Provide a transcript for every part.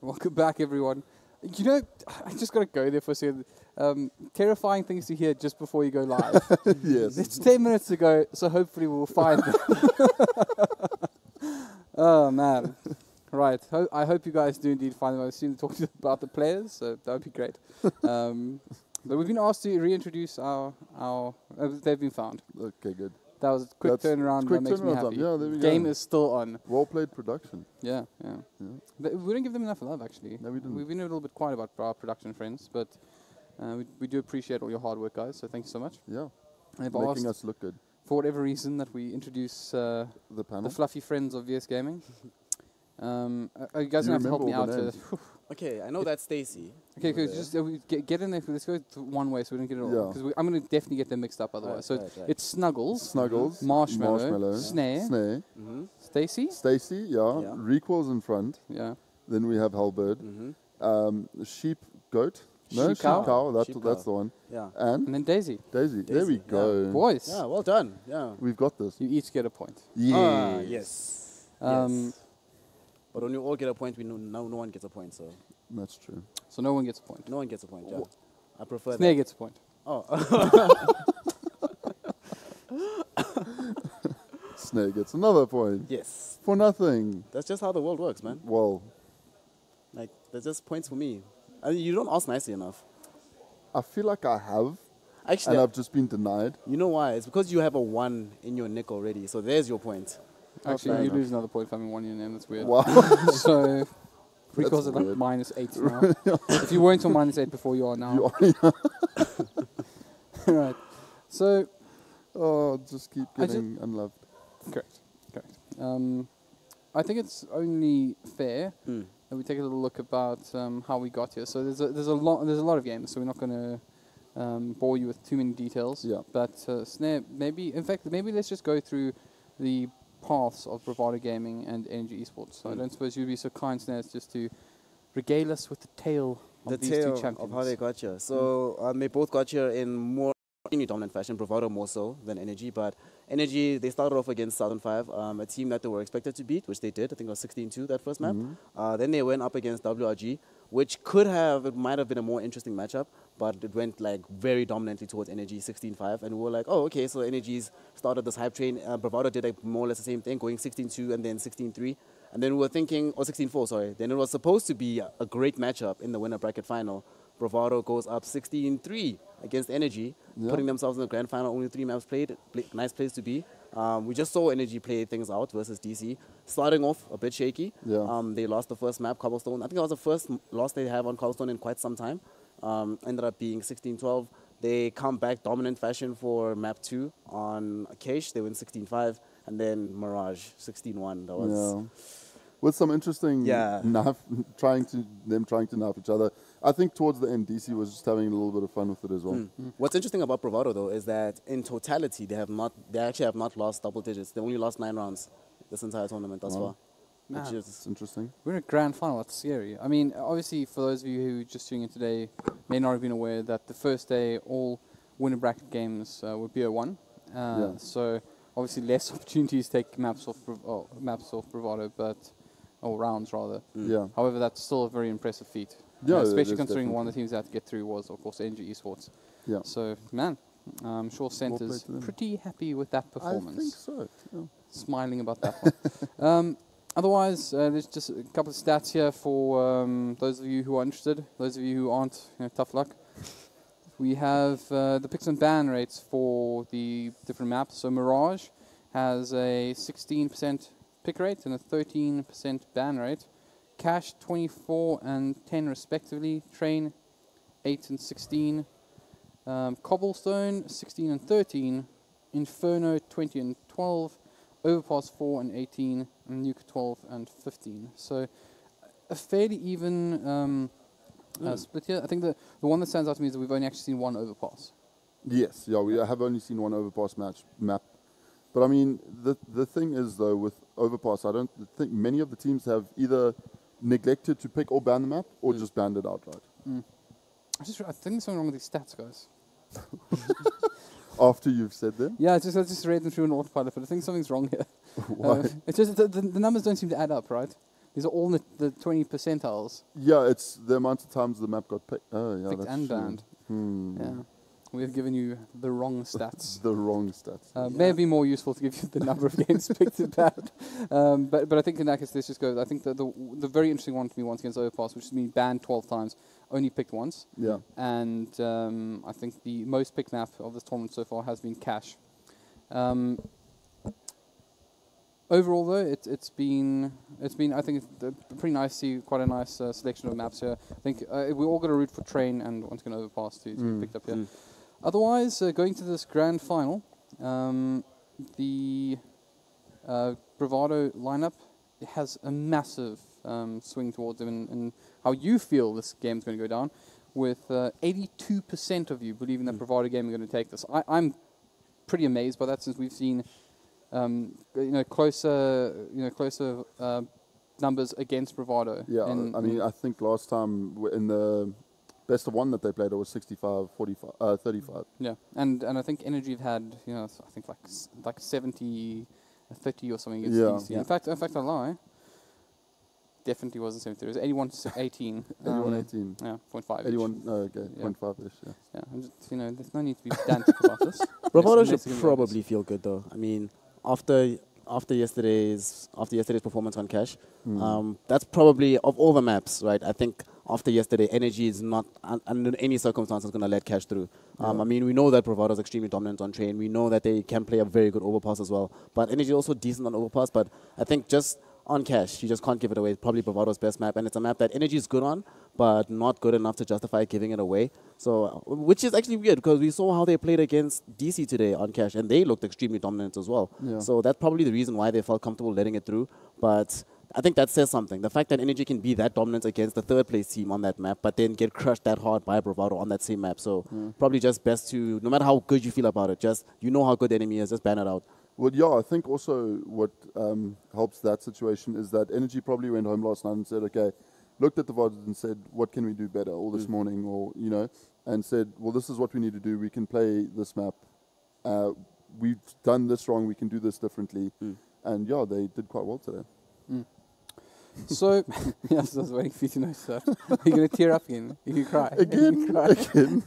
Welcome back, everyone. You know, I just got to go there for a second. Terrifying things to hear just before you go live. Yes. It's 10 minutes to go, so hopefully we'll find them. Oh, man. Right. I hope you guys do indeed find them. I've seen talking about the players, so that would be great. But we've been asked to reintroduce our they've been found. Okay, good. That was a quick turnaround. Quick that makes me turnaround happy. time. Yeah, there we Game go. is still on. Well played production. Yeah. But we don't give them enough love, actually. No, we didn't. We've been a little bit quiet about our production friends, but we do appreciate all your hard work, guys. So thank you so much. Yeah. And Making us look good. for whatever reason that we introduce The panel. the fluffy friends of VS Gaming. You guys You gonna have to help remember me all out. the names. Okay, I know that's Stacy. Okay, cool. Just get in there. Let's go one way so we don't get it all. Yeah. Because I'm going to definitely get them mixed up otherwise. Right. It's Snuggles, Snuggles. Marshmallow, Snare, Mm-hmm. Stacy. Stacy, yeah. Recoil's in front. Yeah. Then we have Halberd. Mm-hmm. Sheep Goat. No, Sheep Sheep Cow. Cow. That's Sheep that's Cow. the one. Yeah. And And then Daisy. Daisy. There we Daisy, go. Boys, Yeah, well done. Yeah. We've got this. you each get a point. Yeah. Yes. Um, But when you all get a point, we know no one gets a point, so That's true. So no one gets a point. no one gets a point. Yeah. I prefer Snare that. gets a point. Oh. Snake gets another point. Yes. For nothing. That's just how the world works, man. Well, Like, there's just points for me. I mean, you don't ask nicely enough. I feel like I have, Actually, and I've just been denied. you know why? It's because you have a 1 in your nick already. So there's your point. Actually, fair you enough. lose another point for having one in your name. That's weird. Wow. So, because of like weird. -8 now. If you weren't on -8 before, you are now. You are- Right. So, oh, just keep I ju- getting unloved. correct. I think it's only fair Mm. that we take a little look about how we got here. So there's a lot of games. So we're not going to bore you with too many details. Yeah. But Snare, maybe let's just go through the paths of Bravado Gaming and Energy Esports. So I don't suppose you'd be so kind, Snare, as just to regale us with the tale of The these tale two champions. of how they got here. So they both got here in more dominant fashion, Bravado more so than Energy. But Energy, they started off against Southern 5, a team that they were expected to beat, which they did. I think it was 16-2 that first map. Then they went up against WRG, which it might have been a more interesting matchup, but it went like very dominantly towards Energy, 16-5. And we were like, oh, okay, so Energy's started this hype train. Bravado did like more or less the same thing, going 16-2 and then 16-3. And then we were thinking, or 16-4, sorry. Then it was supposed to be a great matchup in the winner bracket final. Bravado goes up 16-3 against Energy, putting themselves in the grand final. Only 3 maps played. Nice place to be. We just saw Energy play things out versus DC. Starting off a bit shaky. Yeah. They lost the first map, Cobblestone. I think that was the first loss they have on Cobblestone in quite some time. Ended up being 16-12. They come back dominant fashion for map 2 on Cache. They win 16-5. And then Mirage, 16-1. That was... Yeah. With some interesting trying to knife each other. I think towards the end, DC was just having a little bit of fun with it as well. What's interesting about Bravado, though, is that in totality, they actually have not lost double digits. They only lost 9 rounds this entire tournament thus far. Man. Which is It's interesting. We're in a grand final. That's scary. I mean, obviously, for those of you who are just tuning in today, may not have been aware that the first day all winner bracket games were BO1. So obviously, less opportunities to take maps off Bravado, or rounds rather. Yeah. However, that's still a very impressive feat. Yeah, it especially is considering one definitely. of the teams that had to get through was, of course, Energy Esports. Yeah. So, man, I'm sure Center's played to them. pretty happy with that performance. I think so. Yeah. Smiling about that one. Otherwise, there's just a couple of stats here for those of you who are interested. Those of you who aren't, tough luck. We have the picks and ban rates for the different maps. So Mirage has a 16% pick rate and a 13% ban rate. Cash 24 and 10 respectively. Train 8 and 16. Cobblestone 16 and 13. Inferno 20 and 12. Overpass 4 and 18. And Nuke 12 and 15. So a fairly even split here. I think the one that stands out to me is that we've only actually seen one overpass. Yes, yeah, we have only seen one overpass map. But I mean, the thing is though, with overpass, I don't think many of the teams have either neglected to pick or ban the map or just banned it outright. I think there's something wrong with these stats, guys. After you've said them? Yeah, I just read them through an autopilot, but I think something's wrong here. Why? It's just the numbers don't seem to add up, right? These are all the 20 percentiles. Yeah, it's the amount of times the map got picked. Oh, yeah, Picked that's and true. banned. Hmm. Yeah. We've given you the wrong stats. The wrong stats. May have been more useful to give you the number of games picked and banned. But I think in that case, this just goes. I think the very interesting one for me once again is Overpass, which has been banned 12 times, only picked once. Yeah. And I think the most picked map of this tournament so far has been Cash. Overall, though, it's been I think pretty nice to see quite a nice selection of maps here. I think we all got to root for Train and once again Overpass to be picked up here. Otherwise, going to this grand final, the Bravado lineup has a massive swing towards them in how you feel this game's going to go down, with 82% of you believing that Bravado Gaming are going to take this. I'm pretty amazed by that, since we've seen closer numbers against Bravado. Yeah, I mean, I think last time in the best of one that they played, it was 65, 45, 35. Yeah, and I think Energy have had, I think like 70, 30 or something against DC. In fact, I lie. Definitely wasn't 70. It was 81 to 18. 81, 18. Yeah, 0.5. 81, okay, 0.5-ish, yeah. Yeah, I'm just, there's no need to be pedantic about this. Bravado should probably feel good, though. I mean, after yesterday's performance on Cash, that's probably, of all the maps, right? I think after yesterday, Energy is not under any circumstances going to let Cash through. I mean, we know that Bravado is extremely dominant on Train. We know that they can play a very good overpass as well. But Energy is also decent on overpass. But I think just on Cash, you just can't give it away. It's probably Bravado's best map, and it's a map that Energy is good on, but not good enough to justify giving it away. So, which is actually weird, because we saw how they played against DC today on Cash, and they looked extremely dominant as well. Yeah. So that's probably the reason why they felt comfortable letting it through. But I think that says something. The fact that Energy can be that dominant against the third place team on that map, but then get crushed that hard by Bravado on that same map. So probably just best to, no matter how good you feel about it, just how good the enemy is, just ban it out. Well, yeah, I think also what helps that situation is that Energy probably went home last night and said, okay, looked at the VODs and said, what can we do better all this morning, or, and said, well, this is what we need to do. We can play this map. We've done this wrong. We can do this differently. And, yeah, they did quite well today. So, yes, I was waiting for you to know, sir. Are you going to tear up again? You can cry. Again?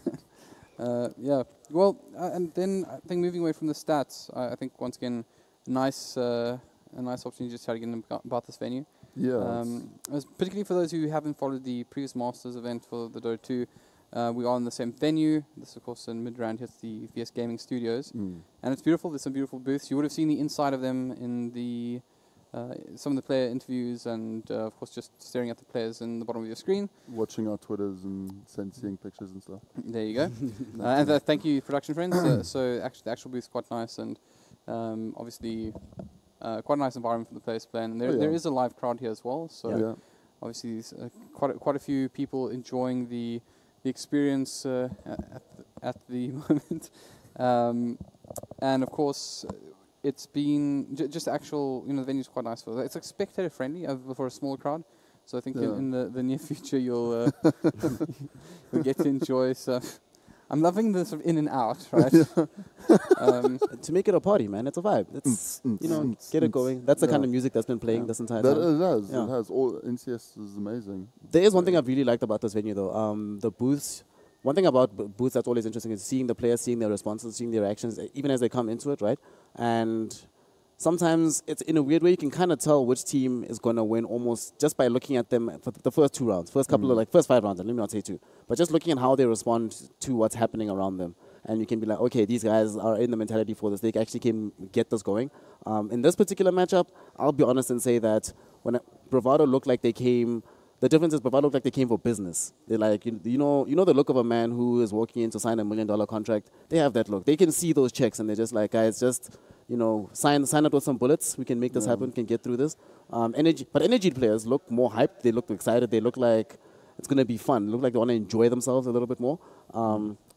Yeah. Well, and then I think moving away from the stats, I think once again, a nice opportunity just to chat again about this venue. Yeah. Particularly for those who haven't followed the previous Masters event for the Dota 2, we are in the same venue. This, of course, in Midrand, here at the VS Gaming Studios. And it's beautiful. There's some beautiful booths. You would have seen the inside of them in the some of the player interviews, and of course just staring at the players in the bottom of your screen. Watching our Twitters and seeing pictures and stuff. There you go. And thank you, production friends. So actually, the actual booth is quite nice, and obviously quite a nice environment for the players to play. And there is a live crowd here as well. So obviously there's quite a few people enjoying the experience at the moment. And of course, it's been just actual, the venue's quite nice for that. It's like spectator friendly for a small crowd. So I think in the near future you'll get to enjoy stuff. I'm loving the sort of in and out, right? To make it a party, man. It's a vibe. It's, get it going. That's the kind of music that's been playing this entire time. It has. It has. All NCS is amazing. There is one thing I've really liked about this venue, though. The booths. One thing about booths that's always interesting is seeing the players, seeing their responses, seeing their reactions, even as they come into it, right? And sometimes it's in a weird way you can kind of tell which team is going to win almost just by looking at them for the first 2 rounds, first 5 rounds, let me not say 2, but just looking at how they respond to what's happening around them. And you can be like, okay, these guys are in the mentality for this. They actually can get this going. In this particular matchup, I'll be honest and say that when Bravado looked like they came. The difference is Bravado looked like they came for business. They're like, you know the look of a man who is walking in to sign $1 million contract. They have that look. They can see those checks, and they're just like, guys, just sign up with some bullets. We can make this happen. Can get through this. Energy players look more hyped. They look excited. They look like it's going to be fun. They look like they want to enjoy themselves a little bit more.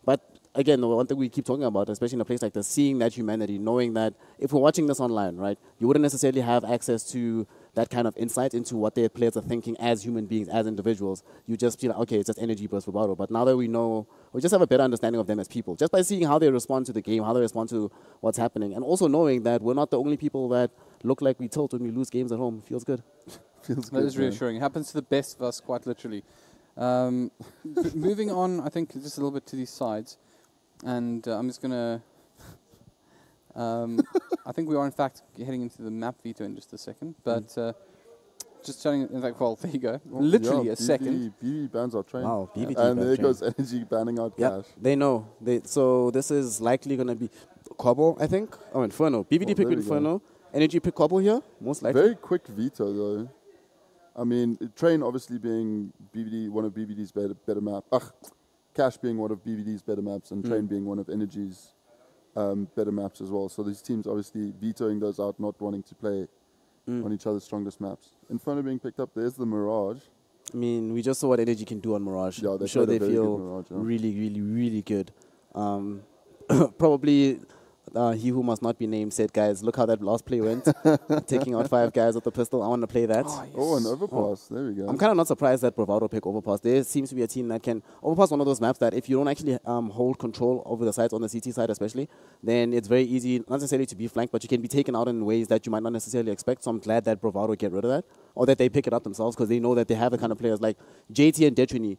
But again, the one thing we keep talking about, especially in a place like this, seeing that humanity, knowing that if we're watching this online, right, you wouldn't necessarily have access to that kind of insight into what their players are thinking as human beings, as individuals. You just feel like, okay, it's just Energy versus Bravado. But now that we know, we just have a better understanding of them as people, just by seeing how they respond to the game, how they respond to what's happening, and also knowing that we're not the only people that look like we tilt when we lose games at home. Feels good. Feels That good, is man. reassuring. It happens to the best of us, quite literally. Moving on, I think just a little bit to these sides, and I'm just gonna. I think we are in fact heading into the map veto in just a second, but just showing. In fact, well, there you go. Well, Literally yeah, a second. BB bans our train. Wow, BBD And ban there train. goes Energy banning out Yeah, Cash. they know. So this is likely going to be Cobble, I think. Oh, Inferno. BBD Well, picked there we go. Inferno. Energy picked Cobble here, most likely. Very quick veto, though. I mean, Train obviously being BBD, one of BBD's better maps. Cash being one of BBD's better maps, and Train being one of Energy's better maps as well. So these teams obviously vetoing those out, not wanting to play on each other's strongest maps. Inferno being picked up. There's the Mirage. I mean, we just saw what Energy can do on Mirage. Yeah, I'm sure played they a very feel good Mirage, yeah. really, really, really good. Probably he who must not be named said, guys, look how that last play went. Taking out 5 guys with the pistol. I want to play that. Oh, an overpass. There we go. I'm kind of not surprised that Bravado picked Overpass. There seems to be a team that can Overpass one of those maps that if you don't actually hold control over the sides on the CT side especially, then it's very easy, not necessarily to be flanked, but you can be taken out in ways that you might not necessarily expect. So I'm glad that Bravado get rid of that, or that they pick it up themselves, because they know that they have the kind of players like JT and Detrini,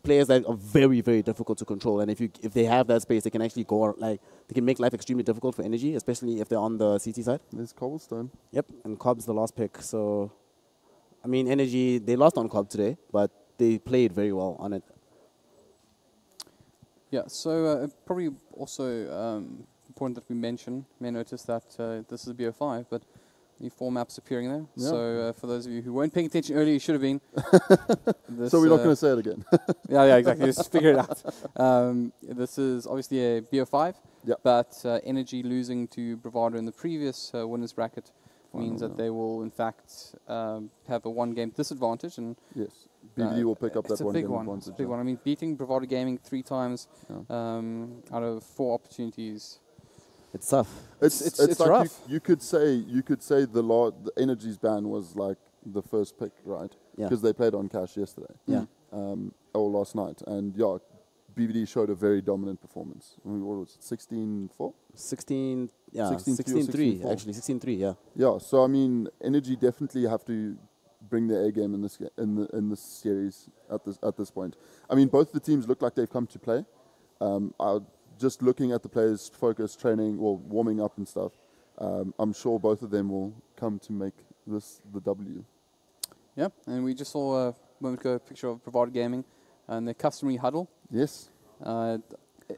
players that are very, very difficult to control. And if they have that space, they can actually go they can make life extremely difficult for Energy, especially if they're on the CT side. There's Cobblestone. Yep, and Cobb's the last pick. So, I mean, Energy, they lost on Cobb today, but they played very well on it. Yeah, so probably also important that we may notice that this is BO5, but the 4 maps appearing there. Yeah. So for those of you who weren't paying attention earlier, you should have been. So we're not going to say it again. Yeah, exactly. Just figure it out. This is obviously a BO5, Yep. but Energy losing to Bravado in the previous winners bracket means that they will, in fact, have a 1-game disadvantage. And Yes. BBD will pick up it's that a one big game one. advantage. It's a big one. I mean, beating Bravado Gaming 3 times Yeah. out of 4 opportunities. It's tough. It's like rough. You could say the Energy's ban was like the first pick, right? Yeah. Because they played on Cash yesterday. Yeah. Or last night, and yeah, BBD showed a very dominant performance. I mean, what was it, 16-4? 16, yeah, 16-3 or 16-3, 16-4. actually, 16-3, yeah. Yeah, so I mean, Energy definitely have to bring their A game in this series at this point. I mean, both the teams look like they've come to play. Just looking at the players' focus, training, or warming up and stuff, I'm sure both of them will come to make this the W. Yeah, and we just saw a moment ago a picture of Bravado Gaming and their customary huddle. Yes.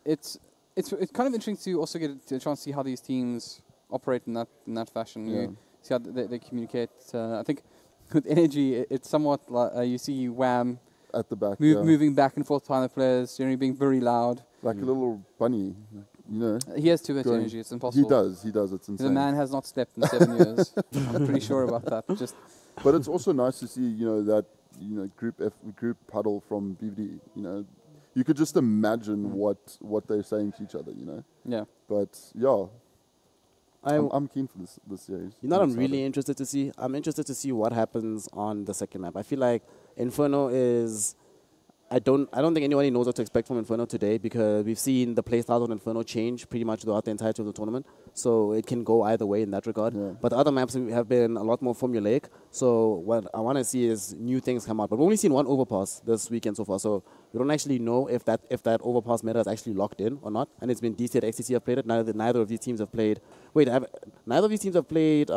It's kind of interesting to also get a chance to see how these teams operate in that fashion. Yeah. You see how they communicate. I think with Energy, it's somewhat like you see Wham At the back, moving back and forth behind the players, generally being very loud. like a little bunny, you know. He has too much Going- energy. It's impossible. He does. It's insane. The man has not slept in 7 years. I'm pretty sure about that. Just But it's also nice to see, that group huddle from BBD. You could just imagine what they're saying to each other. yeah. But yeah, I'm keen for this series. You know what I'm excited. really interested to see? I'm interested to see what happens on the second map. I feel like Inferno is... I don't think anybody knows what to expect from Inferno today, because we've seen the playstyle on Inferno change pretty much throughout the entirety of the tournament. So it can go either way in that regard. Yeah. But the other maps have been a lot more formulaic. So what I want to see is new things come out. But we've only seen one overpass this weekend so far. So we don't actually know if that overpass meta is actually locked in or not. And it's been DC and XTC have played it. Neither of these teams have played... neither of these teams have played...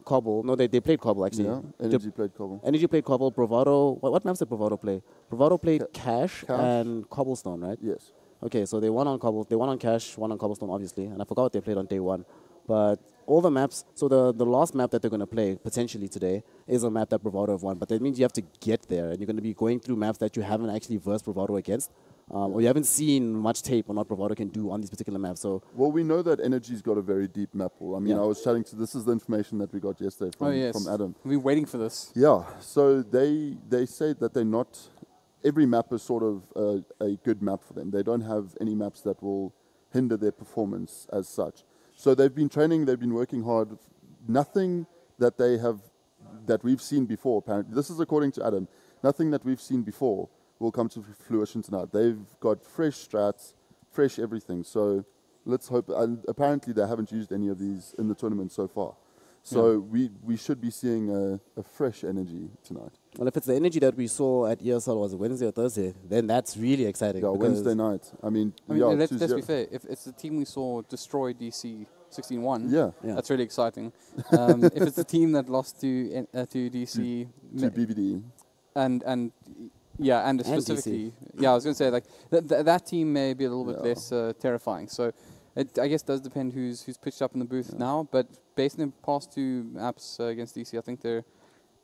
Cobble. No, they played Cobble, actually. Yeah, Energy played Cobble. Energy played Cobble. Bravado... What maps did Bravado play? Bravado played Cash Cash. and Cobblestone, right? Yes. Okay, so they won on Cobble. They won on Cash, won on Cobblestone, obviously. And I forgot what they played on day 1. But all the maps... So the last map that they're going to play, potentially today, is a map that Bravado have won. But that means you have to get there. And you're going to be going through maps that you haven't actually versed Bravado against. Or you haven't seen much tape on what Bravado can do on these particular maps. So Well, we know that Energy's got a very deep map pool. I mean, Yeah. I was chatting to... This is the information that we got yesterday from Adam. We've been waiting for this. Yeah, so they say that they're not... Every map is sort of a good map for them. They don't have any maps that will hinder their performance as such. So they've been training, they've been working hard. Nothing that we've seen before, apparently. This is according to Adam. Nothing that we've seen before will come to fruition tonight. They've got fresh strats, fresh everything. So let's hope... And apparently they haven't used any of these in the tournament so far. So we should be seeing a fresh energy tonight. Well, if it's the energy that we saw at ESL, was it Wednesday or Thursday, then that's really exciting. Yeah, Wednesday night. I mean let's be fair. If it's the team we saw destroy DC 16-1, yeah, that's really exciting. If it's the team that lost to DC to BVD, and specifically, I was going to say like that team may be a little bit less terrifying. So it, I guess, does depend who's pitched up in the booth now. But based on the past two maps against DC, I think they're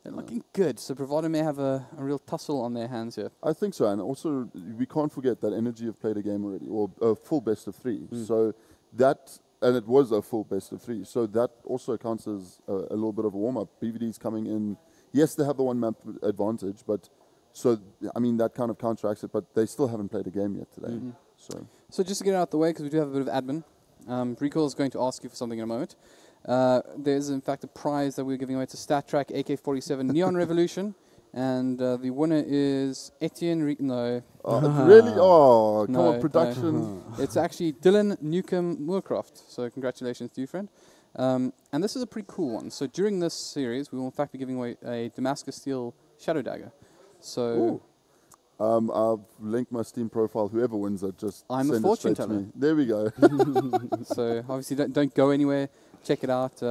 looking good. So Bravado may have a real tussle on their hands here. I think so, and also we can't forget that Energy have played a game already, or a full best of 3. So that, and it was a full best of 3. So that also counts as a little bit of a warm up. BVD's coming in. Yes, they have the one map advantage, but so I mean that kind of counteracts it. But they still haven't played a game yet today. So just to get it out the way, because we do have a bit of admin, Recoil is going to ask you for something in a moment. There's in fact a prize that we're giving away. It's a StatTrak AK-47 Neon Revolution, and the winner is Etienne. Really? Oh, come on, production. No. It's actually Dylan Newcomb Moorcroft. So congratulations to you, friend. And this is a pretty cool one. So during this series, we will in fact be giving away a Damascus Steel Shadow Dagger. So. I've linked my Steam profile. Whoever wins it, just I'm send a fortune it straight teller. to me. There we go. So obviously don't go anywhere. Check it out.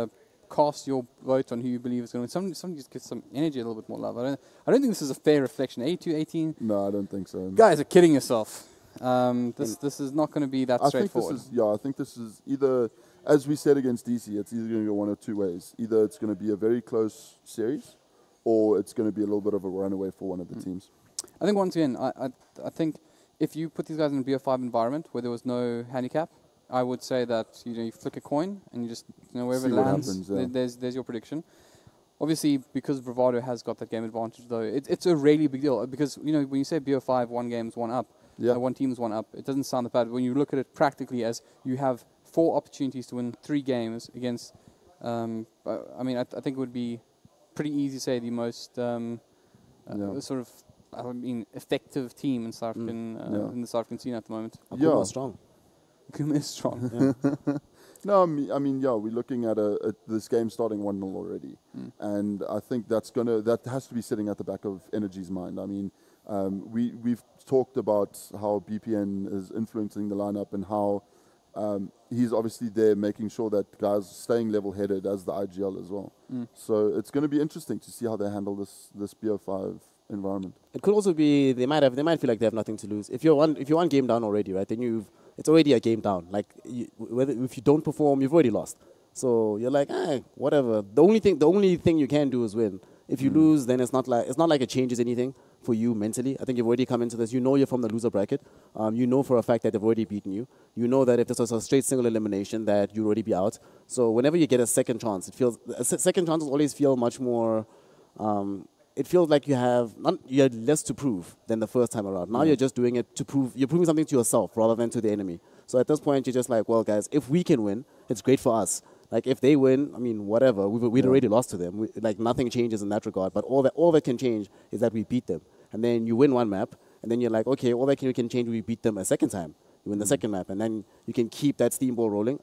Cast your vote on who you believe is going to win. Somebody just get some energy, a little bit more love. I don't think this is a fair reflection. 82-18. No, I don't think so. Guys are kidding yourself. This is not going to be that straightforward. I think this is either, as we said against DC, it's either going to go one of two ways. Either it's going to be a very close series, or it's going to be a little bit of a runaway for one of the teams. I think once again, I think if you put these guys in a BO5 environment where there was no handicap, I would say that you flick a coin and you just wherever it lands, there's your prediction. Obviously, because Bravado has got that game advantage, though, it's a really big deal because when you say BO5, one game's one up, one team's one up, it doesn't sound that bad. When you look at it practically, as you have 4 opportunities to win 3 games against, I think it would be pretty easy to say the most sort of. Effective team in South in the South African scene at the moment. Kuma is strong. Kuma is strong. No, I mean, we're looking at this game starting 1-0 already, and I think that has to be sitting at the back of Energy's mind. I mean, we've talked about how BPN is influencing the lineup and how he's obviously there making sure that guys staying level-headed as the IGL as well. So it's going to be interesting to see how they handle this BO5 environment. It could also be they might feel like they have nothing to lose. If you're one game down already, right? Then it's already a game down. Like if you don't perform, you've already lost. So you're like, whatever. The only thing you can do is win. If you lose, then it's not like it changes anything for you mentally. I think you've already come into this. You know you're from the loser bracket. You know for a fact that they've already beaten you. You know that if this was a straight single elimination, that you'd already be out. So whenever you get a second chance, second chances always feel much more. It feels like you had less to prove than the first time around. Now you're just doing it to prove. You're proving something to yourself rather than to the enemy. So at this point, you're just like, well, guys, if we can win, it's great for us. Like if they win, I mean, whatever. We'd already lost to them. Nothing changes in that regard. But all that can change is that we beat them. And then you win one map, and then you're like, okay, all that can change. We beat them a second time. You win the second map, and then you can keep that steamboat rolling.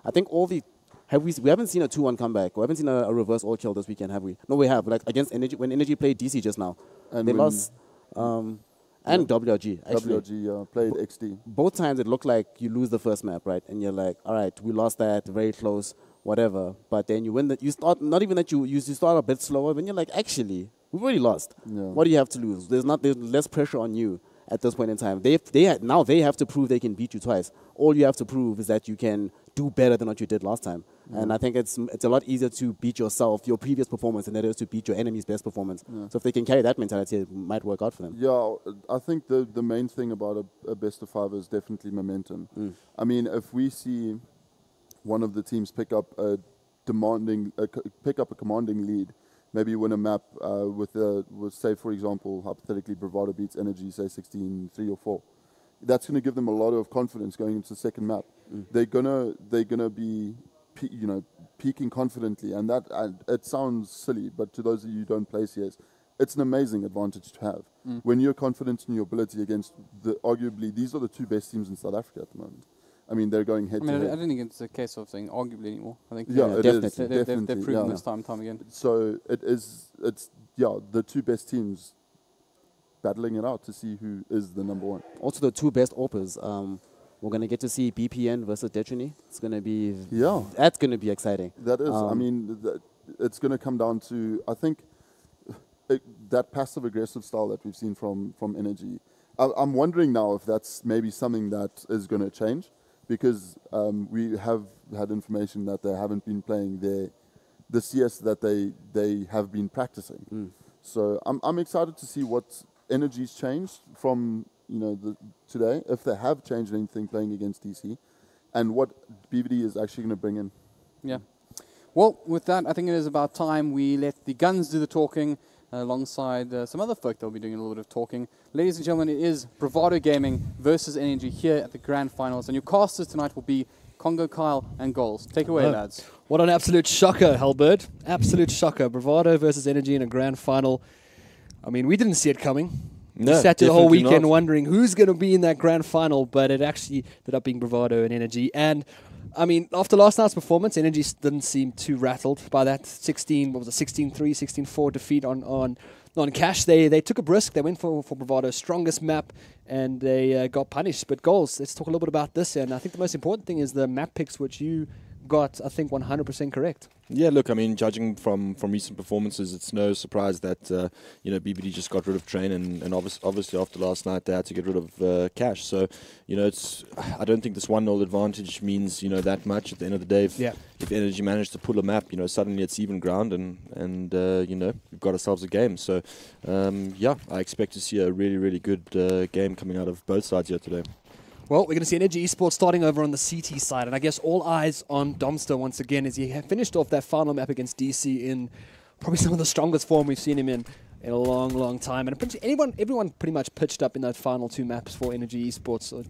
I think we haven't seen a 2-1 comeback. We haven't seen a reverse all kill this weekend, have we? No, we have. Like against Energy, when Energy played DC just now, and they lost. And WRG, actually. WRG played XD. Both times it looked like you lose the first map, right? And you're like, all right, we lost that, very close, whatever. But then you win you start, not even that you start a bit slower, then you're like, actually, we've already lost. Yeah. What do you have to lose? There's less pressure on you at this point in time. Now they have to prove they can beat you twice. All you have to prove is that you can do better than what you did last time. And I think it's a lot easier to beat yourself, your previous performance, than it is to beat your enemy's best performance. So if they can carry that mentality, it might work out for them. Yeah, I think the main thing about a best of 5 is definitely momentum. I mean, if we see one of the teams pick up a commanding lead, maybe win a map with say, for example, hypothetically, Bravado beats Energy, say 16-3 or 4. That's going to give them a lot of confidence going into the second map. They're gonna be peaking confidently, and it sounds silly, but to those of you who don't play CS, it's an amazing advantage to have. When you're confident in your ability against arguably these are the 2 best teams in South Africa at the moment. I mean, they're going head I mean, to I head. don't think it's a case of saying arguably anymore. I think Yeah, it is, definitely. they've proven yeah. this time and time again. So it's the two best teams battling it out to see who is the number one. Also, the two best AWPers. We're going to get to see BPN versus Detrony. It's going to be... Yeah. That's going to be exciting. That is, I mean, it's going to come down to, I think, that passive-aggressive style that we've seen from Energy. I'm wondering now if that's maybe something that is going to change, because we have had information that they haven't been playing the CS that they have been practicing. So I'm excited to see what Energy's changed from today, if they have changed anything playing against DC, and what BVD is actually going to bring in. Yeah. Well, with that, I think it is about time we let the guns do the talking alongside some other folk that will be doing a little bit of talking. Ladies and gentlemen, it is Bravado Gaming versus Energy here at the Grand Finals, and your casters tonight will be Congo, Kyle, and Goals. Take away, lads. What an absolute shocker, Halbert. Absolute shocker. Bravado versus Energy in a Grand Final. I mean, we didn't see it coming. No, we sat the whole definitely weekend not. wondering who's going to be in that Grand Final, but it actually ended up being Bravado and Energy. And I mean, after last night's performance, Energy didn't seem too rattled by that 16-3, 16-4 defeat on Cash. They took a brisk. They went for Bravado's strongest map, and they got punished. But Goals, let's talk a little bit about this. And I think the most important thing is the map picks, which you got, I think, 100% correct. Yeah, look, I mean, judging from recent performances, it's no surprise that BBD just got rid of Train, and obviously after last night they had to get rid of Cash. So, I don't think this 1-0 advantage means that much at the end of the day. If Energy managed to pull a map, suddenly it's even ground, and we've got ourselves a game. So, I expect to see a really, really good game coming out of both sides here today. Well, we're going to see Energy eSports starting over on the CT side, and I guess all eyes on Domster once again as he finished off that final map against DC in probably some of the strongest form we've seen him in a long, long time. And everyone pretty much pitched up in those final two maps for Energy eSports. So,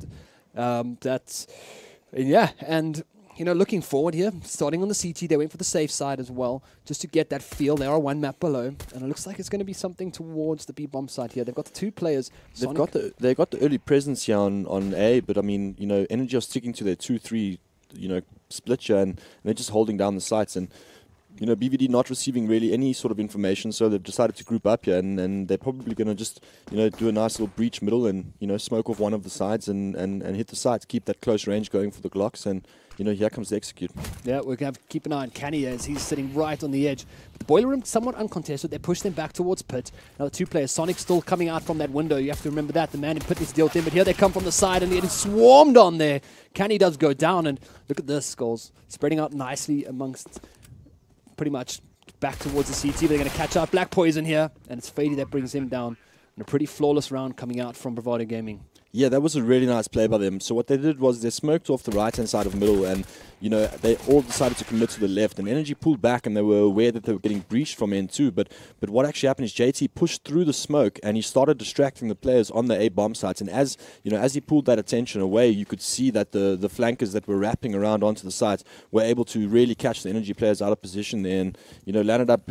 looking forward here, starting on the CT, they went for the safe side as well, just to get that feel. They are one map below, and it looks like it's going to be something towards the B-bomb side here. They've got the two players. They've got the early presence here on A, but I mean, Energy are sticking to their 2-3, split here, and they're just holding down the sites. And BVD not receiving really any sort of information, so they've decided to group up here, and they're probably going to just, do a nice little breach middle and, smoke off one of the sides and hit the sides, keep that close range going for the Glocks, and, here comes the execute. Yeah, we're going to have to keep an eye on Canny as he's sitting right on the edge. But the boiler room somewhat uncontested. They push them back towards Pit. Now the two players, Sonic still coming out from that window. You have to remember that. The man in Pit needs to deal with them, but here they come from the side and they're getting swarmed on there. Canny does go down, and look at this, Skulls. Spreading out nicely amongst pretty much back towards the CT. They're going to catch out Black Poison here, and it's Fady that brings him down. And a pretty flawless round coming out from Bravado Gaming. Yeah, that was a really nice play by them. So what they did was they smoked off the right-hand side of middle, and they all decided to commit to the left. And Energy pulled back, and they were aware that they were getting breached from N2. But what actually happened is JT pushed through the smoke, and he started distracting the players on the A bomb sites. And as he pulled that attention away, you could see that the flankers that were wrapping around onto the sites were able to really catch the Energy players out of position there, and landed up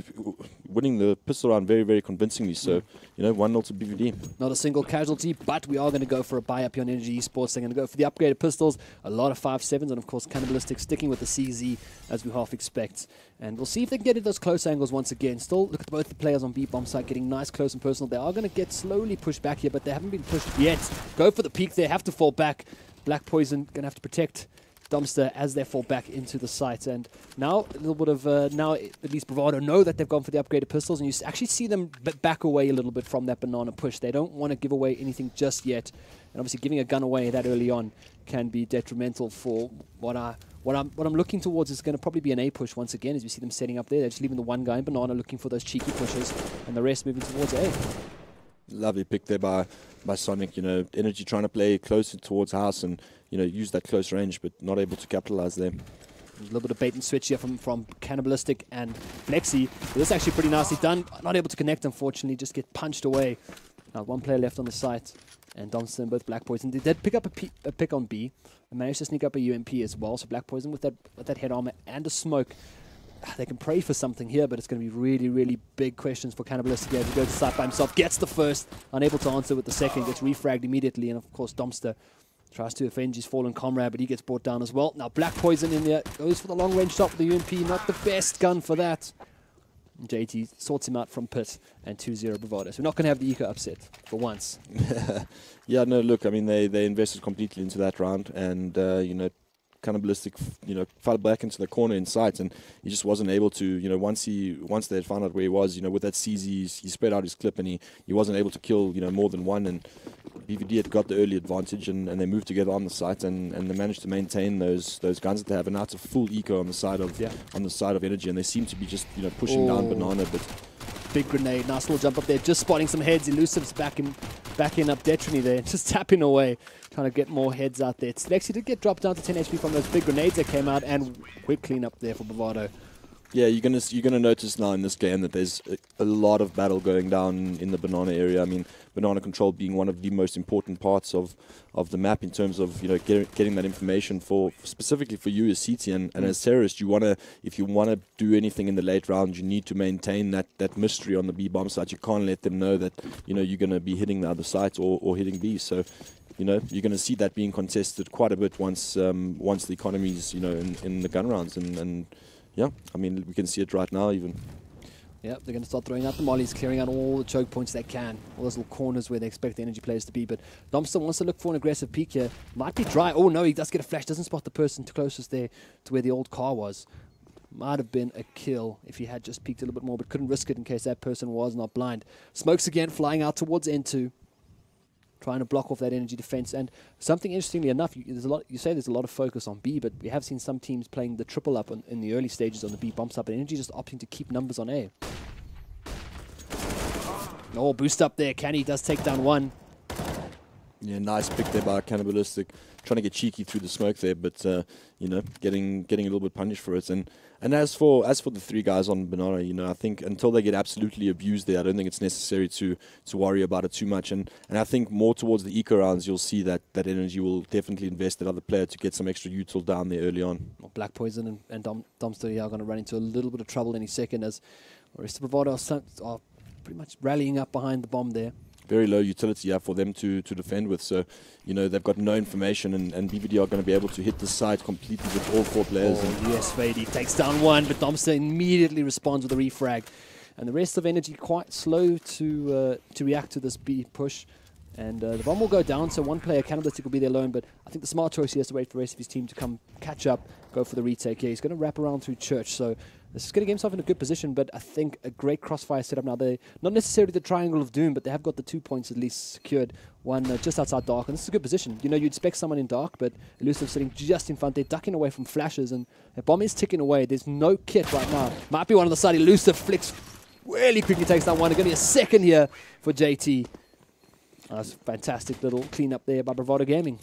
winning the pistol round very, very convincingly. So 1-0 to BVD. Not a single casualty, but we are going to go for a buy up here on Energy eSports. They're going to go for the upgraded pistols, a lot of 5.7s, and of course Cannibalistic sticking with the CZ as we half expect. And we'll see if they can get at those close angles once again. Still, look at both the players on B-bomb side getting nice, close and personal. They are going to get slowly pushed back here, but they haven't been pushed yet. Go for the peak there, have to fall back. Black Poison going to have to protect Dumpster as they fall back into the site. And now a little bit of now at least Bravado know that they've gone for the upgraded pistols, and you actually see them back away a little bit from that banana push. They don't want to give away anything just yet, and obviously giving a gun away that early on can be detrimental for what I'm looking towards is going to probably be an A push once again, as we see them setting up there. They're just leaving the one guy in banana looking for those cheeky pushes, and the rest moving towards A. Lovely pick there by Sonic. Energy trying to play closer towards house and use that close range, but not able to capitalize there. A little bit of bait and switch here from Cannibalistic and Flexi. But this is actually pretty nicely done. Not able to connect, unfortunately. Just get punched away. Now one player left on the site, and Dumpster and both Black Poison. They did pick up a pick on B and managed to sneak up a UMP as well. So Black Poison with that head armor and a smoke. They can pray for something here, but it's going to be really, really big questions for Cannibalistic here. He goes to side by himself, gets the first, unable to answer with the second, gets refragged immediately, and of course Dumpster Tries to avenge his fallen comrade, but he gets brought down as well. Now Black Poison in there, goes for the long-range shot with the UMP, not the best gun for that. JT sorts him out from pit, and 2-0 Bravado. So we're not going to have the eco upset for once. Yeah, no, look, I mean, they invested completely into that round, and, you know, Cannibalistic, you know, fell back into the corner in sight, and he just wasn't able to, you know, once they had found out where he was, you know, with that CZ, he spread out his clip, and he wasn't able to kill, you know, more than one, and BVD had got the early advantage, and they moved together on the site, and they managed to maintain those guns that they have, and now it's a full eco on the side of Energy, and they seem to be just, you know, pushing down Banana, but big grenade, nice little jump up there, just spotting some heads. Elusive's back in up Detrony there, just tapping away, trying to get more heads out there. Lexi did get dropped down to 10 HP from those big grenades that came out, and quick clean up there for Bravado. Yeah, you're gonna notice now in this game that there's a lot of battle going down in the Banana area. I mean, Banana control being one of the most important parts of the map in terms of, you know, getting that information for specifically for you as CT and as terrorist. If you wanna do anything in the late round, you need to maintain that mystery on the B bomb site. You can't let them know that, you know, you're gonna be hitting the other site or hitting B. So, you know, you're going to see that being contested quite a bit once the economy's, you know, in the gun rounds, and yeah, I mean, we can see it right now even. Yeah, they're going to start throwing out the mollies, clearing out all the choke points they can, all those little corners where they expect the Energy players to be. But Domster wants to look for an aggressive peek here. Might be dry. Oh no, he does get a flash. Doesn't spot the person closest there to where the old car was. Might have been a kill if he had just peeked a little bit more, but couldn't risk it in case that person was not blind. Smokes again, flying out towards N2. Trying to block off that Energy defense. And something interestingly enough, you say there's a lot of focus on B, but we have seen some teams playing the triple up in the early stages on the B bomb side, but Energy just opting to keep numbers on A. Oh, boost up there. Canny does take down one. Yeah, nice pick there by Cannibalistic. Trying to get cheeky through the smoke there, but you know, getting a little bit punished for it. And as for the three guys on Banana, you know, I think until they get absolutely abused there, I don't think it's necessary to worry about it too much. And I think more towards the eco rounds, you'll see that Energy will definitely invest that other player to get some extra util down there early on. Well, Black Poison and Domster are going to run into a little bit of trouble any second, as the rest of Bravado are pretty much rallying up behind the bomb there. Very low utility for them to defend with. So, you know, they've got no information, and BVD are going to be able to hit the site completely with all four players. Oh, yes, Fady takes down one, but Domster immediately responds with a refrag. And the rest of Energy quite slow to react to this B push. And the bomb will go down, so one player, Cannibalistic, will be there alone, but I think the smart choice here is to wait for the rest of his team to come catch up, go for the retake. Yeah, he's going to wrap around through Church, so this is going to get himself in a good position, but I think a great crossfire setup now. They're not necessarily the triangle of doom, but they have got the 2 points at least secured. One just outside Dark, and this is a good position. You know, you'd expect someone in Dark, but Elusive sitting just in front. They're ducking away from flashes, and the bomb is ticking away. There's no kit right now. Might be one on the side. Elusive flicks really quickly, takes down one. It's going to be a second here for JT. That's a fantastic little cleanup there by Bravado Gaming.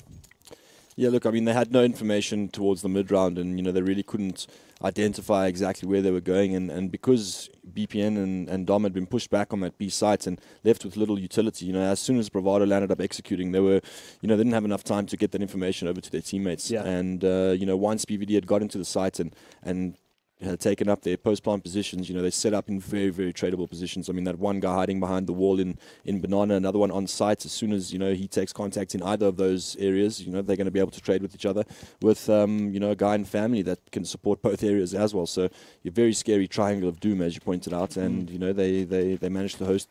Yeah, look, I mean, they had no information towards the mid-round, and, you know, they really couldn't identify exactly where they were going, and because BPN and Dom had been pushed back on that B site and left with little utility, you know, as soon as Bravado landed up executing, they were, you know, they didn't have enough time to get that information over to their teammates. Yeah. And, you know, once BVD had got into the site and had taken up their post-plant positions, you know, they set up in very, very tradable positions. I mean, that one guy hiding behind the wall in Banana, another one on site. As soon as, you know, he takes contact in either of those areas, you know, they're going to be able to trade with each other with, you know, a guy in family that can support both areas as well. So a very scary triangle of doom, as you pointed out. And, you know, they managed to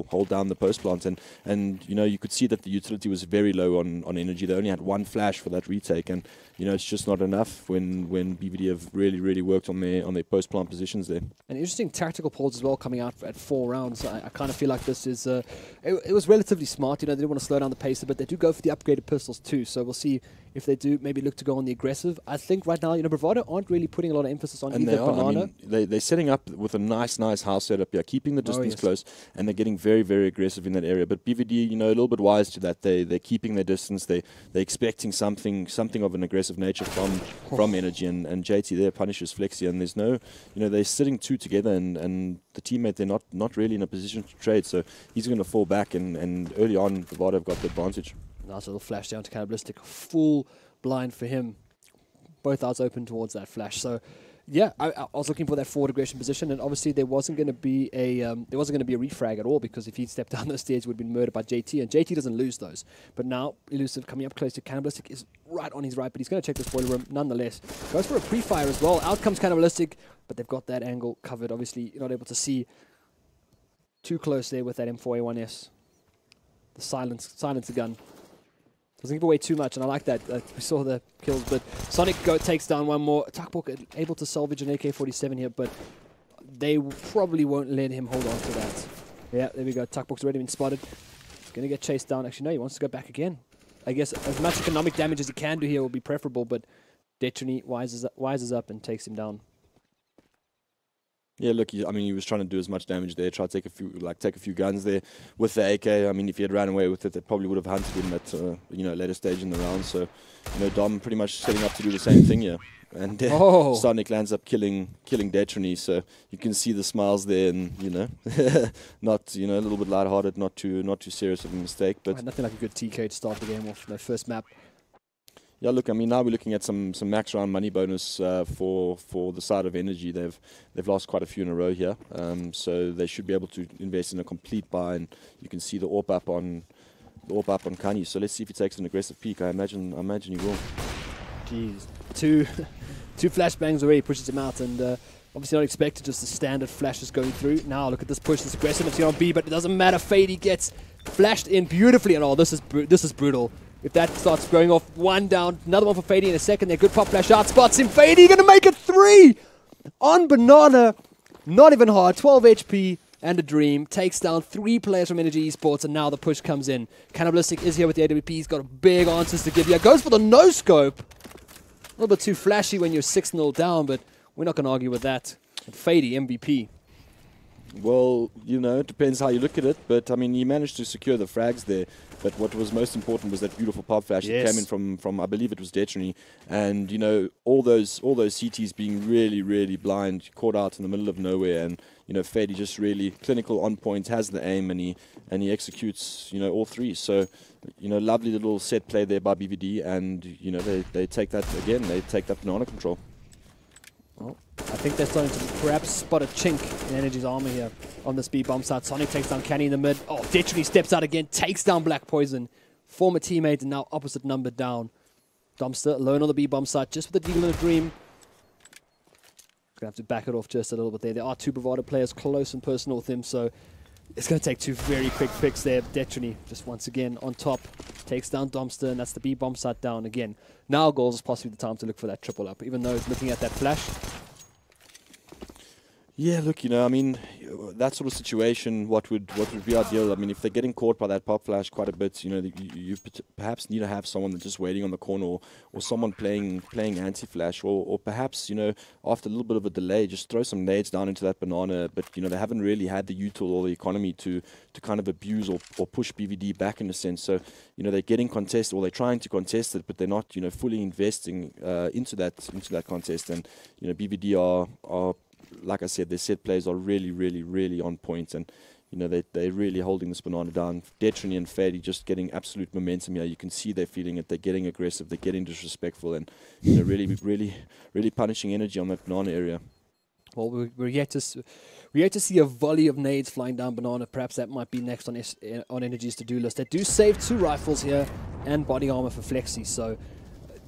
hold down the post-plant. And, you know, you could see that the utility was very low on Energy. They only had one flash for that retake. And, you know, it's just not enough when BVD have really, really worked on their post-plant positions there. And interesting tactical polls as well coming out at 4 rounds. I kind of feel like this is, it was relatively smart. You know, they didn't want to slow down the pace a bit. They do go for the upgraded pistols too, so we'll see if they do maybe look to go on the aggressive. I think right now, you know, Bravado aren't really putting a lot of emphasis on either Banana. I mean, they're setting up with a nice house setup here, keeping the distance close, and they're getting very, very aggressive in that area. But BVD, you know, a little bit wise to that. They're keeping their distance. They're expecting something of an aggressive nature from Energy, and JT there punishes Flexi, and there's no, you know, they're sitting two together, and the teammate, they're not really in a position to trade, so he's going to fall back, and early on Bravado have got the advantage. Nice little flash down to Cannibalistic, full blind for him. both eyes open towards that flash. So, yeah, I was looking for that forward aggression position, and obviously there wasn't going to be a refrag at all, because if he'd stepped down those stairs, he would have been murdered by JT, and JT doesn't lose those. But now Elusive coming up close to Cannibalistic is right on his right, but he's going to check the spoiler room nonetheless. Goes for a pre-fire as well. Out comes Cannibalistic, but they've got that angle covered. Obviously, you're not able to see too close there with that M4A1S. The silence the gun. Doesn't give away too much, and I like that. We saw the kills, but Sonic takes down one more. Tuckbook able to salvage an AK-47 here, but they probably won't let him hold on to that. Yeah, there we go. Tuckbook's already been spotted. He's going to get chased down. Actually, no, he wants to go back again. I guess as much economic damage as he can do here will be preferable, but Detrony wises up and takes him down. Yeah, look, I mean, he was trying to do as much damage there, try to take a few guns there with the AK. I mean, if he had ran away with it, they probably would have hunted him at later stage in the round. So, Dom pretty much setting up to do the same thing here, and Sonic lands up killing Detrony. So you can see the smiles there, and not a little bit lighthearted, not too serious of a mistake. But nothing like a good TK to start the game off. The first map. Yeah, look, I mean, now we're looking at some max round money bonus for the side of Energy. They've lost quite a few in a row here, so they should be able to invest in a complete buy, and you can see the AWP up on Kanye. So let's see if he takes an aggressive peek. I imagine he will. Jeez, two flashbangs already pushes him out, and obviously not expected, just the standard flashes going through. Now look at this push, this aggressive. It's on B, but it doesn't matter. Fady gets flashed in beautifully, and this is brutal. If that starts going off, one down, another one for Fady in a second. There, good pop flash out, spots him. Fady gonna make it 3 on Banana. Not even hard. 12 HP and a dream. Takes down 3 players from Energy Esports, and now the push comes in. Cannibalistic is here with the AWP. He's got big answers to give you. Goes for the no scope. A little bit too flashy when you're 6-0 down, but we're not gonna argue with that. And Fady MVP. Well, it depends how you look at it, but I mean, he managed to secure the frags there. But what was most important was that beautiful pop flash that came in from I believe it was Detrony, and all those CTs being really, really blind, caught out in the middle of nowhere, and Fady just really clinical, on point, has the aim, and he executes all 3. So lovely little set play there by BVD, and they take that again. They take that banana control. Well, I think they're starting to perhaps spot a chink in Energy's armor here on the speed bomb side. Sonic takes down Canny in the mid. Detrony steps out again, takes down Black Poison. Former teammate and now opposite number down. Domster alone on the B bomb side, just with the Deagle and a Dream. Gonna have to back it off just a little bit there. There are 2 Bravado players close and personal with him, so it's gonna take 2 very quick picks there. Detrony just once again on top, takes down Domster, and that's the B bomb side down again. Now goals is possibly the time to look for that triple up, even though he's looking at that flash. Yeah, look, I mean, that sort of situation, what would be ideal? I mean, if they're getting caught by that pop flash quite a bit, you perhaps need to have someone that's just waiting on the corner, or someone playing anti-flash, or perhaps, after a little bit of a delay, just throw some nades down into that banana. But, they haven't really had the util or the economy to kind of abuse or push BVD back in a sense. So, they're getting contested, or they're trying to contest it, but they're not, fully investing into that contest. And, BVD are like I said, their set plays are really, really, really on point, and they're really holding this banana down. Detrony and Fady just getting absolute momentum here. You can see they're feeling it. They're getting aggressive. They're getting disrespectful, and really, really, really punishing Energy on that banana area. Well, we're yet to see a volley of nades flying down banana. Perhaps that might be next on Energy's to-do list. They do save 2 rifles here and body armor for Flexi, so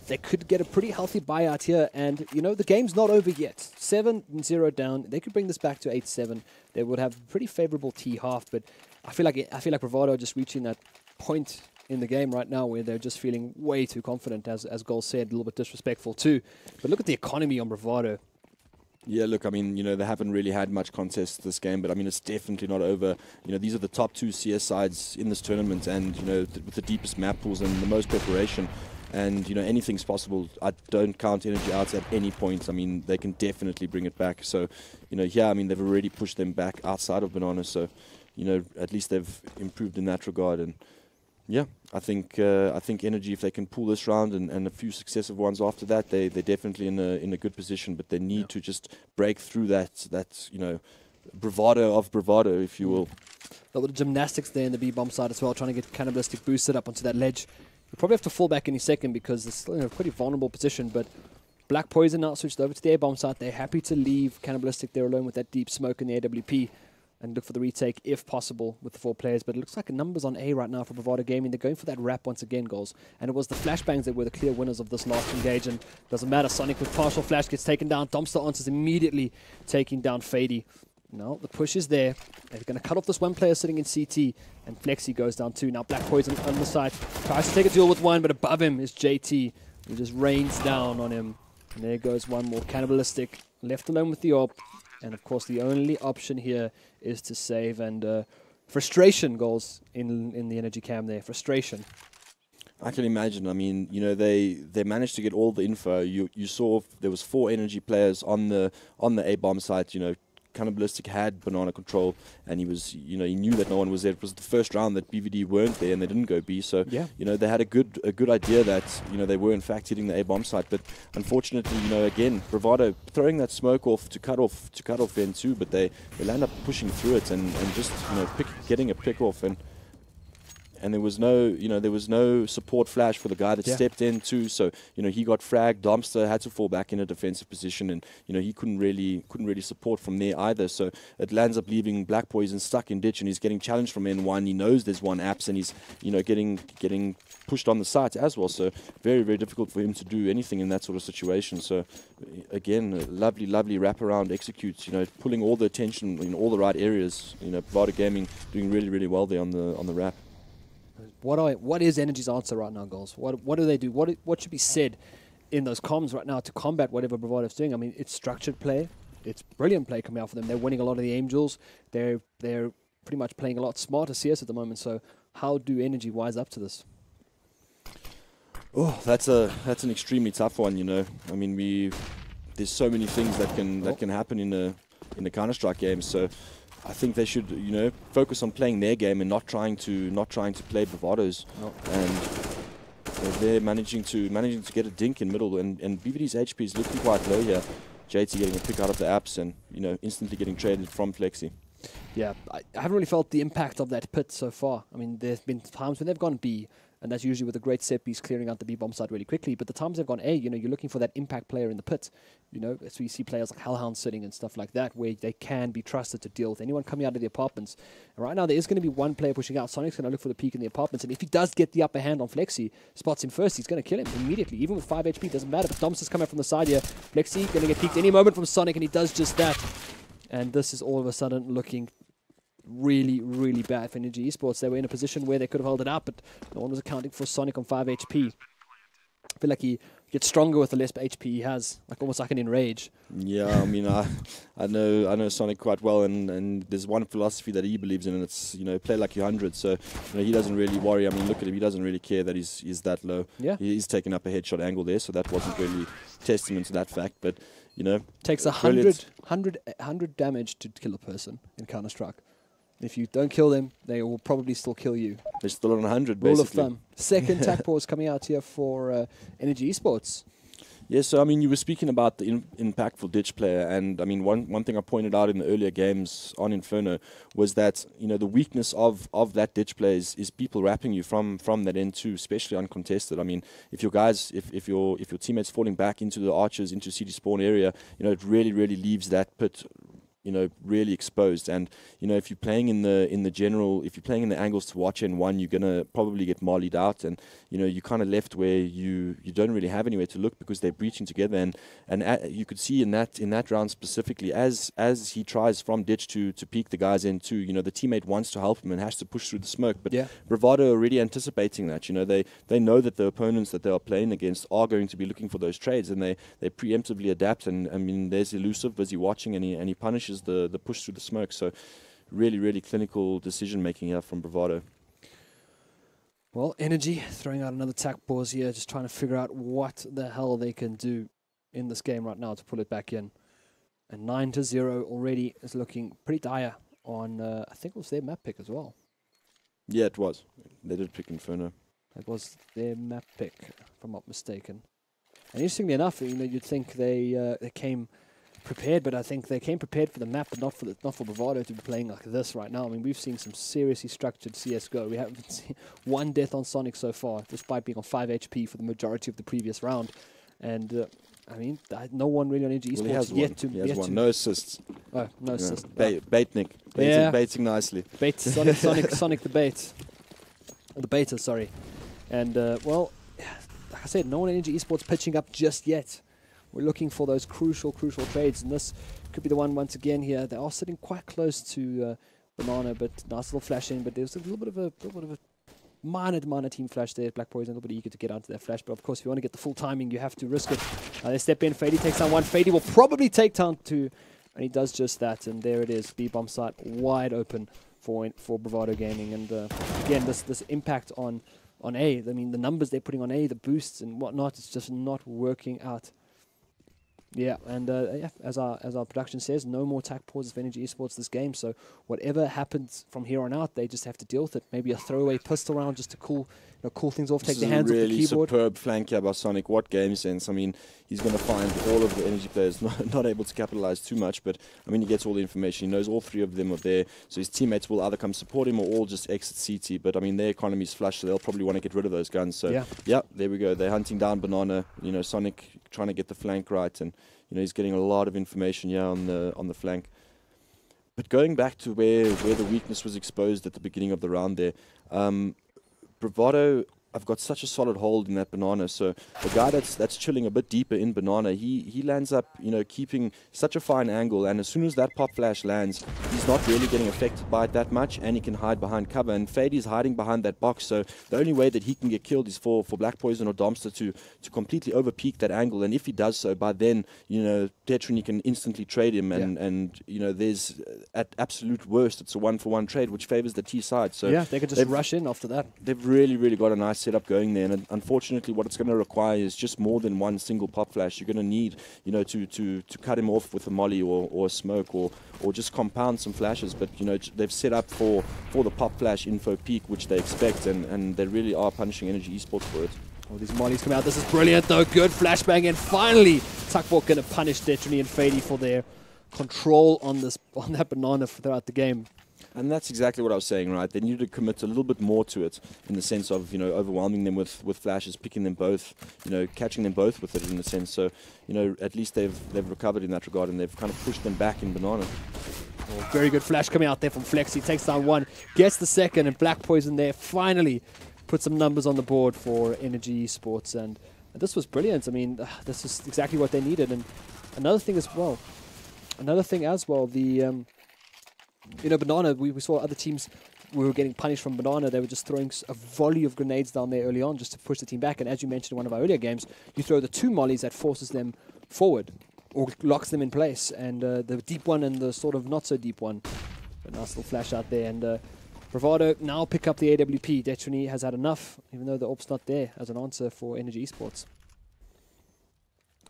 they could get a pretty healthy buyout here, and the game's not over yet. 7-0 down. They could bring this back to 8-7. They would have a pretty favorable T half, but I feel like Bravado are just reaching that point in the game right now where they're just feeling way too confident, as Gol said, a little bit disrespectful too. But look at the economy on Bravado. Yeah, look, I mean, they haven't really had much contest this game, but I mean, it's definitely not over. These are the top 2 CS sides in this tournament, and with the deepest map pools and the most preparation. And, anything's possible. I don't count Energy out at any point. I mean, they can definitely bring it back. So, I mean, they've already pushed them back outside of Banana. So, at least they've improved in that regard. And, yeah, I think Energy, if they can pull this round and a few successive ones after that, they're definitely in a good position. But they need to just break through that bravado of Bravado, if you will. A little bit of gymnastics there in the B-bomb side as well, trying to get Cannibalistic boosted up onto that ledge. You'll probably have to fall back any second because it's still in a pretty vulnerable position, but Black Poison now switched over to the A-bomb site. They're happy to leave Cannibalistic there alone with that deep smoke in the AWP and look for the retake if possible with the 4 players. But it looks like numbers on A right now for Bravado Gaming. They're going for that wrap once again, goals. And it was the flashbangs that were the clear winners of this last engage. And doesn't matter, Sonic with partial flash gets taken down. Domster answers immediately, taking down Fady. Now the push is there. They're going to cut off this one player sitting in CT. And Flexi goes down 2. Now Black Poison on the side. Tries to take a duel with 1, but above him is JT. He just rains down on him. And there goes one more. Cannibalistic left alone with the AWP. And of course the only option here is to save. And frustration goals in the energy cam there. Frustration. I can imagine. I mean, you know, they managed to get all the info. You saw there was 4 energy players on the A-bomb site. You know, Cannibalistic had banana control, and he was, you know, he knew that no one was there. It was the first round that BVD weren't there, and they didn't go B. So, yeah, you know, they had a good idea that, you know, they were in fact hitting the A-bomb site. But unfortunately, you know, again, Bravado throwing that smoke off to cut off N2, but they land up pushing through it and just, you know, getting a pick off. And there was no support flash for the guy that stepped in too. So, you know, he got fragged. Domster had to fall back in a defensive position, and, you know, he couldn't really support from there either. So it lands up leaving Black Poison stuck in ditch, and he's getting challenged from N1. He knows there's 1 apps, and he's, you know, getting pushed on the site as well. So very, very difficult for him to do anything in that sort of situation. So again, a lovely wraparound executes. You know, pulling all the attention in all the right areas. You know, Bravado Gaming doing really, really well there on the wrap. What is Energy's answer right now, goals? What do they do? What should be said in those comms right now to combat whatever Bravado's doing? I mean, it's structured play. It's brilliant play coming out for them. They're winning a lot of the aim duels. They're pretty much playing a lot smarter CS at the moment. So how do Energy wise up to this? Oh, that's an extremely tough one. You know, I mean, there's so many things that can happen in the Counter-Strike game. So I think they should, you know, focus on playing their game and not trying to play Bravado's. Oh. And they're managing to get a dink in middle, and BVD's HP is looking quite low here. JT getting a pick out of the apps and, you know, instantly getting traded from Flexi. Yeah, I haven't really felt the impact of that pit so far. I mean, there's been times when they've gone B, and that's usually with a great set piece clearing out the B-bomb side really quickly. But the times they've gone A, you know, you're looking for that impact player in the pit. You know, so you see players like Hellhound sitting and stuff like that, where they can be trusted to deal with anyone coming out of the apartments. And right now, there is going to be 1 player pushing out. Sonic's going to look for the peak in the apartments, and if he does get the upper hand on Flexi, spots him first, he's going to kill him immediately, even with 5 HP. Doesn't matter. But Domster's coming from the side here. Flexi going to get peeked any moment from Sonic, and he does just that. And this is all of a sudden looking really, really bad for Energy eSports. They were in a position where they could have held it up, but no one was accounting for Sonic on 5 HP. I feel like he gets stronger with the less HP he has, like almost like an enrage. Yeah, I mean, I know Sonic quite well, and there's one philosophy that he believes in, and it's, you know, play like you're 100. So, you know, he doesn't really worry. I mean, look at him; he doesn't really care that he's that low. Yeah, he's taking up a headshot angle there, so that wasn't really testament to that fact. But, you know, takes 100 damage to kill a person in Counter-Strike. If you don't kill them, they will probably still kill you. They're still on 100, basically. Rule of thumb. Second tech pause coming out here for Energy eSports. Yeah, so I mean, you were speaking about the impactful ditch player, and I mean, one thing I pointed out in the earlier games on Inferno was that, you know, the weakness of that ditch player is people wrapping you from that N2, especially uncontested. I mean, if your guys, if your teammates falling back into the archers, into city spawn area, you know, it really leaves that pit, you know, really exposed. And, you know, if you're playing in the general, if you're playing in the angles to watch N1, you're gonna probably get mollied out, and, you know, you're kind of left where you don't really have anywhere to look because they're breaching together. And you could see in that round specifically, as he tries from ditch to peek the guys into, you know, the teammate wants to help him and has to push through the smoke. But yeah, Bravado are already anticipating that. You know, they know that the opponents that they are playing against are going to be looking for those trades, and they preemptively adapt. And I mean, there's Elusive busy watching, and he punishes the push through the smoke. So really clinical decision making here from Bravado. Well, Energy throwing out another tack pause here, just trying to figure out what the hell they can do in this game right now to pull it back in. And 9-0 already is looking pretty dire on, I think it was their map pick as well. Yeah, it was. They did pick Inferno. It was their map pick, if I'm not mistaken. And interestingly enough, you know, you'd think they came prepared, but I think they came prepared for the map, but not for Bravado to be playing like this right now. I mean, we've seen some seriously structured CS:GO. We haven't seen 1 death on Sonic so far, despite being on 5 HP for the majority of the previous round. And I mean, no one really on Energy Well, Esports he has yet one. to. He has yet one. to- No assists. Oh, no Yeah. assist. Baitnik. Yeah. Baiting nicely. Bait, Sonic the bait. The baiter, sorry. And, well, like I said, no one in Energy Esports pitching up just yet. We're looking for those crucial trades, and this could be the one once again here. They are sitting quite close to Banana, but nice little flash in, but there's a little bit of a minor team flash there. Black Poison a little bit eager to get onto that flash, but of course if you want to get the full timing, you have to risk it. They step in, Fady takes down one, Fady will probably take down two, and he does just that, and there it is, B-bomb site wide open for Bravado Gaming, and again, this impact on A, I mean the numbers they're putting on A, the boosts and whatnot, it's just not working out. Yeah, and yeah, as our production says, no more attack pauses for Energy Esports this game. So whatever happens from here on out, they just have to deal with it. Maybe a throwaway pistol round just to cool things off, take their hands off the keyboard. This is a really superb flank here by Sonic. What game sense? I mean, he's going to find all of the Energy players not able to capitalize too much, but I mean, he gets all the information. He knows all three of them are there, so his teammates will either come support him or all just exit CT. But I mean, their economy's flush, so they'll probably want to get rid of those guns. So yeah, there we go. They're hunting down Banana. You know, Sonic trying to get the flank right, and you know, he's getting a lot of information here on the flank. But going back to where the weakness was exposed at the beginning of the round there, Bravado, I've got such a solid hold in that Banana. So the guy that's chilling a bit deeper in Banana, he lands up, you know, keeping such a fine angle. And as soon as that pop flash lands, he's not really getting affected by it that much, and he can hide behind cover. And Fady's hiding behind that box. So the only way that he can get killed is for Black Poison or Domster to completely overpeak that angle. And if he does so, by then, you know, Tetrini can instantly trade him. And you know, there's at absolute worst, it's a 1-for-1 trade, which favors the T side. So yeah, they could just rush in after that. They've really got a nice setup going there, and unfortunately what it's going to require is just more than one single pop flash. You're going to need, you know, to cut him off with a molly or a smoke or just compound some flashes. But you know, they've set up for the pop flash info peak, which they expect, and they really are punishing Energy Esports for it. Oh, these mollies come out. This is brilliant though. Good flashbang, and finally Tuckball going to punish Tetrini and Fady for their control on that Banana throughout the game. And that's exactly what I was saying, right? They needed to commit a little bit more to it, in the sense of, you know, overwhelming them with flashes, picking them both, you know, catching them both with it, in a sense. So, you know, at least they've recovered in that regard, and they've kind of pushed them back in Banana. Oh, very good flash coming out there from Flexi. Takes down one, gets the second, and Black Poison there finally put some numbers on the board for Energy Esports. And this was brilliant. I mean, this is exactly what they needed. And another thing as well, the... you know, Banana, we saw other teams, we were getting punished from Banana. They were just throwing a volley of grenades down there early on just to push the team back. And as you mentioned in one of our earlier games, you throw the two mollies that forces them forward or locks them in place. And the deep one and the sort of not so deep one. A nice little flash out there. And Bravado now pick up the AWP. Tetrini has had enough, even though the AWP's not there as an answer for Energy Esports.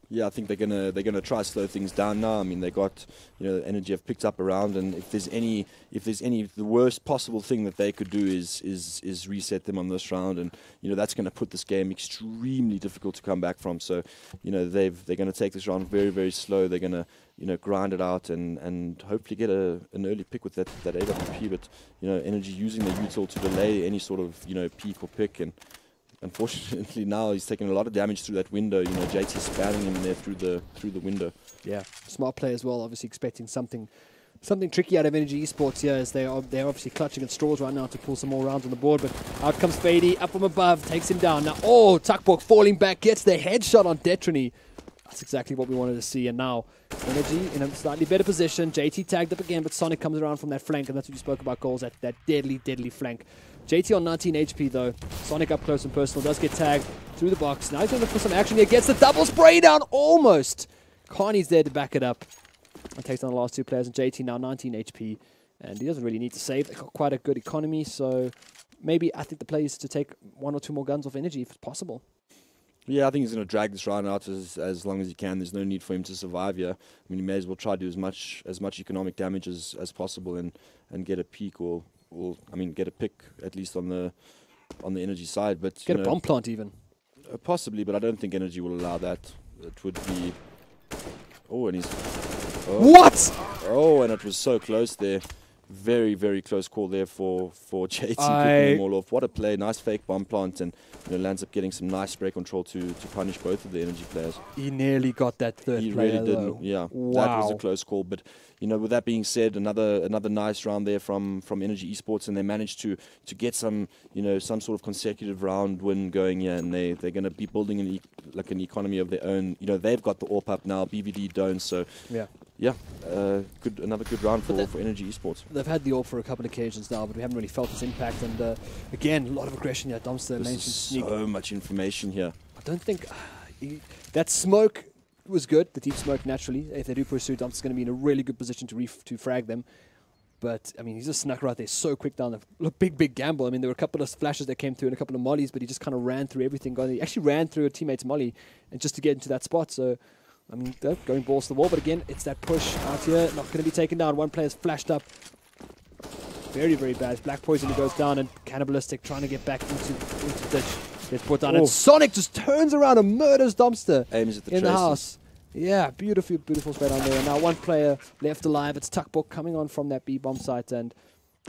Yeah, I think they're gonna try to slow things down now. I mean, they got, you know, Energy have picked up around, and if there's any, the worst possible thing that they could do is reset them on this round, and you know, that's going to put this game extremely difficult to come back from. So, you know, they're going to take this round very slow. They're going to, you know, grind it out and hopefully get an early pick with that AWP. But you know, Energy using the util to delay any sort of, you know, peak or pick. And unfortunately now he's taking a lot of damage through that window. You know, JT spamming him there through the window. Yeah, smart play as well. Obviously expecting something tricky out of Energy Esports here, as they're obviously clutching at straws right now to pull some more rounds on the board. But out comes Fady up from above, takes him down. Now, Tuckborg falling back, gets the headshot on Tetrini. That's exactly what we wanted to see. And now Energy in a slightly better position. JT tagged up again, but Sonic comes around from that flank, and that's what you spoke about, goals, that deadly flank. JT on 19 HP though. Sonic up close and personal, does get tagged through the box. Now he's going to look for some action here. Gets the double spray down, almost. Carney's there to back it up. And takes down the last two players. And JT now 19 HP. And he doesn't really need to save. They've got quite a good economy. So maybe I think the play is to take one or two more guns off Energy if it's possible. Yeah, I think he's going to drag this round out as long as he can. There's no need for him to survive here. I mean, he may as well try to do as much economic damage as possible and get a peak or get a pick at least on the Energy side. But get a bomb plant even. Possibly, but I don't think Energy will allow that. It would be. Oh, and he's. What? Oh, and it was so close there. very, very close call there for JT picking them all off. What a play. Nice fake bomb plant, and lands up getting some nice spray control to punish both of the energy players. He nearly got that third He player, really didn't. though. Yeah, Wow. that was a close call. But with that being said, another nice round there from Energy Esports, and they managed to get some some sort of consecutive round win going here, and they're going to be building an economy of their own. They've got the AWP up now, BVD don't. So another good round for Energy Esports. They've had the AWP for a couple of occasions now, but we haven't really felt its impact. And again, a lot of aggression here. Dumpster There's so much information here. I don't think that smoke was good. The deep smoke, naturally, if they do pursue, Dumpster's going to be in a really good position to frag them. But I mean, he just snuck right there so quick down the big gamble. I mean, there were a couple of flashes that came through and a couple of mollies, but he just kind of ran through everything. He actually ran through a teammate's molly and just to get into that spot. So I mean, they're going balls to the wall, but again, it's that push out here. Not going to be taken down. One player's flashed up. Very, very bad. Black Poison goes down, and Cannibalistic trying to get back into ditch. Gets put down, and Sonic just turns around and murders Dumpster Aims at the in the traces. house. Yeah, beautiful spray down there. And now one player left alive. It's Tuckbook coming on from that B bomb site, and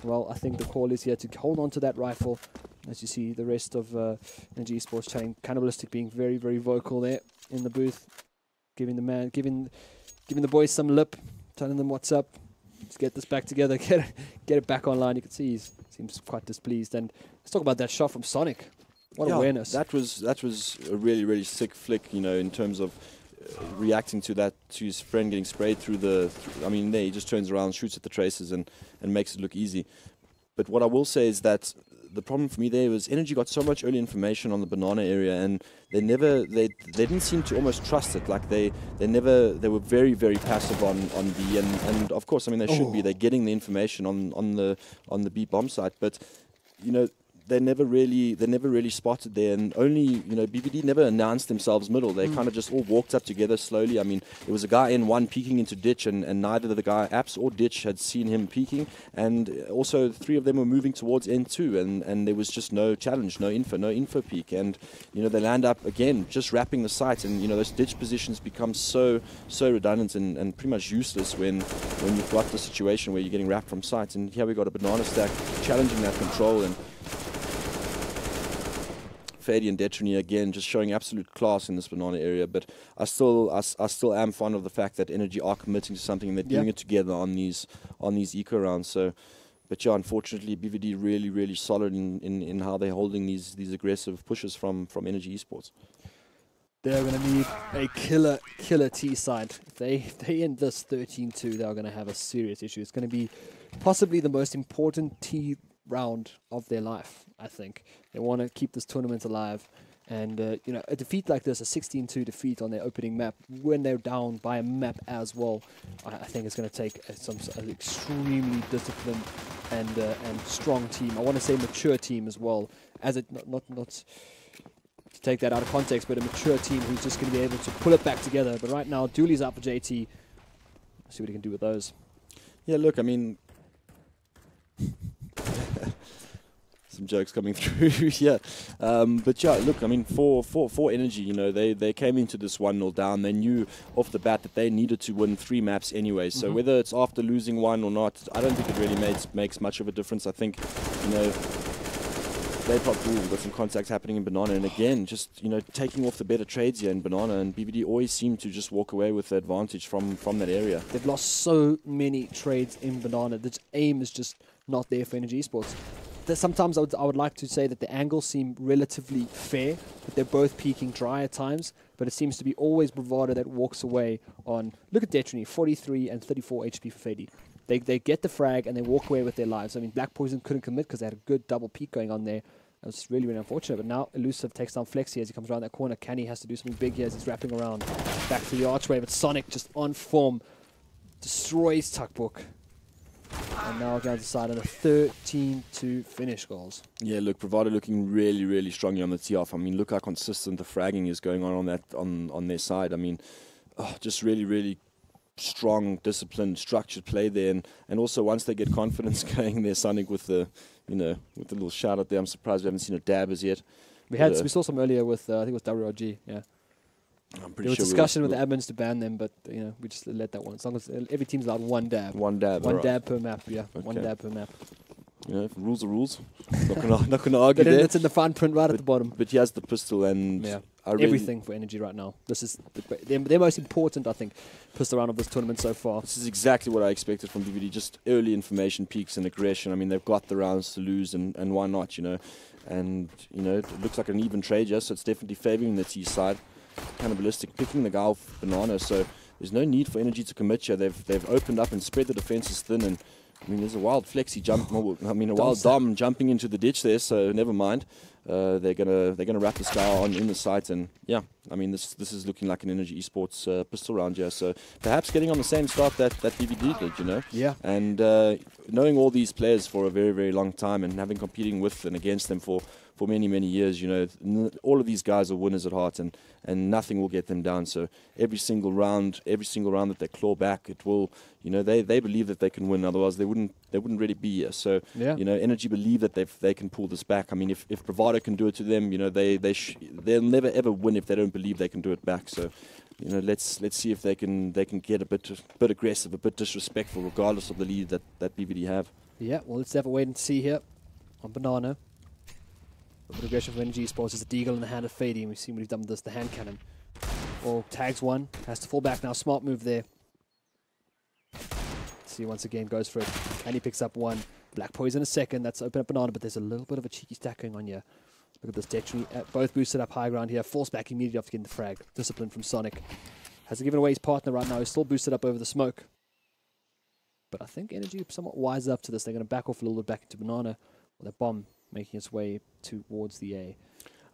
well, I think the call is here to hold on to that rifle. As you see, the rest of Energy Esports chatting. Cannibalistic being very, very vocal there in the booth. Giving the boys some lip, telling them what's up. Let's get this back together, get it back online. You can see he seems quite displeased. And let's talk about that shot from Sonic. What awareness! That was a really, really sick flick. In terms of reacting to his friend getting sprayed through the. He just turns around, shoots at the traces, and makes it look easy. But what I will say is that the problem for me there was Energy got so much early information on the banana area, and they didn't seem to almost trust it. Like they were very, very passive on B, and of course, they should be. They're getting the information on the B bomb site, but they never really spotted there, and only BVD never announced themselves middle. They kind of just all walked up together slowly. There was a guy in one peeking into ditch, and neither the guy apps or ditch had seen him peeking, and also three of them were moving towards N2, and there was just no challenge, no info peek, and they land up again just wrapping the site, and those ditch positions become so redundant and pretty much useless when you've got the situation where you're getting wrapped from sight. And here we got a banana stack challenging that control, and Fady and Detrony again just showing absolute class in this banana area, but I still am fond of the fact that Energy are committing to something and they're doing it together on these eco rounds. So, but yeah, unfortunately, BVD really solid in how they're holding these aggressive pushes from Energy Esports. They're going to need a killer T side. If they end this 13-2, they're going to have a serious issue. It's going to be possibly the most important T round of their life, I think. They want to keep this tournament alive, and a defeat like this, a 16-2 defeat on their opening map, when they're down by a map as well, I think it's going to take an extremely disciplined and strong team. I want to say mature team as well, as it not to take that out of context, but a mature team who's just going to be able to pull it back together. But right now, Dooley's out for JT. Let's see what he can do with those. Yeah, look, some jokes coming through here. But yeah, look, for Energy, they came into this 1-0 down. They knew off the bat that they needed to win 3 maps anyway. So whether it's after losing one or not, I don't think it really makes much of a difference. I think, they probably got some contacts happening in Banana, and again, just taking off the better trades here in Banana, and BVD always seem to just walk away with the advantage from that area. They've lost so many trades in Banana. The aim is just not there for Energy Esports. Sometimes I would like to say that the angles seem relatively fair, but they're both peaking dry at times, but it seems to be always Bravado that walks away on, look at Detrony, 43 and 34 HP for Fady. They get the frag and they walk away with their lives. Black Poison couldn't commit because they had a good double peak going on there. It was really, really unfortunate, but now Elusive takes down Flexi as he comes around that corner. Canny has to do something big here as he's wrapping around back to the archway, but Sonic just on form destroys Tuckbook. And now going to the side of the 13-2 finish goals. Yeah, look, Bravado looking really, really strongly on the tee off. Look how consistent the fragging is going on their side. Just really, really strong, disciplined, structured play there. And also once they get confidence going there, Sonic with the with the little shout out there. I'm surprised we haven't seen a dab as yet. We saw some earlier with I think it was WRG. Yeah. I'm pretty There was sure discussion with the admins to ban them, but you know we just let that one. As long as every team's allowed one dab. One dab. One alright. dab per map. Yeah, one Okay. dab per map. You know, rules are rules. Not gonna argue But then there. it's in the fine print right at the bottom. But he has the pistol, and Yeah. I really, Everything for energy right now. This is their most important, I think, pistol round of this tournament so far. This is exactly what I expected from BVD. Just early information peaks and aggression. I mean, they've got the rounds to lose, and why not? You know, and you know, it looks like an even trade, so it's definitely favouring the T side. Cannibalistic picking the guy off Banana, so there's no need for energy to commit here. They've opened up and spread the defenses thin, and I mean, there's a wild flexi jump. I mean, a wild dom jumping into the ditch there. So never mind. They're gonna wrap this guy on in the site, and yeah, I mean, this is looking like an energy esports pistol round here. So perhaps getting on the same start that BVD did, you know. Yeah. And knowing all these players for a very, very long time and having competing with and against them for many, many years, you know, all of these guys are winners at heart, and nothing will get them down. So every single round that they claw back, it will, you know, they believe that they can win. Otherwise, they wouldn't really be here. So, Yeah. you know, Energy believe that they can pull this back. I mean, if Bravado can do it to them, you know, they'll never ever win if they don't believe they can do it back. So, you know, let's see if they can get a bit aggressive, a bit disrespectful, regardless of the lead that BVD have. Yeah, well, let's have a wait and see here on Banana. A bit of aggression from Energy Esports is a deagle in the hand of Fady, and we've seen what he's done with this, the hand cannon. Or tags one, has to fall back now, smart move there. See, once again, goes for it. And he picks up one. Black Poison a second, that's open up Banana, but there's a little bit of a cheeky stack going on here. Look at this, Detry, both boosted up high ground here, falls back immediately after getting the frag. Discipline from Sonic. Hasn't given away his partner right now, he's still boosted up over the smoke. But I think Energy somewhat wise up to this. They're going to back off a little bit back into Banana, with that bomb making its way towards the A.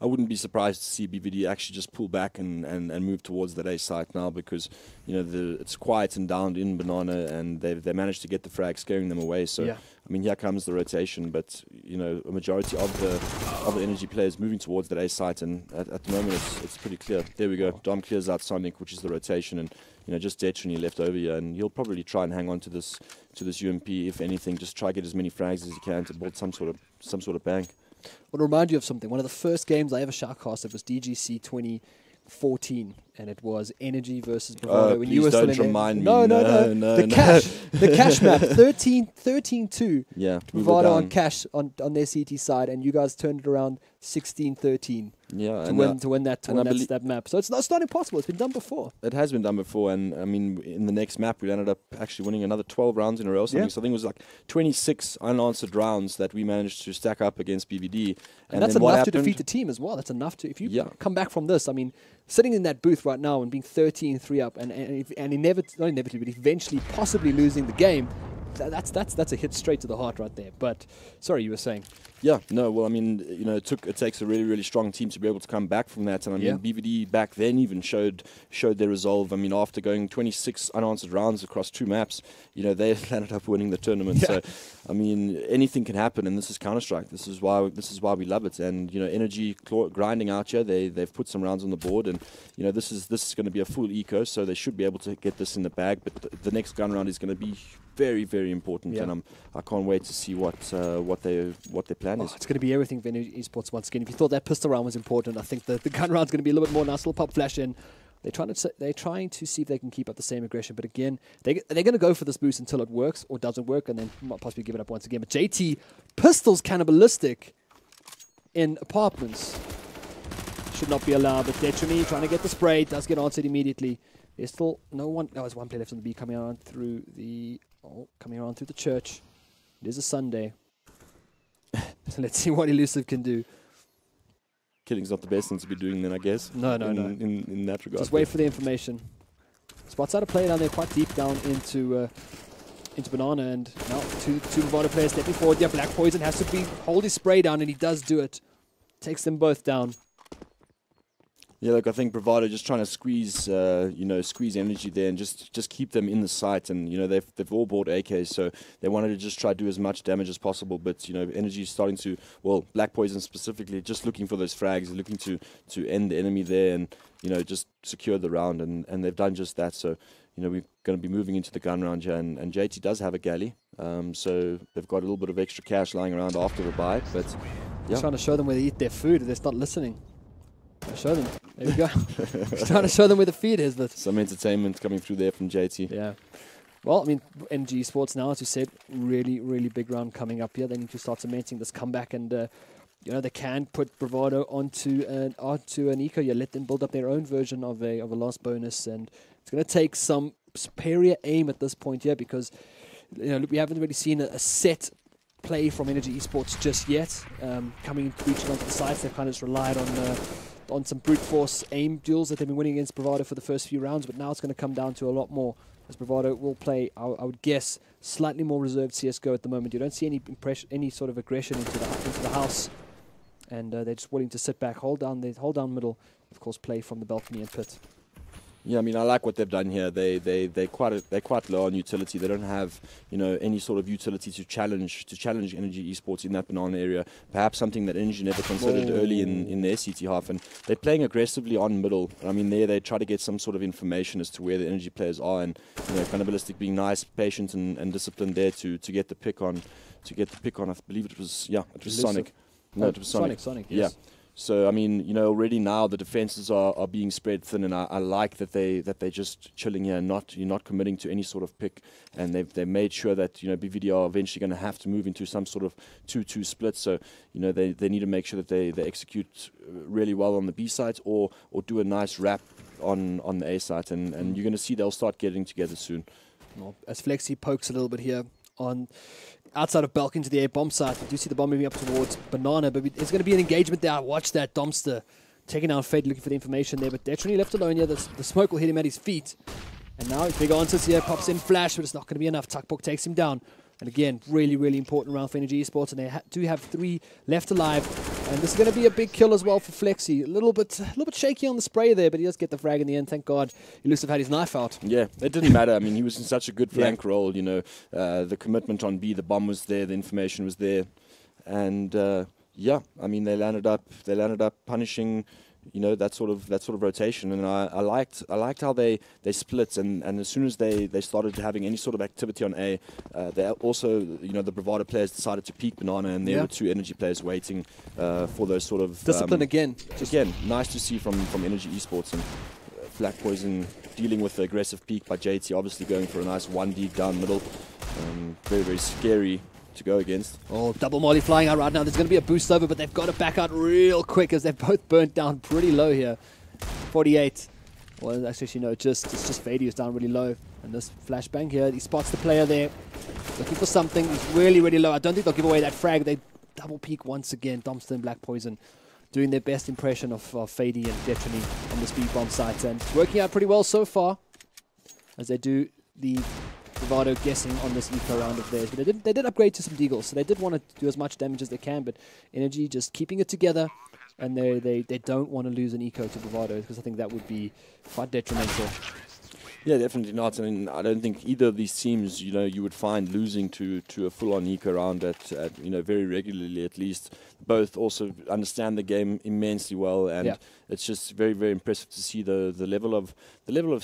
I wouldn't be surprised to see BVD actually just pull back and move towards that A site now, because you know it's quiet and down in Banana, and they managed to get the frag, scaring them away. So yeah. I mean, here comes the rotation, but you know, a majority of the energy players moving towards that A site, and at the moment it's pretty clear. There we go. Dom clears out Sonic, which is the rotation, and you know, just Detry left over here, and he'll probably try and hang on to this UMP, if anything. Just try to get as many frags as he can to build some sort of bank. I want to remind you of something. One of the first games I ever shoutcasted was DGC 2014, and it was Energy versus Bravado. When you were don't still in remind me. No. The cash map, 13-2. Yeah, Bravado on cash on their CT side, and you guys turned it around 16-13. Yeah, to win that map. So it's not impossible. It's been done before. It has been done before, and I mean, in the next map, we ended up actually winning another 12 rounds in a row. Something. Yeah. So I think it was like 26 unanswered rounds that we managed to stack up against BVD. And that's then what enough to happened? defeat the team as well. That's enough to, if you Yeah. come back from this, I mean, sitting in that booth right now and being 13-3 up and inevitably, but eventually possibly losing the game, that's a hit straight to the heart right there. But sorry, you were saying. Yeah, no, well, I mean, you know, it takes a really, really strong team to be able to come back from that. And I mean, BVD back then even showed their resolve. I mean, after going 26 unanswered rounds across 2 maps, you know, they ended up winning the tournament. Yeah. So, I mean, anything can happen, and this is Counter-Strike. This is why we love it. And you know, Energy grinding out here. They've put some rounds on the board, and you know, this is going to be a full eco, so they should be able to get this in the bag. But the next gun round is going to be very, very important, and I can't wait to see what their plan is. It's going to be everything for Energy Esports once again. If you thought that pistol round was important, I think the gun round's going to be a little bit more nice. Little pop flash in. They're trying to see if they can keep up the same aggression, but again, they're going to go for this boost until it works or doesn't work, and then might possibly give it up once again. But JT, pistols cannibalistic in apartments should not be allowed. But Detry trying to get the spray, does get answered immediately. There's still no one. Oh, there's one player left on the B coming around through the church. It is a Sunday. So let's see what Elusive can do. Killing's not the best thing to be doing then, I guess. No. In that regard. Just wait for the information. Spots out a player down there quite deep down into Banana, and now two Bravado players stepping forward. Yeah, Black Poison has to hold his spray down, and he does do it. Takes them both down. Yeah, look, I think Bravado just trying to squeeze energy there and just keep them in the sight. And you know, they've all bought AKs, so they wanted to just try to do as much damage as possible. But you know, energy is starting to, well, Black Poison specifically, just looking for those frags, looking to end the enemy there, and you know, just secure the round. And they've done just that. So you know, we're going to be moving into the gun round here, and JT does have a galley, so they've got a little bit of extra cash lying around after the buy. But yeah, Trying to show them where they eat their food, they're not listening. Show them. There we go. Just trying to show them where the feed is. But Some entertainment coming through there from JT. yeah. Well, I mean, NG Esports now, as you said, really, really big round coming up here. They need to start cementing this comeback, and they can put Bravado onto an eco. You let them build up their own version of a last bonus, and it's going to take some superior aim at this point here because we haven't really seen a set play from Energy Esports just yet. Reaching onto the sites, they've kind of just relied on some brute force aim duels that they've been winning against Bravado for the first few rounds, but now it's going to come down to a lot more. As Bravado will play, I would guess, slightly more reserved CSGO at the moment. You don't see any sort of aggression into the house, and they're just willing to sit back, hold down middle, of course, play from the balcony and pit. Yeah, I mean, I like what they've done here. They're quite low on utility. They don't have any sort of utility to challenge Energy Esports in that banana area. Perhaps something that Energy never considered early in their CT half. And they're playing aggressively on middle. I mean, they try to get some sort of information as to where the Energy players are, and Cannibalistic being nice, patient, and disciplined there to get the pick on. I believe it was Sonic. No, it was Sonic. Sonic, yes. Yeah. So I mean, already now the defenses are being spread thin, and I like that they're just chilling here, you're not committing to any sort of pick, and they've made sure that BVD are eventually going to have to move into some sort of 2-2 split. So they need to make sure that they execute really well on the B site or do a nice wrap on the A site, and you're going to see they'll start getting together soon. Well, as Flexi pokes a little bit here on outside of Belk into the A bomb site, we do see the bomb moving up towards Banana, but it's going to be an engagement there. I watched that Domster taking out Fade, looking for the information there, but Detrony left alone here. The smoke will hit him at his feet, and now his big answers here, pops in flash, but it's not going to be enough. Tuckbook takes him down, and again, really, really important round for Energy Esports, and they do have 3 left alive, and this is going to be a big kill as well for Flexi. A little bit shaky on the spray there, but he does get the frag in the end. Thank God Elusive had his knife out. Yeah, it didn't matter. I mean, he was in such a good flank role. The commitment on B, the bomb was there, the information was there, and I mean, they landed up punishing that sort of rotation, and I liked how they split, and as soon as they started having any sort of activity on A, they also the Bravado players decided to peek Banana, and there were 2 Energy players waiting for those sort of discipline again. Nice to see from Energy Esports, and Black Poison dealing with the aggressive peek by JT, obviously going for a nice 1D down middle. Very, very scary to go against. Oh, double molly flying out right now. There's going to be a boost over, but they've got to back out real quick as they've both burnt down pretty low here. 48. Well, actually, it's just Fady who's down really low. And this flashbang here, he spots the player there, looking for something. He's really, really low. I don't think they'll give away that frag. They double peek once again. Dumpster and Black Poison doing their best impression of Fady and Detrony on the speed bomb site. And it's working out pretty well so far as they do the Bravado guessing on this eco round of theirs, but they did upgrade to some deagles, so they did want to do as much damage as they can, but Energy just keeping it together, and they don't want to lose an eco to Bravado, because I think that would be quite detrimental. Yeah, definitely not. I mean, I don't think either of these teams, you would find losing to a full-on eco round at very regularly at least. Both also understand the game immensely well, and it's just very, very impressive to see the level of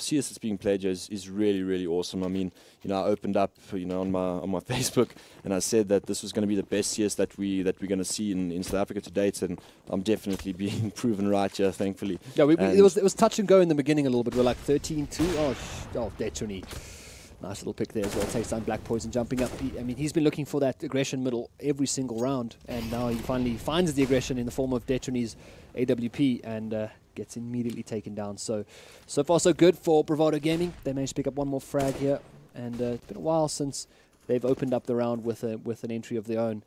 CS that's being played here is really, really awesome. I mean, I opened up on my Facebook, and I said that this was going to be the best CS that we're going to see in South Africa to date, and I'm definitely being proven right here, thankfully. Yeah, it was touch and go in the beginning a little bit. We're like 13-2. Oh, Detrony. Nice little pick there as well. Takes down Black Poison jumping up. He's been looking for that aggression middle every single round, and now he finally finds the aggression in the form of Detrony's AWP and gets immediately taken down. So far so good for Bravado Gaming. They managed to pick up one more frag here, and it's been a while since they've opened up the round with an entry of their own.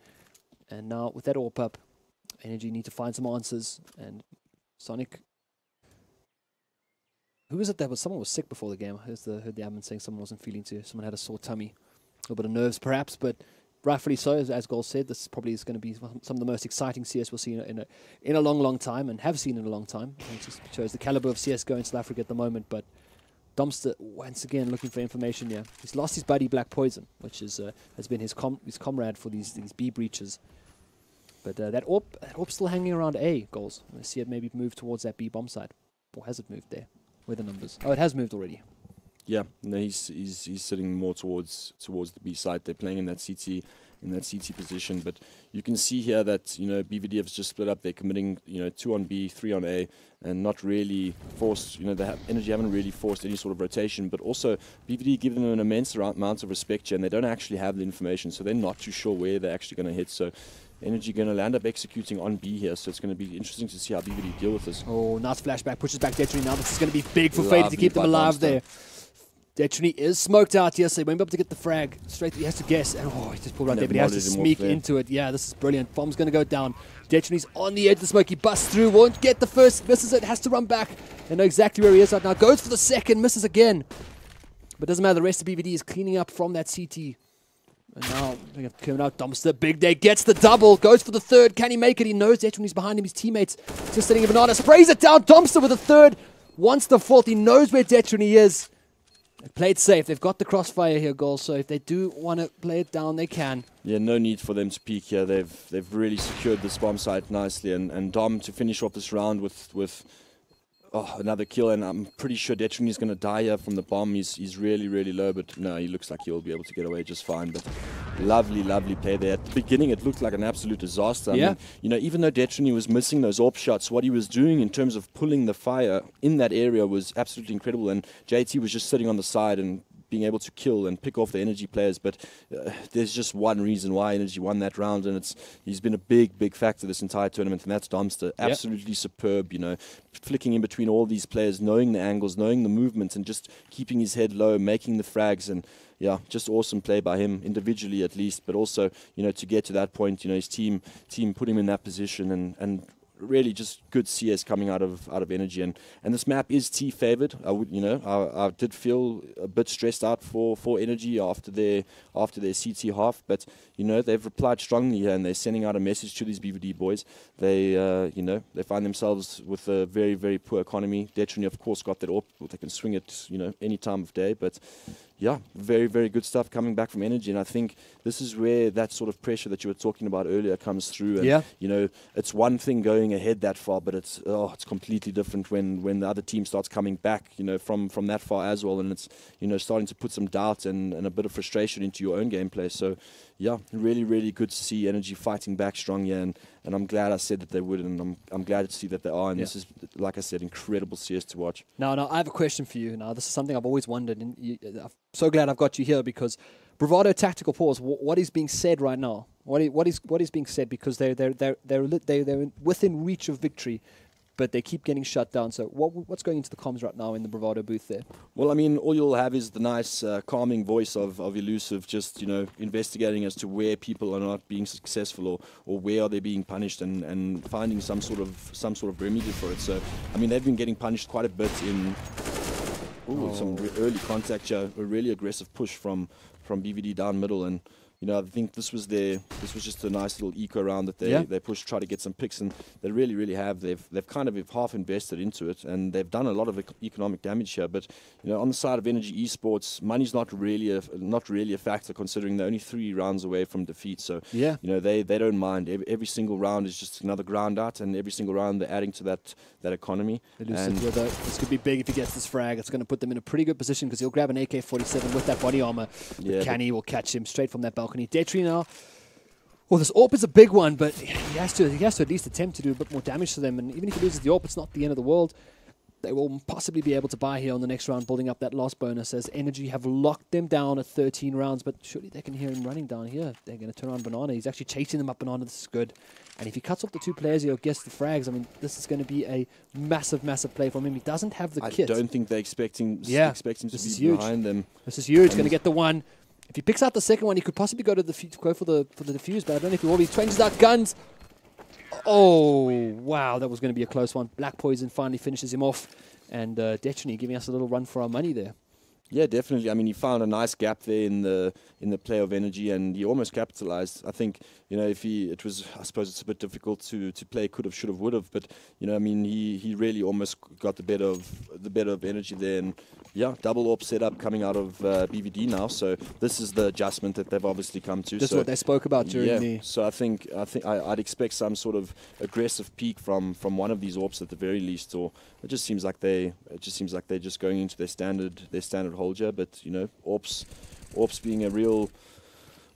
And now with that AWP up, Energy need to find some answers, and Sonic. Who was it that was? Someone was sick before the game. I heard the admin saying someone wasn't feeling too. Someone had a sore tummy, a little bit of nerves perhaps, but rightfully so. As Gold said, this probably is going to be some of the most exciting CS we'll see in a long, long time, and have seen in a long time. It just shows the caliber of CS:GO in South Africa at the moment. But Dumpster once again looking for information here. He's lost his buddy Black Poison, which has been his comrade for these B breaches. But that AWP still hanging around A. Goals. I see it maybe move towards that B bomb side, or has it moved there? Where the numbers? Oh, it has moved already. Yeah, no, he's sitting more towards the B side. They're playing in that CT, CT position. But you can see here that, you know, BVD have just split up. They're committing, you know, 2 on B, 3 on A, and not really forced, you know, Energy haven't really forced any sort of rotation. But also, BVD give them an immense amount of respect here, and they don't actually have the information, so they're not too sure where they're actually going to hit. So Energy going to land up executing on B here, so it's going to be interesting to see how BVD deal with this. Oh, nice flashback, pushes back Detrony now. This is going to be big for Fade to keep them alive there. Detrony is smoked out here, so he won't be able to get the frag straight. He has to guess, and he just pulled right there, but he has to sneak into it. Yeah, this is brilliant. Bomb's going to go down. Detrony's on the edge of the smoke. He busts through, won't get the first, misses it, has to run back. And know exactly where he is right now. Goes for the second, misses again. But doesn't matter, the rest of BVD is cleaning up from that CT. And now, coming out, Dumpster, big day, gets the double, goes for the third. Can he make it? He knows Detrony's behind him. His teammates just sitting in banana, sprays it down. Dumpster with a third, wants the fourth. He knows where Detrony is. They played safe. They've got the crossfire here, goal. So if they do want to play it down, they can. Yeah, no need for them to peek here. They've really secured this bomb site nicely, and Dom to finish off this round with another kill, and I'm pretty sure Detrony is going to die here from the bomb. He's really, really low, but no, he looks like he'll be able to get away just fine. But lovely, lovely play there. At the beginning, it looked like an absolute disaster. Yeah. I mean, you know, even though Detrony was missing those AWP shots, what he was doing in terms of pulling the fire in that area was absolutely incredible, and JT was just sitting on the side and being able to kill and pick off the Energy players. But there's just one reason why Energy won that round, and he's been a big factor this entire tournament, and that's Domster. Absolutely superb, you know, flicking in between all these players, knowing the angles, knowing the movement, and just keeping his head low, making the frags. And yeah, just awesome play by him, individually at least, but also, you know, to get to that point, you know, his team put him in that position, and really just good CS coming out of Energy, and this map is T favored. I did feel a bit stressed out for Energy after their CT half, but you know, they've replied strongly here, and they're sending out a message to these BVD boys. They they find themselves with a very, very poor economy. Detrony of course got that up, they can swing it, you know, any time of day, but yeah, very, very good stuff coming back from Energy, and I think this is where that sort of pressure that you were talking about earlier comes through. And you know, it's one thing going ahead that far, but it's completely different when the other team starts coming back, you know, from that far as well, and it's, you know, starting to put some doubt and a bit of frustration into your own gameplay. So yeah, really, really good to see Energy fighting back strong here, and I'm glad I said that they would, and I'm glad to see that they are, and this is, like I said, incredible CS to watch. Now, I have a question for you. Now, this is something I've always wondered, and I'm so glad I've got you here, because Bravado Tactical Pause, what is being said right now? What is being said? Because they're within reach of victory, but they keep getting shut down. So what's going into the comms right now in the Bravado booth there? Well, I mean, all you'll have is the nice calming voice of Elusive, just, you know, investigating as to where people are not being successful, or where are they being punished, and finding some sort of remedy for it. So I mean, they've been getting punished quite a bit in some early contact here, a really aggressive push from BVD down middle, and you know, I think this was just a nice little eco round that they pushed, try to get some picks, and they really, really have. They've kind of half invested into it, and they've done a lot of economic damage here. But you know, on the side of Energy eSports, money's not really a factor, considering they're only 3 rounds away from defeat. So you know, they don't mind. Every single round is just another ground out, and every single round they're adding to that economy. This could be big if he gets this frag. It's going to put them in a pretty good position, because he'll grab an AK-47 with that body armor. Canny will catch him straight from that balcony. Detrony now. Well, this AWP is a big one, but he has to at least attempt to do a bit more damage to them. And even if he loses the AWP, it's not the end of the world. They will possibly be able to buy here on the next round, building up that last bonus, as Energy have locked them down at 13 rounds. But surely they can hear him running down here. They're going to turn on Banana. He's actually chasing them up Banana. This is good. And if he cuts off the 2 players, he'll guess the frags. I mean, this is going to be a massive, massive play from him. He doesn't have the kit. I don't think they're expecting him to be behind them. This is huge. Going to get the one. If he picks out the second one, he could possibly go for the defuse, but I don't know if he will. He changes out guns. Oh, wow, that was going to be a close one. Black Poison finally finishes him off, and Detrony giving us a little run for our money there. Yeah, definitely. I mean, he found a nice gap there in the play of Energy, and he almost capitalized. I think, you know, I suppose it's a bit difficult to play could have, should have, would have, but you know, I mean, he really almost got the better of Energy there, and yeah, double AWP setup coming out of BVD now. So this is the adjustment that they've obviously come to. That's what they spoke about during the. So I think I'd expect some sort of aggressive peak from one of these AWPs at the very least, or it just seems like they're just going into their standard hold here. But you know, AWPs being a real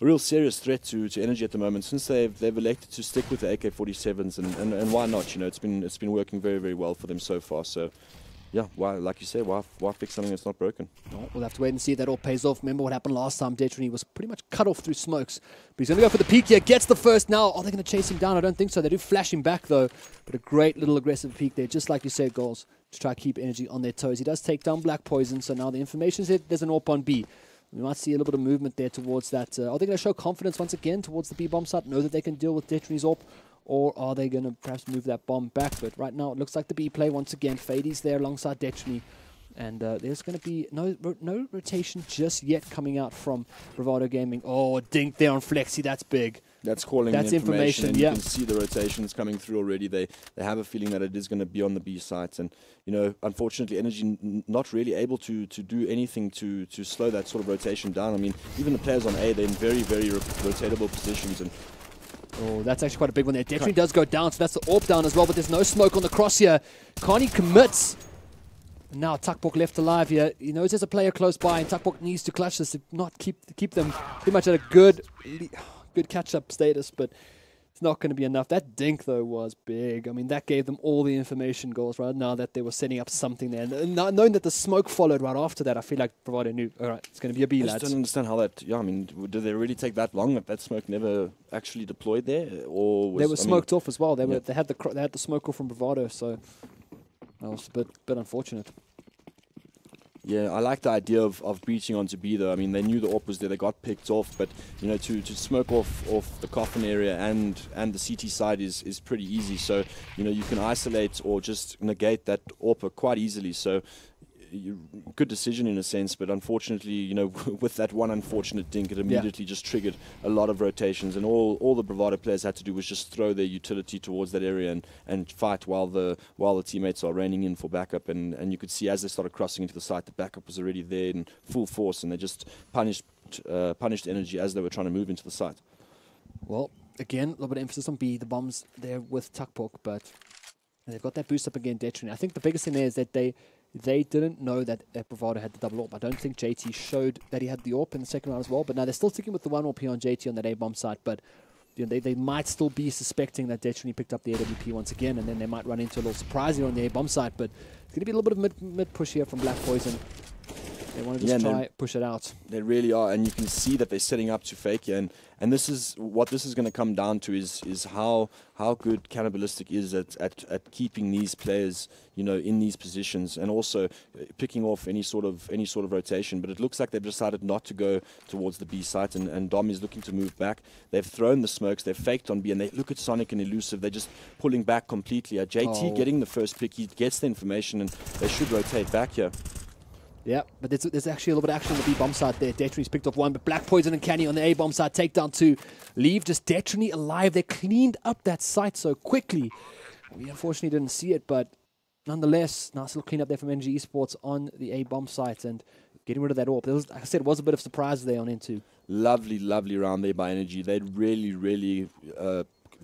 real serious threat to Energy at the moment, since they've elected to stick with the AK-47s, and why not? You know, it's been working very, very well for them so far. So yeah, why, like you say, why fix something that's not broken? Oh, we'll have to wait and see if that all pays off. Remember what happened last time? Detrony was pretty much cut off through smokes. But he's going to go for the peek here. Gets the first now. Are they going to chase him down? I don't think so. They do flash him back, though. But a great little aggressive peek there. Just like you said, Goals, to try to keep Energy on their toes. He does take down Black Poison. So now the information is that there's an AWP on B. We might see a little bit of movement there towards that. Are they going to show confidence once again towards the B bomb site? Know that they can deal with Detrony's AWP? Or are they going to perhaps move that bomb back? But right now it looks like the B play once again. Fady's there alongside Detrony. And there's going to be no rotation just yet coming out from Bravado Gaming. Oh, dink there on Flexi. That's big. That's calling That's information. And yeah. You can see the rotations coming through already. They have a feeling that it is going to be on the B sites. And, you know, unfortunately, Energy not really able to do anything to slow that sort of rotation down. I mean, even the players on A, they're in very, very rotatable positions. And oh, that's actually quite a big one there. Detrony does go down, so that's the AWP down as well, but there's no smoke on the cross here. Carney commits. And now Tuckbook left alive here. He knows there's a player close by, and Tuckbook needs to clutch this to not keep them pretty much at a good catch-up status, but it's not going to be enough. That dink, though, was big. I mean, that gave them all the information, Goals, right now that they were setting up something there. And knowing that the smoke followed right after that, I feel like Bravado knew, all right, it's going to be a B, lads. I just don't understand how that, yeah, I mean, did they really take that long that smoke never actually deployed there? Or was, they were smoked off as well. They had the smoke off from Bravado, so that was a bit unfortunate. Yeah, I like the idea of breaching onto B, though. I mean, they knew the AWP was there, they got picked off, but, you know, to smoke off the coffin area and the CT side is pretty easy. So, you know, you can isolate or just negate that AWP quite easily. So, good decision in a sense, but unfortunately, you know, with that one unfortunate dink, it immediately just triggered a lot of rotations, and all the Bravado players had to do was just throw their utility towards that area and fight while the teammates are reining in for backup, and you could see as they started crossing into the site, the backup was already there in full force, and they just punished Energy as they were trying to move into the site. Well, again, a little bit of emphasis on B, the bombs there with Tuckbook, but they've got that boost up again, Detrony. I think the biggest thing there is that they didn't know that Bravado had the double AWP. I don't think JT showed that he had the AWP in the second round as well, but now they're still sticking with the one AWP on JT on that A-bomb site, but you know, they might still be suspecting that Detrony picked up the AWP once again, and then they might run into a little surprise here on the A-bomb site, but it's going to be a little bit of mid-push here from Black Poison. They want to just try push it out. They really are, and you can see that they're setting up to fake here, and this is what this is going to come down to is how good Cannibalistic is at keeping these players, you know, in these positions, and also picking off any sort of rotation. But it looks like they've decided not to go towards the B site, and Dom is looking to move back. They've thrown the smokes, they've faked on B, and they look at Sonic and Elusive. They're just pulling back completely. JT getting the first pick, he gets the information, and they should rotate back here. Yeah, but there's actually a little bit of action on the B-bomb side there. Detrony's picked off one, but Black Poison and Canny on the A-bomb side take down two. Leave just Detrony alive. They cleaned up that site so quickly. We unfortunately didn't see it, but nonetheless, nice little clean up there from Energy eSports on the A-bomb site and getting rid of that AWP. Like I said, it was a bit of surprise there on N2. Lovely, lovely round there by Energy. They really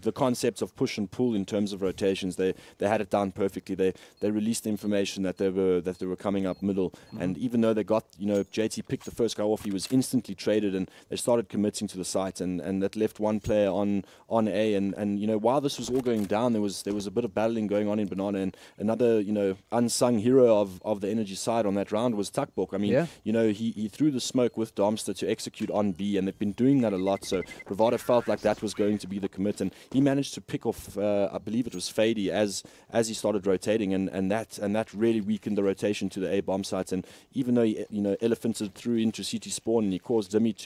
the concepts of push and pull in terms of rotations, they had it down perfectly. They released the information that they were coming up middle, and even though they got, you know, JT picked the first guy off, he was instantly traded, and they started committing to the site, and that left one player on A, and you know, while this was all going down, there was a bit of battling going on in Banana, and another, you know, unsung hero of the Energy side on that round was Tuckbook. I mean, you know, he threw the smoke with Domster to execute on B, and they've been doing that a lot, so Bravado felt like that was going to be the commit, and he managed to pick off, I believe it was Fady as he started rotating, and that really weakened the rotation to the A bomb sites. And even though he, you know, elephanted through into CT spawn and he caused Detrony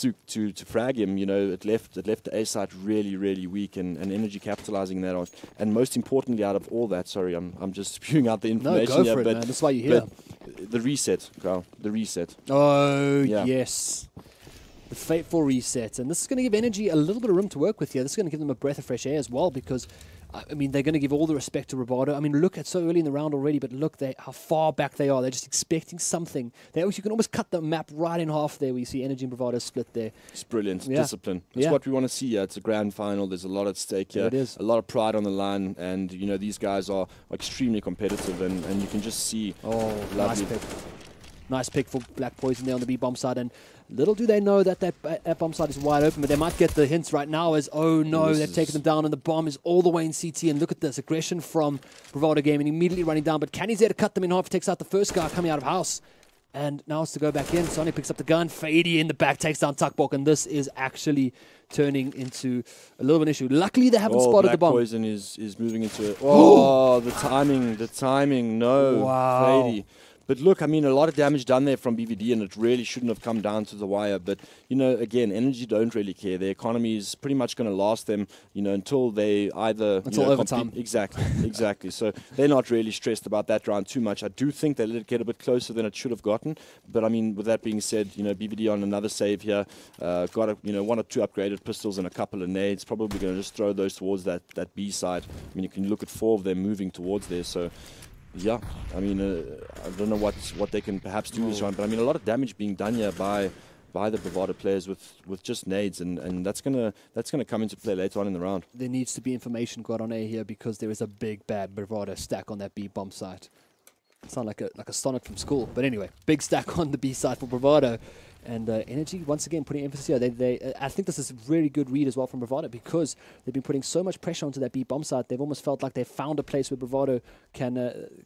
to frag him, you know, it left the A site really weak, and Energy capitalizing that on. And most importantly, out of all that, sorry, I'm just spewing out the information. No, go for it, man. That's why you're here. The reset, Carl. The reset. Oh yes. The fateful reset, and this is going to give Energy a little bit of room to work with here. This is going to give them a breath of fresh air as well, because I mean, they're going to give all the respect to Bravado. I mean, look at so early in the round already, but look how far back they are. They're just expecting something. You can almost cut the map right in half there, where you see Energy and Bravado split there. It's brilliant. Discipline. It's what we want to see. It's a grand final. There's a lot at stake here. It is. A lot of pride on the line, and you know, these guys are extremely competitive, and you can just see. Oh, nice pick. Nice pick for Black Poison there on the B bomb side, and little do they know that that bomb side is wide open, but they might get the hints right now as, oh no, they've taken them down, and the bomb is all the way in CT, and look at this aggression from Bravado Gaming, immediately running down, but Canny's there to cut them in half, takes out the first guy coming out of house, and now it's to go back in. Sonny picks up the gun, Fady in the back, takes down Tuckbok, and this is actually turning into a little bit of an issue. Luckily, they haven't spotted the bomb. Black Poison is moving into it. Oh, the timing, no. Wow. Fady. But look, I mean, a lot of damage done there from BVD, and it really shouldn't have come down to the wire. But, you know, again, Energy don't really care. Their economy is pretty much going to last them, you know, until they either... Until overtime. Exactly. So they're not really stressed about that round too much. I do think they let it get a bit closer than it should have gotten. But, I mean, with that being said, you know, BVD on another save here, got, one or two upgraded pistols and a couple of nades. Probably going to just throw those towards that B side. I mean, you can look at 4 of them moving towards there, so... Yeah, I mean, I don't know what they can perhaps do this round, but I mean, a lot of damage being done here by the Bravado players with just nades, and that's gonna come into play later on in the round. There needs to be information got on A here because there is a big bad Bravado stack on that B bomb site. Sound like a sonnet from school, but anyway, big stack on the B side for Bravado. And Energy, once again, putting emphasis here. I think this is a really good read as well from Bravado because they've been putting so much pressure onto that B bomb site. They've almost felt like they've found a place where Bravado can,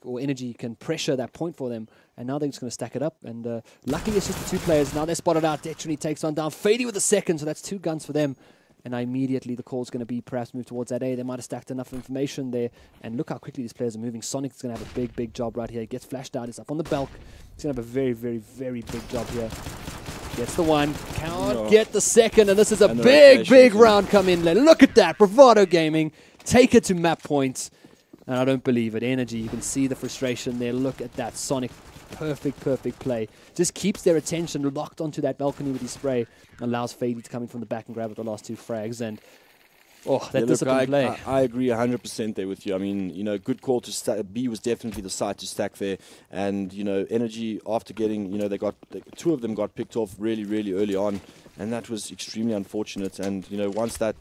or Energy can pressure that point for them. And now they're just going to stack it up. And luckily, it's just the 2 players. Now they're spotted out. Detrony takes one down. Fady with the second, so that's 2 guns for them. And immediately the call is going to be perhaps move towards that A. They might have stacked enough information there. And look how quickly these players are moving. Sonic is going to have a big, big job right here. He gets flashed out. He's up on the Belk. He's going to have a very, very, very big job here. Gets the one. Can't get the second. And this is a big, big round come in. Look at that. Bravado Gaming. Take it to map points. And I don't believe it. Energy. You can see the frustration there. Look at that. Sonic. Perfect play. Just keeps their attention locked onto that balcony with his spray. Allows Fady to come in from the back and grab at the last 2 frags. And that disciplined play. I agree 100% there with you. I mean, you know, good call to stack. B was definitely the side to stack there. And, you know, Energy, after getting, you know, 2 of them got picked off really, really early on. And that was extremely unfortunate. And, you know, once that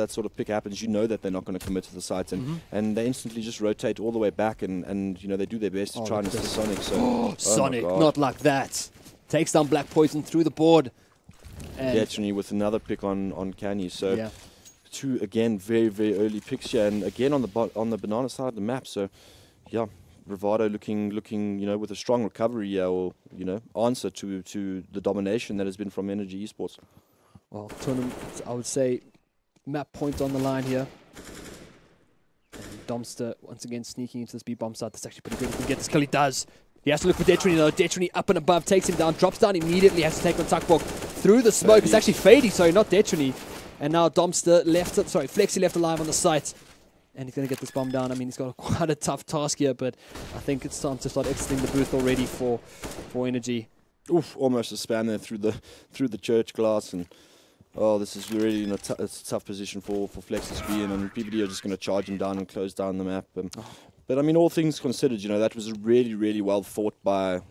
sort of pick happens, you know that they're not going to commit to the site. And they instantly just rotate all the way back. And you know, they do their best to try and assist Sonic. So, Sonic, not like that. Takes down Black Poison through the board. And Detrony with another pick on Canny. So, 2 again very, very early picks here, and again on the banana side of the map. So yeah, Bravado looking you know, with a strong recovery here, or you know, answer to the domination that has been from Energy Esports. Well, tournament, I would say map point on the line here. And Domster once again sneaking into this B bomb side. That's actually pretty good. If he can get this kill, he does. He has to look for Detrony though. Detrony up and above, takes him down, drops down immediately, has to take on Tuckbok through the smoke. It's actually Fady, sorry, not Detrony. And now Flexi left alive on the site. And he's going to get this bomb down. I mean, he's got quite a tough task here, but I think it's time to start exiting the booth already for Energy. Oof, almost a spam there through the church glass. And this is really it's a tough position for Flexi to be in. And PVD are just going to charge him down and close down the map. But I mean, all things considered, you know, that was really, really well fought by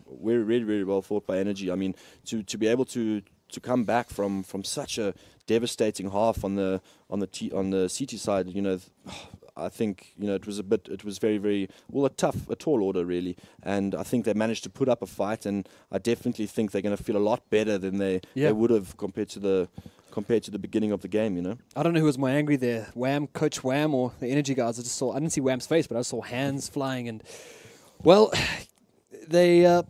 Energy. I mean, to be able to come back from such a devastating half on the CT side, you know, I think, you know, it was very, very, a tall order really, and I think they managed to put up a fight, and I definitely think they're going to feel a lot better than they would have compared to the beginning of the game, you know. I don't know who was more angry there, Wham, Coach Wham, or the Energy guys. I didn't see Wham's face, but I saw hands flying, and well, they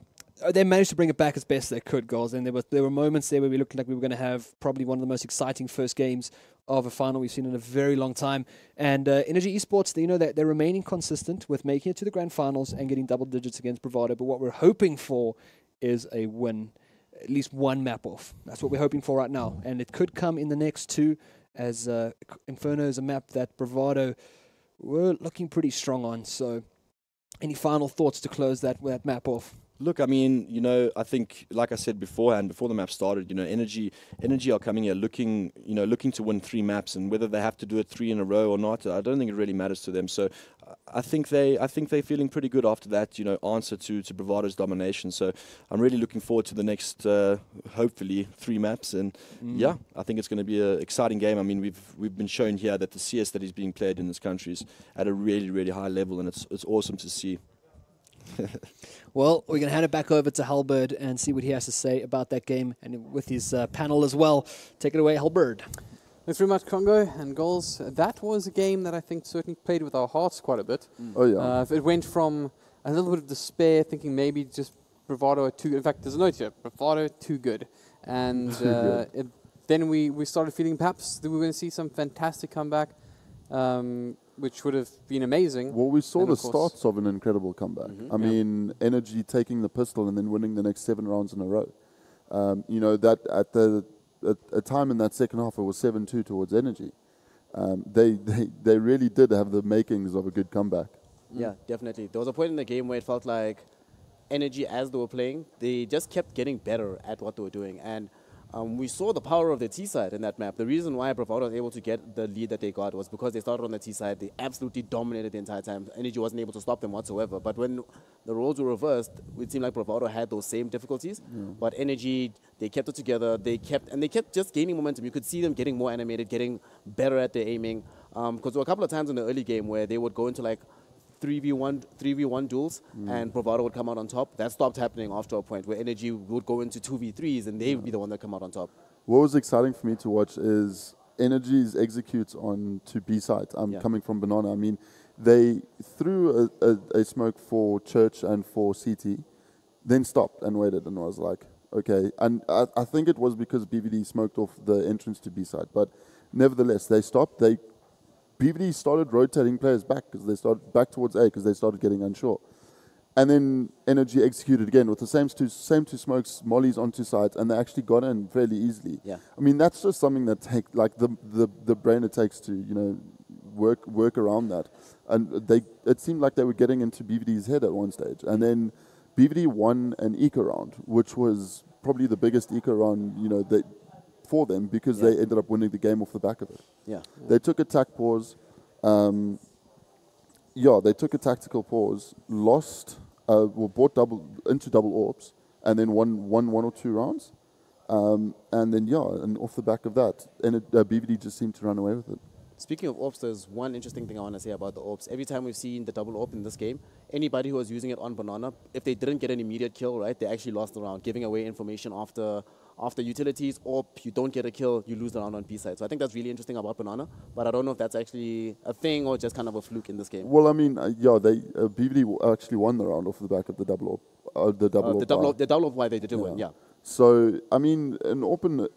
managed to bring it back as best they could, guys. And there were moments there where we looked like we were going to have probably one of the most exciting first games of a final we've seen in a very long time. And Energy Esports, you know, they're remaining consistent with making it to the grand finals and getting double digits against Bravado. But what we're hoping for is a win, at least one map off. That's what we're hoping for right now. And it could come in the next 2, as Inferno is a map that Bravado were looking pretty strong on. So any final thoughts to close that map off? Look, I mean, you know, I think, like I said beforehand, before the map started, you know, Energy are coming here looking to win 3 maps, and whether they have to do it 3 in a row or not, I don't think it really matters to them. So, I think they're feeling pretty good after that, you know, answer to Bravado's domination. So, I'm really looking forward to the next, hopefully, 3 maps, and yeah, I think it's going to be an exciting game. I mean, we've been shown here that the CS that is being played in this country is at a really, really high level, and it's awesome to see. Well, we're going to hand it back over to Halberd and see what he has to say about that game, and with his panel as well. Take it away, Halberd. Thanks very much, Congo and Goals. That was a game that I think certainly played with our hearts quite a bit. Oh yeah. It went from a little bit of despair, thinking maybe just Bravado are too good. In fact, there's a note here, Bravado too good. And then we started feeling perhaps that we were going to see some fantastic comeback, which would have been amazing. Well, we saw And the of course- starts of an incredible comeback. I mean, Energy taking the pistol and then winning the next 7 rounds in a row. You know, that at a time in that second half, it was 7-2 towards Energy. They really did have the makings of a good comeback. Yeah, definitely. There was a point in the game where it felt like Energy, as they were playing, they just kept getting better at what they were doing. And we saw the power of the T side in that map. The reason why Bravado was able to get the lead that they got was because they started on the T side. They absolutely dominated the entire time. Energy wasn't able to stop them whatsoever. But when the roles were reversed, it seemed like Bravado had those same difficulties. But Energy, they kept it together. They kept just gaining momentum. You could see them getting more animated, getting better at their aiming. Because there were a couple of times in the early game where they would go into like 3v1 duels, and Bravado would come out on top. That stopped happening after a point where Energy would go into 2v3s and they would be the one that come out on top. What was exciting for me to watch is Energy's executes on to B sides. I'm coming from Banana. I mean, they threw a smoke for Church and for CT, then stopped and waited and was like, okay. And I think it was because BVD smoked off the entrance to B side. But nevertheless, they stopped. BVD started rotating players back because they started back towards A because they started getting unsure. And then Energy executed again with the same two smokes, mollies on 2 sides, and they actually got in fairly easily. Yeah. I mean, that's just something that like the brain it takes to, you know, work around that. And it seemed like they were getting into BVD's head at one stage. And then BVD won an eco round, which was probably the biggest eco round, you know, for them because they ended up winning the game off the back of it. Yeah. They took a tac pause. They took a tactical pause, lost, bought into double orbs, and then won 1 or 2 rounds. And off the back of that, BVD just seemed to run away with it. Speaking of orbs, there's one interesting thing I want to say about the orbs. Every time we've seen the double orb in this game, anybody who was using it on Banana, if they didn't get an immediate kill, right, they actually lost the round, giving away information after utilities, or you don't get a kill, you lose the round on B side. So I think that's really interesting about Banana, but I don't know if that's actually a thing or just kind of a fluke in this game. Well, I mean, BVD actually won the round off the back of the double orb. The double orb, why they didn't win, yeah. So, I mean, an open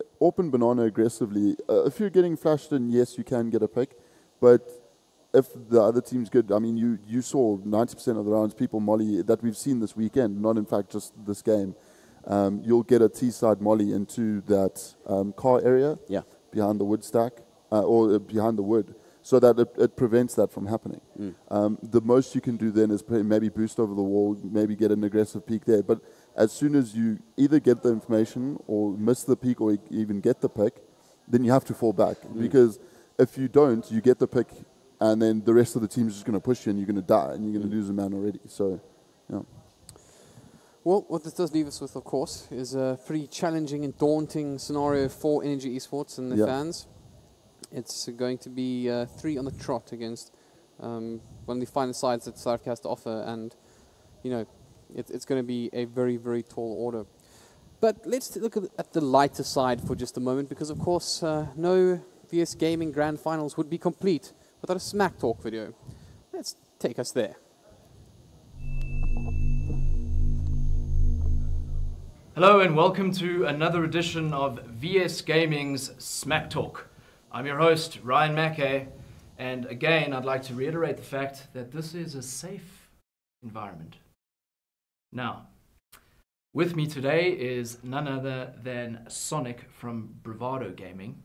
Banana aggressively, if you're getting flashed in, yes, you can get a pick, but if the other team's good, I mean, you saw 90% of the rounds people molly that we've seen this weekend, not in fact just this game. You'll get a T-side molly into that car area behind the wood stack or behind the wood so that it prevents that from happening. The most you can do then is maybe boost over the wall, maybe get an aggressive peek there. But as soon as you either get the information or miss the peek or even get the pick, then you have to fall back. Because if you don't, you get the pick and then the rest of the team is just going to push you and you're going to die and you're going to lose a man already. So, yeah. Well, what this does leave us with, of course, is a pretty challenging and daunting scenario for Energy Esports and the fans. It's going to be 3 on the trot against one of the final sides that South Africa has to offer, and you know, it's going to be a very, very tall order. But let's look at the lighter side for just a moment, because of course no VS Gaming Grand Finals would be complete without a Smack Talk video. Let's take us there. Hello and welcome to another edition of VS Gaming's Smack Talk. I'm your host, Ryan Mackay, and again I'd like to reiterate the fact that this is a safe environment. Now, with me today is none other than Sonic from Bravado Gaming,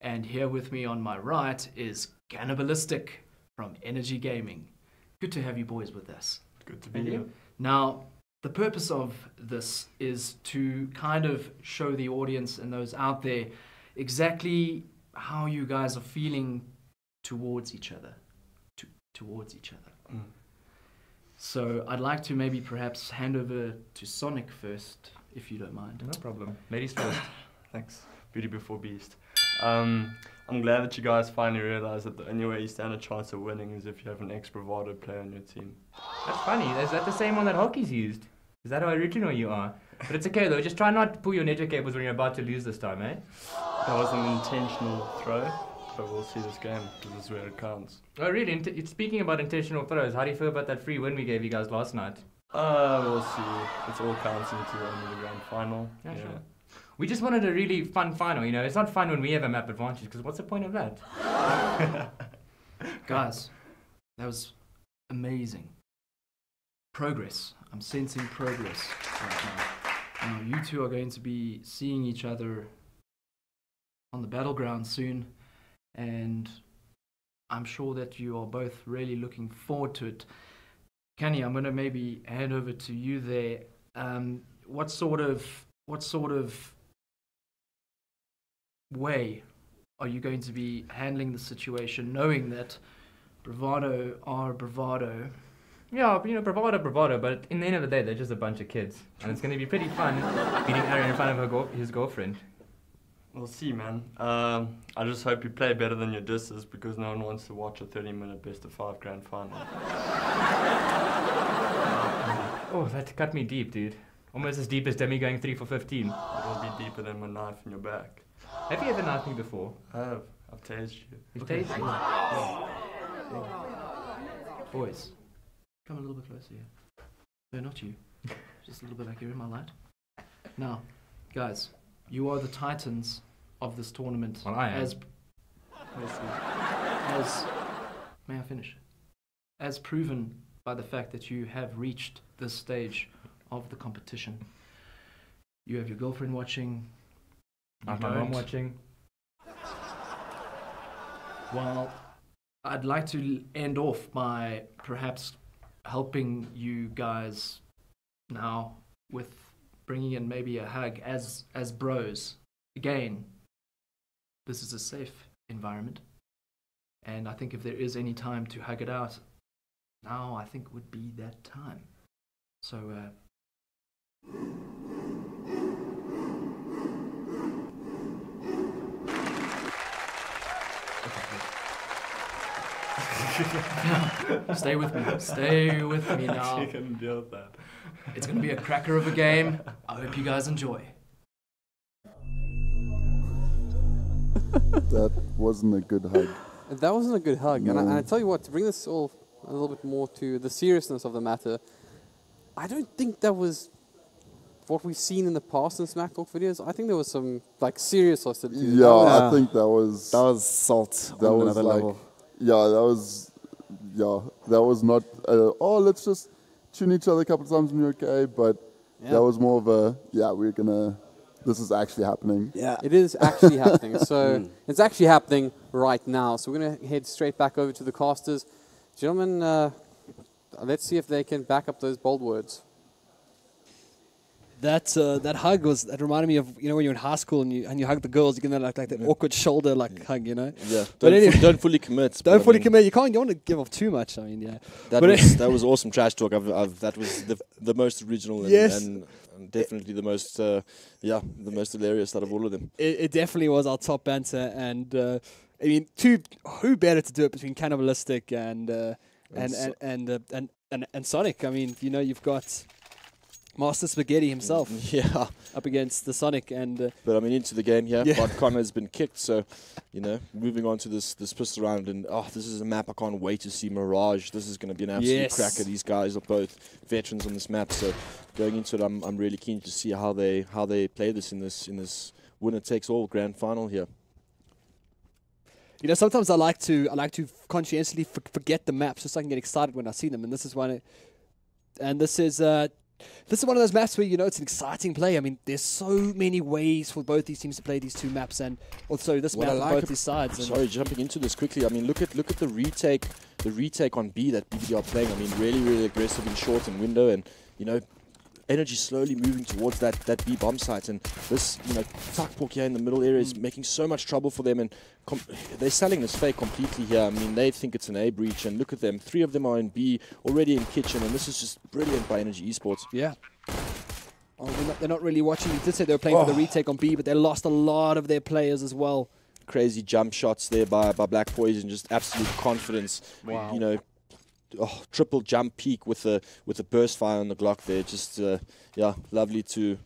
and here with me on my right is Cannibalistic from Energy Gaming. Good to have you boys with us. Good to be here. Now, the purpose of this is to kind of show the audience and those out there exactly how you guys are feeling towards each other. So I'd like to maybe perhaps hand over to Sonic first, if you don't mind. No problem. Ladies first. Thanks. Beauty before beast. I'm glad that you guys finally realized that the only way you stand a chance of winning is if you have an ex-Bravado player on your team. That's funny. Is that the same one that Hockey's used? Is that how original you are? But it's okay though. Just try not to pull your network cables when you're about to lose this time, eh? That was an intentional throw, but we'll see this game because this is where it counts. Oh really? Speaking about intentional throws, how do you feel about that free win we gave you guys last night? We'll see. It's all counts into the grand final. Yeah, sure. We just wanted a really fun final, you know. It's not fun when we have a map advantage, because what's the point of that? Guys, that was amazing. Progress. I'm sensing progress right now. You two are going to be seeing each other on the battleground soon, and I'm sure that you are both really looking forward to it. Kenny, I'm going to maybe hand over to you there. What sort of way are you going to be handling the situation, knowing that Bravado are Bravado? Yeah, you know, bravado, but in the end of the day, they're just a bunch of kids. And it's going to be pretty fun beating Aaron in front of his girlfriend. We'll see, man. I just hope you play better than your disses because no one wants to watch a 30-minute best-of-5 grand final. Oh, that cut me deep, dude. Almost as deep as Demi going 3 for 15. It will be deeper than my knife in your back. Have you ever knifed me before? I have. I've tased you. You've tased me? Boys, come a little bit closer here. No, not you. Just a little bit back here in my light. Now, guys, you are the titans of this tournament. Well, I am. May I finish? As proven by the fact that you have reached this stage of the competition. You have your girlfriend watching. My mom watching. Well, I'd like to end off by perhaps helping you guys now with bringing in maybe a hug as bros. Again, this is a safe environment, and I think if there is any time to hug it out, now I think would be that time. So, Stay with me. Stay with me now. You can deal with that. It's going to be a cracker of a game. I hope you guys enjoy. That wasn't a good hug. That wasn't a good hug. No. And I tell you what, to bring this all a little bit more to the seriousness of the matter, I don't think that was what we've seen in the past in Smack Talk videos. I think there was some like serious hostility. Yeah, I think that was salt that on was another like, level. that was not. Let's just tune each other a couple of times and you're okay. But that was more of a this is actually happening. Yeah. It is actually happening. So it's actually happening right now. So we're going to head straight back over to the casters. Gentlemen, let's see if they can back up those bold words. That hug that reminded me of, you know, when you're in high school and you hug the girls, you get that like that awkward shoulder hug, you know. Yeah. But anyway, Don't fully commit. don't fully commit. You don't want to give off too much. I mean, yeah. That was awesome trash talk. That was the most original and definitely the most the most hilarious out of all of them. It definitely was our top banter, and I mean, who better to do it between Cannibalistic and Sonic? I mean, you know, you've got Master Spaghetti himself, up against the Sonic, and but I mean, into the game here, Bot Connor has been kicked, so you know, moving on to this pistol round, and this is a map I can't wait to see. Mirage, this is going to be an absolute cracker. These guys are both veterans on this map, so going into it, I'm really keen to see how they play this in this winner takes all grand final here. You know, sometimes I like to conscientiously forget the maps just so I can get excited when I see them, and this is one. This is one of those maps where, you know, it's an exciting play. I mean, there's so many ways for both these teams to play these two maps, and also this map on both these sides. Sorry, jumping into this quickly. I mean, look at the retake on B that BBD are playing. I mean, really aggressive in short and window, and you know, Energy slowly moving towards that B bomb site, and this, you know, Tuckpork here in the middle area is making so much trouble for them, and they're selling this fake completely here. I mean, they think it's an A breach, and look at them. 3 of them are in B, already in kitchen, and this is just brilliant by Energy Esports. Yeah. Oh, they're not really watching. You did say they were playing for the retake on B, but they lost a lot of their players as well. crazy jump shots there by Black Poison, just absolute confidence. Wow. You know, triple jump peak with a burst fire on the Glock there. Just yeah, lovely to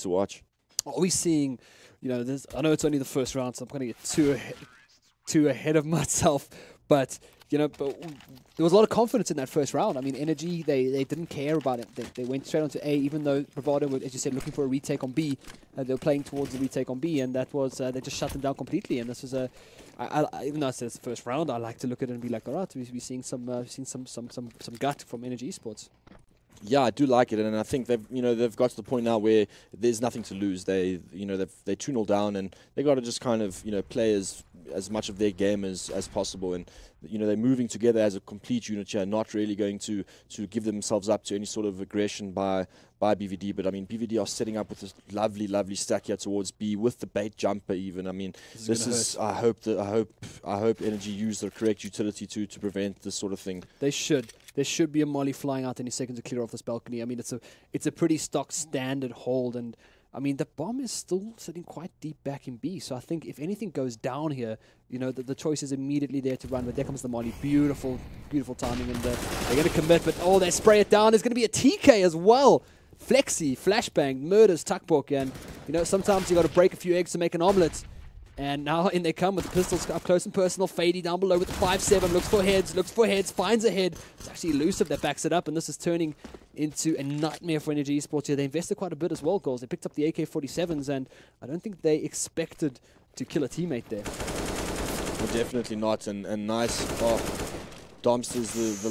watch. Are we seeing, you know, I know it's only the first round, so I'm going to get too ahead of myself, but you know, there was a lot of confidence in that first round. I mean, Energy, they didn't care about it. They went straight on to A, even though Bravado were, as you said, looking for a retake on B. They were playing towards the retake on B, and that was, they just shut them down completely. And this was even though I said it's the first round, I like to look at it and be like, all right, we're seeing some gut from Energy Esports. Yeah, I do like it, and I think they've got to the point now where there's nothing to lose. They're 2-0 down, and they got to just kind of play as much of their game as possible, and they're moving together as a complete unit here, not really going to give themselves up to any sort of aggression by BVD. But I mean, BVD are setting up with this lovely stack here towards B with the bait jumper. Even I mean, this is I hope Energy use the correct utility to prevent this sort of thing. They should. There should be a molly flying out any second to clear off this balcony. I mean, it's a pretty stock standard hold, and I mean the bomb is still sitting quite deep back in B. So I think if anything goes down here, the choice is immediately there to run. But there comes the molly, beautiful timing, and they're going to commit. But they spray it down. There's going to be a TK as well. Flexi, flashbang, murders Tuckbook, and sometimes you got to break a few eggs to make an omelette. And now in they come with the pistols up close and personal. Fady down below with the 5-7. Looks for heads, finds a head. It's actually Elusive that backs it up, and this is turning into a nightmare for Energy Esports here. They invested quite a bit as well, goals. They picked up the AK-47s, and I don't think they expected to kill a teammate there. Well, definitely not, and nice. Domster's the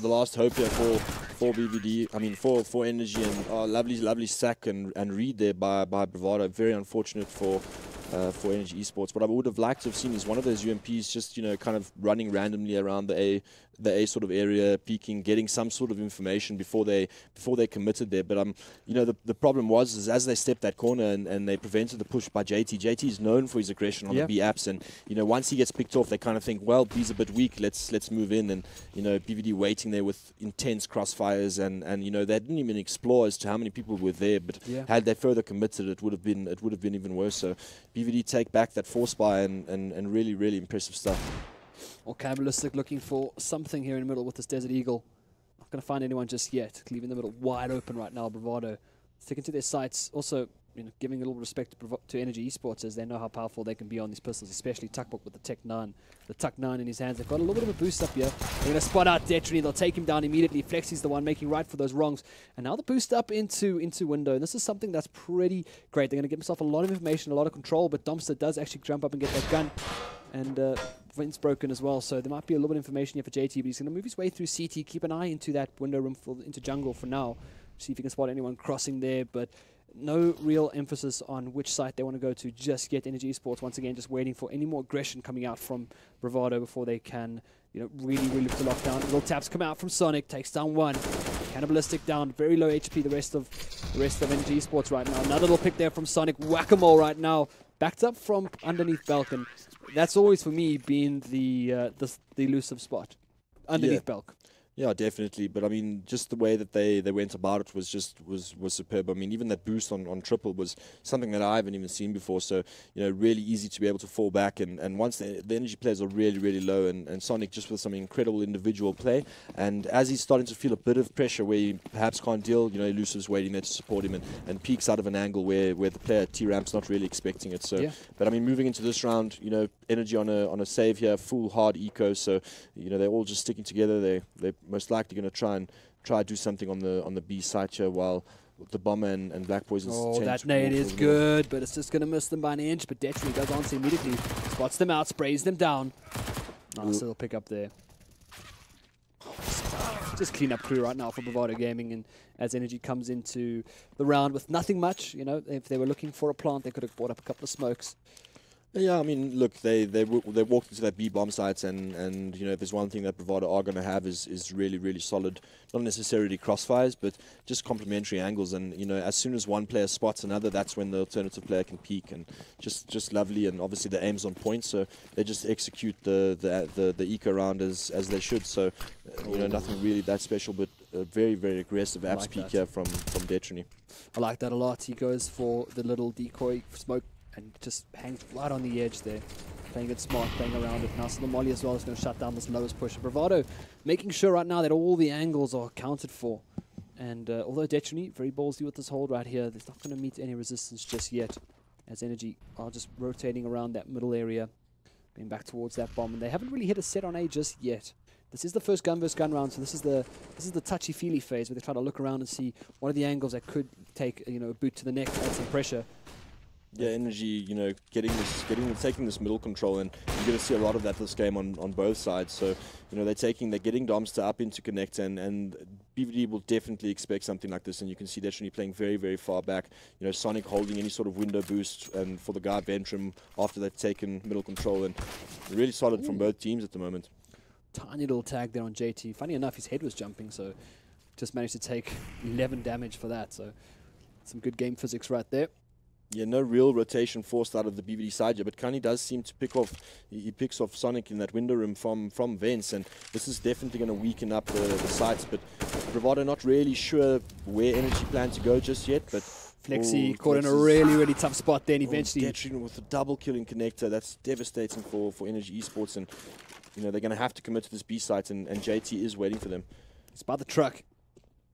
last hope here for BVD. I mean for Energy, and lovely sack and read there by Bravado. Very unfortunate for Energy Esports. What I would have liked to have seen is one of those UMPs just kind of running randomly around the A sort of area, peeking, getting some sort of information before they committed there. But the problem was as they stepped that corner and they prevented the push by JT. JT is known for his aggression on the B apps, and once he gets picked off, they kind of think, well, B's a bit weak, let's move in, and BVD waiting there with intense crossfires, and they didn't even explore as to how many people were there. But had they further committed, it would have been even worse. So BVD take back that force buy and really impressive stuff. Or Cannibalistic looking for something here in the middle with this Desert Eagle. Not going to find anyone just yet. Leaving the middle wide open right now. Bravado sticking to their sights. Also, giving a little respect to Energy Esports as they know how powerful they can be on these pistols, especially Tuckbook with the Tech 9. The Tuck 9 in his hands. They've got a little bit of a boost up here. They're going to spot out Detrony. They'll take him down immediately. Flexi's the one making right for those wrongs. And now the boost up into window. And this is something that's pretty great. They're going to give themselves a lot of information, a lot of control, but Domster does actually jump up and get that gun. And Vint's broken as well, so there might be a little bit of information here for JT, but he's going to move his way through CT, keep an eye into that window room, into jungle for now, see if he can spot anyone crossing there, but no real emphasis on which site they want to go to just yet. Energy Esports, once again, just waiting for any more aggression coming out from Bravado before they can, really look to lock down. Little taps come out from Sonic, takes down one. Cannibalistic down, very low HP, the rest of Energy Esports right now. Another little pick there from Sonic, whack-a-mole right now, backed up from underneath Belkin. That's always for me being the elusive spot underneath Belk. Yeah, definitely. But I mean, just the way that they went about it was superb. I mean, even that boost on triple was something that I haven't even seen before. So, really easy to be able to fall back. And once the energy players are really low, and Sonic just with some incredible individual play. And as he's starting to feel a bit of pressure where he perhaps can't deal, Elusive's waiting there to support him and peeks out of an angle where the player at T-Ramp's not really expecting it. So, but I mean, moving into this round, Energy on a save here, full hard eco. So, they're all just sticking together. They're most likely going to try do something on the B side here while the Bomber and Black Poison. Oh, that nade is good, but it's just going to miss them by an inch. But Detrony does answer immediately, spots them out, sprays them down. Nice little pick up there. Just clean up crew right now for Bravado Gaming, and as Energy comes into the round with nothing much, if they were looking for a plant, they could have brought up a couple of smokes. Yeah, I mean, look, they walked into that B bomb sites, and if there's one thing that Bravado are going to have is really solid, not necessarily crossfires, but just complementary angles. And as soon as one player spots another, that's when the alternative player can peek, and just lovely. And obviously the aim's on point, so they just execute the eco round as they should. So nothing really that special, but a very aggressive apps peek here from Detrony. I like that a lot. He goes for the little decoy smoke and just hangs right on the edge there. playing it smart, playing around it. Now, so the Molly as well is going to shut down this lowest push. Bravado making sure right now that all the angles are accounted for. And although Detrony, very ballsy with this hold right here, there's not going to meet any resistance just yet. As Energy are just rotating around that middle area, going back towards that bomb. And they haven't really hit a set on A just yet. This is the first gun versus gun round, so this is the touchy-feely phase where they try to look around and see what are the angles that could take a boot to the neck, add some pressure. Yeah, Energy, taking this middle control, and you're going to see a lot of that this game on both sides. So, they're getting Domster up into connect, and BVD will definitely expect something like this. And you can see Detrony playing very, very far back. Sonic holding any sort of window boost, and for the guy Ventrum after they've taken middle control, and really solid from both teams at the moment. Tiny little tag there on JT. Funny enough, his head was jumping, so just managed to take 11 damage for that. So some good game physics right there. Yeah, no real rotation forced out of the BVD side here, but Kani does seem to pick off. He picks off Sonic in that window room from Vents, and this is definitely going to weaken up the sights. But Bravado not really sure where Energy plan to go just yet. But Flexi caught in a really, really tough spot there, and eventually Detrony with a double killing connector. That's devastating for Energy Esports, and they're going to have to commit to this B site, and JT is waiting for them. It's by the truck.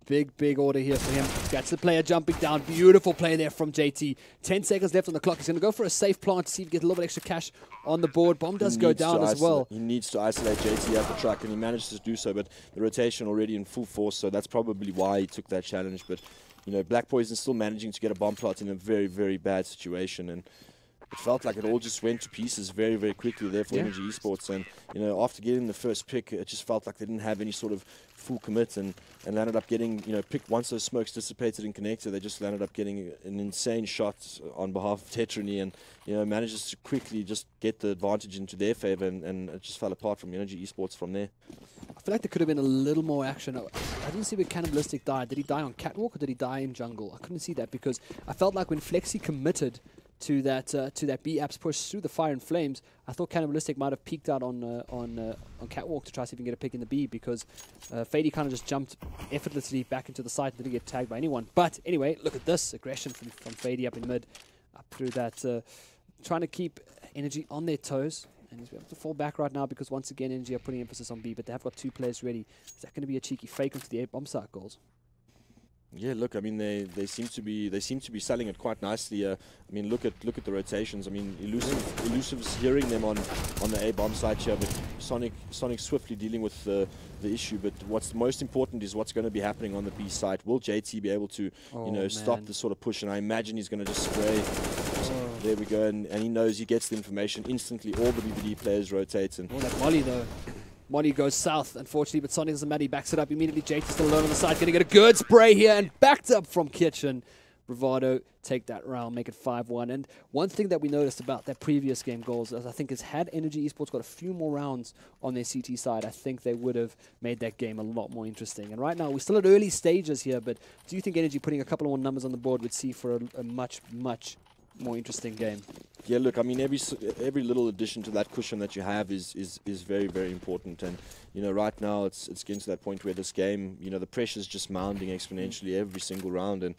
Big order here for him. Gets the player jumping down. Beautiful play there from JT. 10 seconds left on the clock. He's going to go for a safe plant to see if he gets a little bit extra cash on the board. Bomb does go down as well. He needs to isolate JT at the truck, and he manages to do so, but the rotation already in full force, so that's probably why he took that challenge. But, Black Poison still managing to get a bomb plot in a very, very bad situation, and it felt like it all just went to pieces very, very quickly there for Energy Esports. And, after getting the first pick, it just felt like they didn't have any sort of full commit, and landed up getting, picked once those smokes dissipated in connector. They just landed up getting an insane shot on behalf of Tetrony, and, manages to quickly just get the advantage into their favor, and it just fell apart from Energy Esports from there. I feel like there could have been a little more action. I didn't see where Cannibalistic died. Did he die on Catwalk or did he die in jungle? I couldn't see that because I felt like when Flexi committed to that B apps push through the fire and flames, I thought Cannibalistic might have peeked out on Catwalk to try to see if he can get a pick in the B, because Fady kind of just jumped effortlessly back into the site and didn't get tagged by anyone. But anyway, look at this aggression from Fady up in mid, up through that, trying to keep Energy on their toes. And he's able to fall back right now because once again Energy are putting emphasis on B, but they have got 2 players ready. Is that going to be a cheeky fake into the A bomb site goals? Yeah, look, I mean, they seem to be selling it quite nicely. I mean, look at the rotations. I mean, Elusive's hearing them on the A bomb side here, but Sonic swiftly dealing with the issue. But what's most important is what's going to be happening on the B side. Will JT be able to stop this sort of push? And I imagine he's going to just spray. There we go, and he knows he gets the information instantly. All the BVD players rotate, and that Molly though. Molly goes south, unfortunately, but Sonic doesn't matter. He backs it up immediately. JT's still alone on the side. Going to get a good spray here and backed up from Kitchen. Bravado take that round, make it 5-1. And one thing that we noticed about that previous game goals is I think is had Energy Esports got a few more rounds on their CT side, I think they would have made that game a lot more interesting. And right now, we're still at early stages here, but do you think Energy putting a couple more numbers on the board would see for a much more interesting game? Yeah, look, I mean, every little addition to that cushion that you have is very, very important. And, right now it's getting to that point where this game, the pressure's just mounting exponentially every single round. And,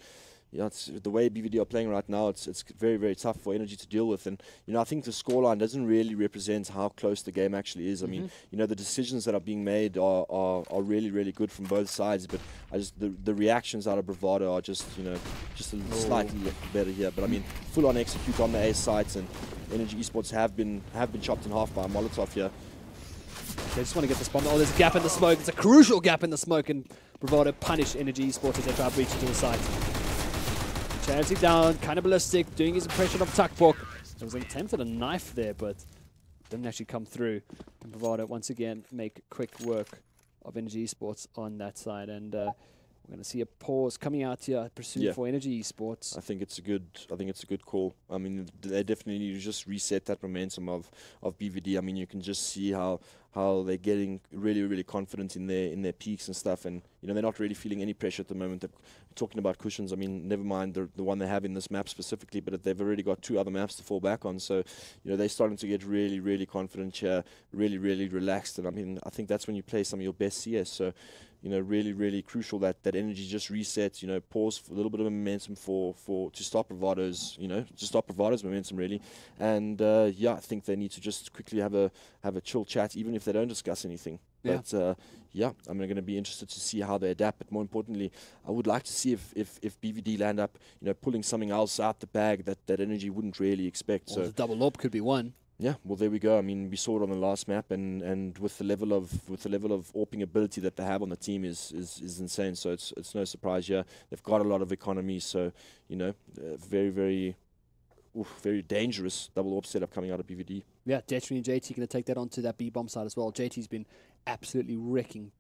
it's the way BVD are playing right now, it's very, very tough for Energy to deal with. And, I think the scoreline doesn't really represent how close the game actually is. I mean, the decisions that are being made are really, really good from both sides. But the reactions out of Bravado are just a slightly better here. But I mean, full on execute on the A sites, and Energy Esports have been chopped in half by a Molotov here. They just want to get this bomb. Oh, there's a gap in the smoke. It's a crucial gap in the smoke, and Bravado punish Energy Esports as they try to breach into the site. Charity down, Cannibalistic doing his impression of Tuckbook. There was an attempt at a knife there, but didn't actually come through. And Bravado once again make quick work of Energy Esports on that side. And we're going to see a pause coming out here, I presume, for Energy Esports. I think it's a good call. I mean, they definitely need to just reset that momentum of BVD. I mean, you can just see how they're getting really, really confident in their peaks and stuff, and they're not really feeling any pressure at the moment. They're talking about cushions. I mean, never mind the one they have in this map specifically, but they've already got 2 other maps to fall back on. So, they're starting to get really, really confident here, really, really relaxed. And I mean, I think that's when you play some of your best CS. So, really crucial that energy just resets. Pause for a little bit of momentum to stop Bravado's momentum really. And I think they need to just quickly have a chill chat, even if they don't discuss anything. Yeah. But I'm going to be interested to see how they adapt. But more importantly, I would like to see if BVD land up, pulling something else out the bag that energy wouldn't really expect. Well, so the double orb could be one. yeah, well there we go. I mean, we saw it on the last map, and with the level of AWPing ability that they have on the team is insane. So it's no surprise here. They've got a lot of economy, so very dangerous double AWP setup coming out of BVD. Yeah, Detry and JT going to take that onto that B bomb side as well. JT's been absolutely wrecking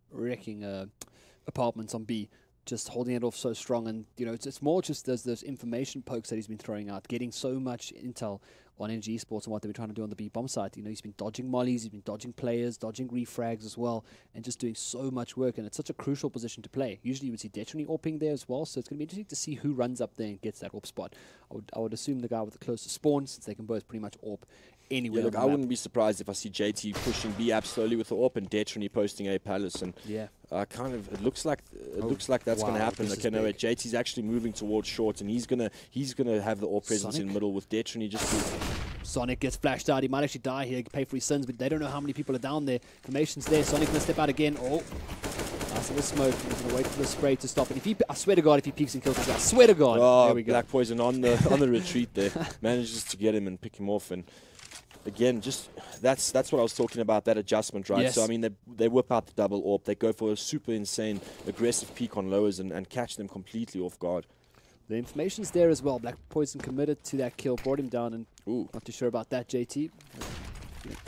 apartments on B, just holding it off so strong. And it's more just those information pokes that he's been throwing out, getting so much intel on NG Esports and what they've been trying to do on the B bomb side. He's been dodging mollies, he's been dodging players, dodging refrags as well, and just doing so much work. And it's such a crucial position to play. Usually you would see Detry AWPing there as well, so it's going to be interesting to see who runs up there and gets that AWP spot. I would assume the guy with the closest spawn, since they can both pretty much AWP anywhere. Yeah, look, I wouldn't be surprised if I see JT pushing B app slowly with the AWP and Detry posting A Palace, and yeah, it looks like that's going to happen. Okay, no, wait, JT's actually moving towards short, and he's gonna have the AWP presence in middle with Detry just. Sonic gets flashed out. He might actually die here, pay for his sins, but they don't know how many people are down there. Information's there. Sonic going to step out again. Oh, nice little smoke. He's going to wait for the spray to stop. And I swear to God, if he peeks and kills this guy, I swear to God. Oh, there we go. Black Poison on the retreat there. Manages to get him and pick him off. And again, just that's what I was talking about, that adjustment, right? Yes. So, I mean, they whip out the double AWP. They go for a super insane, aggressive peak on lowers and catch them completely off guard. The information's there as well. Black Poison committed to that kill, brought him down, and not too sure about that, JT.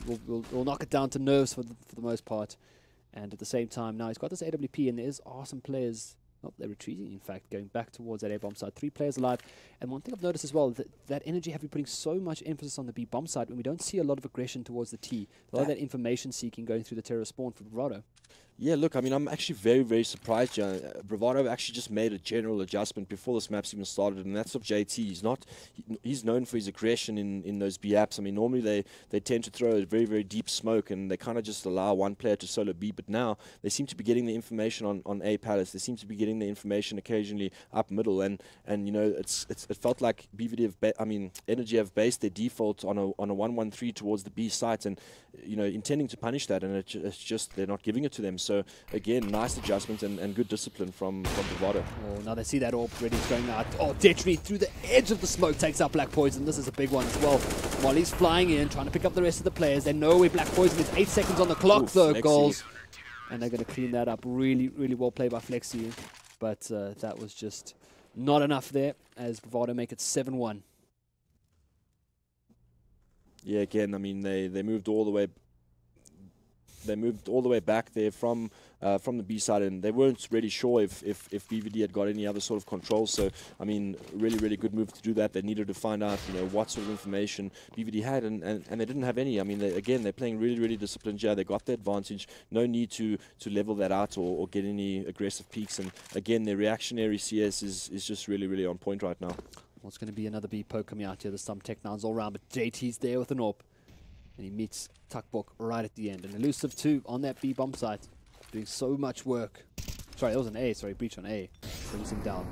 We'll knock it down to nerves for the most part. And at the same time, now he's got this AWP, and there are some players, they're retreating, in fact, going back towards that A-bomb side. 3 players alive. And one thing I've noticed as well, that energy have been putting so much emphasis on the B-bomb side when we don't see a lot of aggression towards the T. A lot of that information seeking going through the terror spawn for Bravado. Yeah, look, I mean, I'm actually very surprised. Bravado actually just made a general adjustment before this map's even started, and that's of JT. He's known for his aggression in those B apps. I mean, normally they tend to throw a very deep smoke, and they kind of just allow one player to solo B. But now they seem to be getting the information on A Palace. They seem to be getting the information occasionally up middle, and it felt like BVD Energy have based their default on a 1-1-3 towards the B site, and intending to punish that, and it's just they're not giving it to them. So again, nice adjustment and good discipline from Bravado. Oh, now they see that AWP ready going out. Oh, Detry through the edge of the smoke takes out Black Poison. This is a big one as well. Molly's flying in, trying to pick up the rest of the players. They know where Black Poison is. 8 seconds on the clock, though. Flexi. Goals. And they're going to clean that up. Really well played by Flexi. But that was just not enough there as Bravado make it 7-1. Yeah, again, I mean, they moved all the way. They moved all the way back there from the B side, and they weren't really sure if BVD had got any other sort of control. So, I mean, really good move to do that. They needed to find out, what sort of information BVD had, and they didn't have any. I mean, they're playing really disciplined here. They got the advantage. No need to level that out or get any aggressive peaks. And again, their reactionary CS is just really on point right now. Well, it's going to be another B poke coming out here. There's some Tech 9s all around, but JT's there with an AWP. And he meets Tuckbook right at the end. An elusive 2 on that B bomb site, doing so much work. Sorry, that was an A. Sorry, breach on A. Brings him down.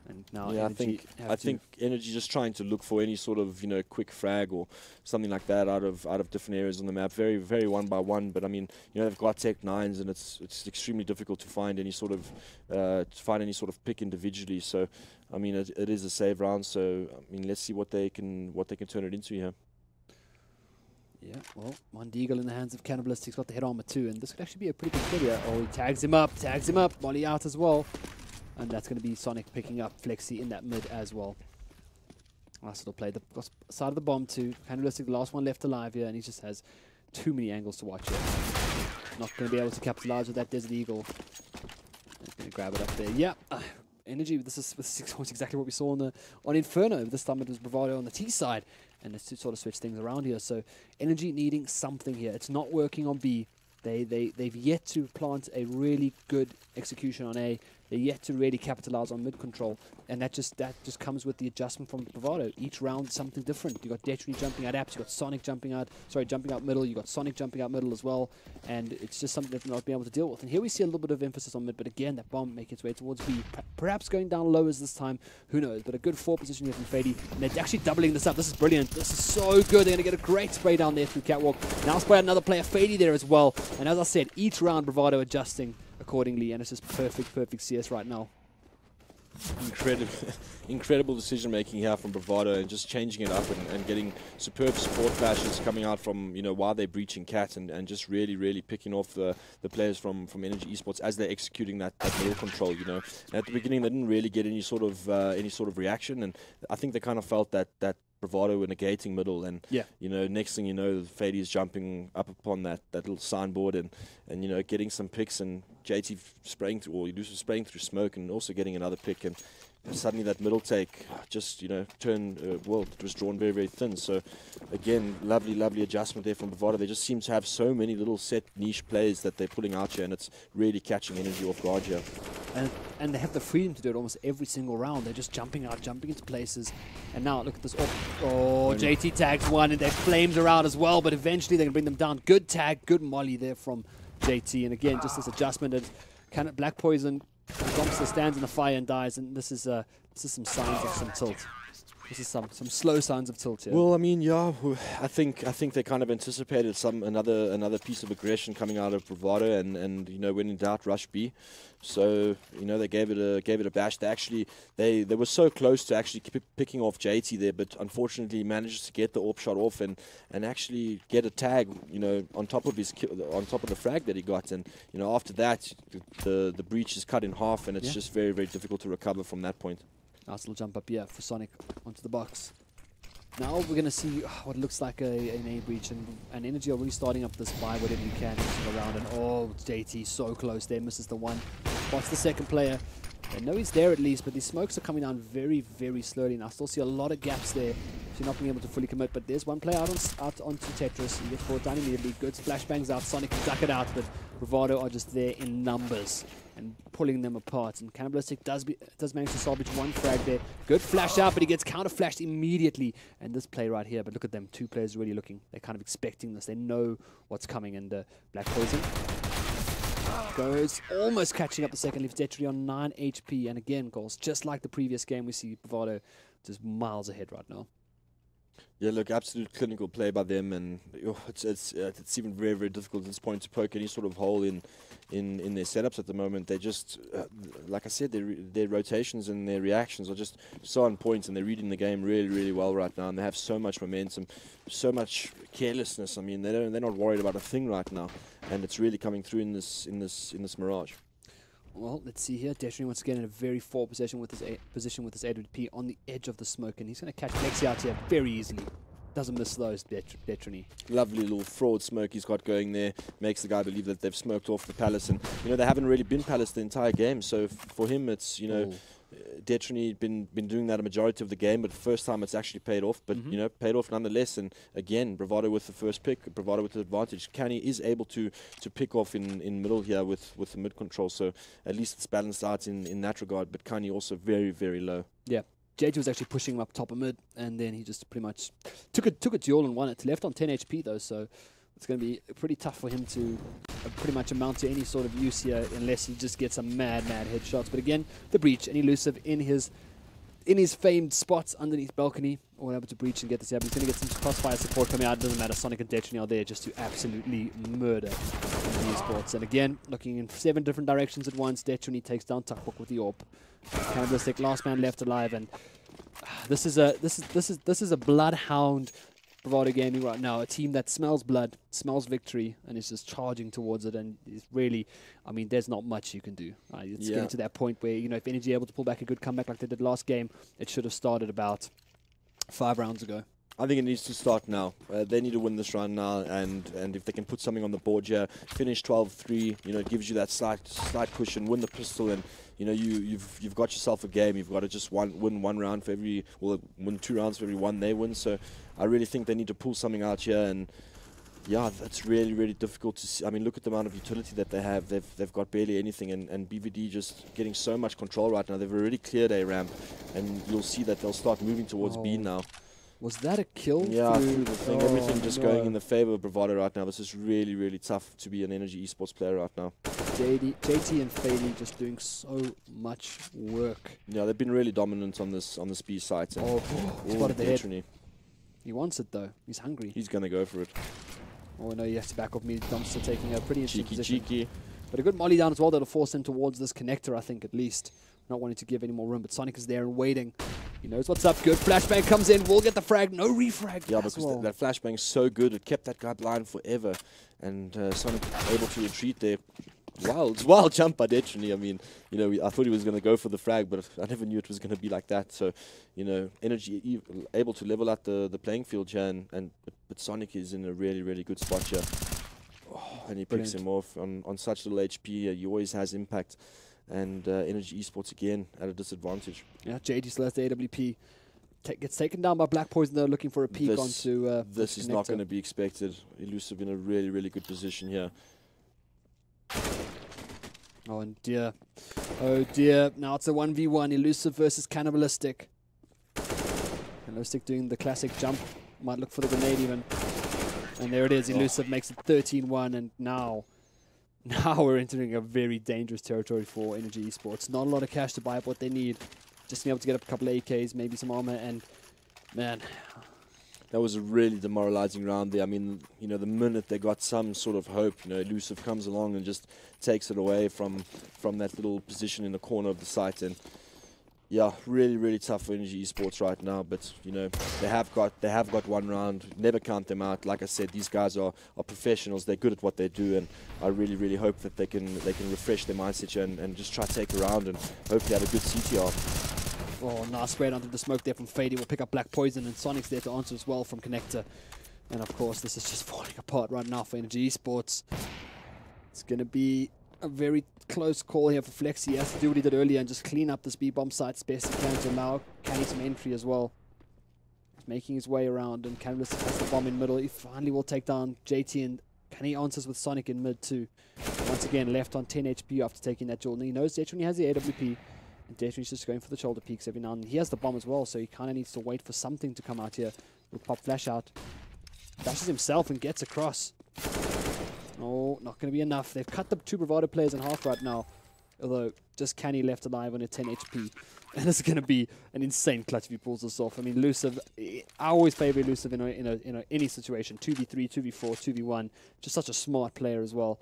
And now yeah, I think Energy just trying to look for any sort of quick frag or something like that out of different areas on the map. Very 1-by-1. But I mean, they've got Tech 9s, and it's extremely difficult to find any sort of pick individually. So I mean, it is a save round. So I mean, let's see what they can turn it into here. Yeah, well, one deagle in the hands of Cannibalistic's got the head armor too, and this could actually be a pretty good kill here. Oh, he tags him up, Molly out as well. And that's going to be Sonic picking up Flexi in that mid as well. Nice little play. The side of the bomb too. Cannibalistic, the last one left alive here, and he just has too many angles to watch here. Not going to be able to capitalize with that Desert Eagle. He's going to grab it up there. Yeah. Energy, this is exactly what we saw on Inferno. This time it was Bravado on the T side, and it's to sort of switch things around here. So Energy needing something here. It's not working on B. They've yet to plant a really good execution on A. They're yet to really capitalize on mid control, and that just comes with the adjustment from Bravado. Each round something different. You got Detry jumping out apps, you got Sonic jumping out middle, you got Sonic jumping out middle as well, and it's just something that they're not being able to deal with. And here we see a little bit of emphasis on mid, but again, that bomb making its way towards B, perhaps going down low as this time, who knows, but a good 4 position here from Fady, and they're actually doubling this up. This is brilliant. This is so good. They're going to get a great spray down there through Catwalk. Now spray out another player, Fady there as well, and as I said, each round Bravado adjusting accordingly, and it's just perfect CS right now. Incredible decision making here from Bravado, and just changing it up and getting superb support flashes coming out from, you know, while they're breaching Cat, and just really picking off the players from Energy Esports as they're executing that middle control. You know, and at the beginning they didn't really get any sort of reaction, and I think they kind of felt that Bravado were negating middle, and you know, next thing you know, Fady is jumping up upon that little signboard and you know, getting some picks, and JT spraying through, or Elusive spraying through smoke, and also getting another pick, and suddenly that middle take just, you know, turned, well, it was drawn very thin. So again, lovely adjustment there from Bravado. They just seem to have so many little set niche plays that they're pulling out here, and it's really catching Energy off guard here. And they have the freedom to do it almost every single round. They're just jumping out, jumping into places. And now look at this. Oh, JT tags one, and their flames are out as well, but eventually they can bring them down. Good tag, good molly there from JT. And again, just this adjustment. And Black Poison stands in the fire and dies, and this is some signs of some tilt. This is some slow signs of tilt here. Well, I mean, yeah, I think they kind of anticipated another piece of aggression coming out of Bravado, and you know, when in doubt, rush B. So you know, they gave it a bash. They were so close to actually picking off JT there, but unfortunately managed to get the AWP shot off and actually get a tag, you know, on top of the frag that he got. And you know, after that, the breach is cut in half, and it's just very difficult to recover from that point. Nice little jump up here for Sonic onto the box. Now we're going to see what looks like an A breach, and Energy are really starting up this buy whatever you can around. And oh, JT so close there, misses the one. Spots the second player. I know he's there at least, but these smokes are coming down very slowly. And I still see a lot of gaps there, so you're not being able to fully commit. But there's one player out onto Tetris. He gets brought down immediately. Good flashbangs out. Sonic can duck it out, but Bravado are just there in numbers and pulling them apart. And Cannibalistic does manage to salvage one frag there. Good flash out, but he gets counter flashed immediately. And this play right here, but look at them, 2 players really looking. They're kind of expecting this. They know what's coming. And Black Poison goes almost catching up the second, leaves Detry on 9 HP. And again, goals just like the previous game. We see Bravado just miles ahead right now. Yeah, look, absolute clinical play by them, and it's even very difficult at this point to poke any sort of hole in their setups at the moment. They just, like I said, their rotations and their reactions are just so on point, and they're reading the game really well right now, and they have so much momentum, so much carelessness. I mean, they're not worried about a thing right now, and it's really coming through in this Mirage. Well, let's see here. Detry once again in a very forward position with his AWP on the edge of the smoke, and he's going to catch Lexi out here very easily. Doesn't miss those, Detry. Lovely little fraud smoke he's got going there. Makes the guy believe that they've smoked off the Palace, and you know, they haven't really been Palace the entire game. So for him, it's, you know, Detry been doing that a majority of the game, but the first time it's actually paid off. But you know, paid off nonetheless. And again, Bravado with the first pick, Bravado with the advantage. Canny is able to pick off in middle here with the mid control. So at least it's balanced out in that regard. But Canny also very low. Yeah. JT was actually pushing him up top of mid, and then he just pretty much took a duel and won it. Left on 10 HP though, so it's going to be pretty tough for him to pretty much amount to any sort of use here, unless he just gets some mad headshots. But again, the breach, and Elusive in his famed spots underneath balcony, or able to breach and get this. Yeah, but he's going to get some crossfire support coming out. It doesn't matter. Sonic and Detry are there just to absolutely murder eSports. And again, looking in 7 different directions at once. Detry takes down Tuckbook with the AWP. Cannibalistic, last man left alive, and this is a bloodhound Bravado Gaming right now. A team that smells blood, smells victory, and is just charging towards it. And it's really, I mean, there's not much you can do. It's getting to that point where, you know, if Energy are able to pull back a good comeback like they did last game, it should have started about 5 rounds ago. I think it needs to start now. They need to win this round now, and if they can put something on the board here, finish 12-3, you know, it gives you that slight cushion, win the pistol, and you know, you've got yourself a game. You've got to just win 1 round for every, well, win 2 rounds for every 1 they win. So I really think they need to pull something out here, and Yeah, that's really, really difficult to see. I mean, look at the amount of utility that they have. They've got barely anything, and BVD just getting so much control right now. They've already cleared A ramp, and you'll see that they'll start moving towards B now. Was that a kill? Yeah, through the thing. Everything just going in no. the favor of Bravado right now. This is really, really tough to be an Energy Esports player right now. JT and Fady just doing so much work. Yeah, they've been really dominant on this B site. And spotted the head. Detrony. He wants it though. He's hungry. He's gonna go for it. Oh no, you have to back off me. Dumpster taking a pretty interesting position. Cheeky. But a good molly down as well that'll force him towards this connector, I think, at least. Not wanting to give any more room, but Sonic is there and waiting. He knows what's up. Good flashbang comes in. We'll get the frag. No refrag. Yeah, because that flashbang's so good. It kept that guy blind forever. And Sonic able to retreat there. Wild jump by Detrony. I mean, you know, I thought he was going to go for the frag, but I never knew it was going to be like that. So, you know, Energy able to level out the playing field here. But Sonic is in a really, really good spot here. Oh, and he picks him off on such little HP. He always has impact. And Energy Esports again at a disadvantage. Yeah, JD still has the AWP. Gets taken down by Black Poison though, looking for a peek onto. This is not going to be expected. Elusive in a really, really good position here. Oh, and dear. Oh dear. Now it's a 1v1. Elusive versus Cannibalistic. Cannibalistic doing the classic jump. Might look for the grenade even. And there it is. Elusive makes it 13-1, and now we're entering a very dangerous territory for Energy Esports. Not a lot of cash to buy up what they need. Just being able to get up a couple of AKs, maybe some armor, and man. That was a really demoralizing round there. I mean, you know, the minute they got some sort of hope, you know, Elusive comes along and just takes it away from that little position in the corner of the site. And yeah, really, really tough for Energy Esports right now. But you know, they have got one round. Never count them out. Like I said, these guys are professionals. They're good at what they do, and I really, really hope that they can refresh their mindset here and just try to take a round and hopefully have a good CTR. Oh, nice spread onto the smoke there from Fady. Will pick up Black Poison, and Sonic's there to answer as well from Connector. And of course, this is just falling apart right now for Energy Esports. It's going to be a very close call here for Flex. He has to do what he did earlier and just clean up this B-bomb site as best he can to allow Canny some entry as well. He's making his way around, and Cannibalistic has the bomb in middle. He finally will take down JT, and Canny answers with Sonic in mid too. Once again, left on 10 HP after taking that duel. And he knows Detrony has the AWP, and Detrony's just going for the shoulder peaks every now and then. He has the bomb as well, so he kind of needs to wait for something to come out here. He'll pop flash out. Dashes himself and gets across. Oh, not going to be enough. They've cut the two Bravado players in half right now. Although, just Canny left alive on a 10 HP. And this is going to be an insane clutch if he pulls this off. I mean, Elusive, I always favor Elusive in any situation. 2v3, 2v4, 2v1. Just such a smart player as well.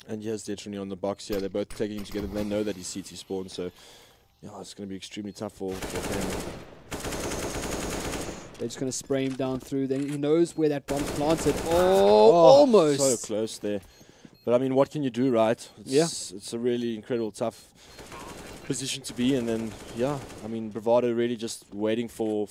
And here's Detrony on the box here. They're both taking him together. They know that he's CT spawned, so yeah, it's going to be extremely tough for him. They're just going to spray him down through. Then he knows where that bomb's planted. Oh, almost. So close there. But I mean, what can you do, right? It's a really incredible, tough position to be in. And yeah, I mean, Bravado really just waiting for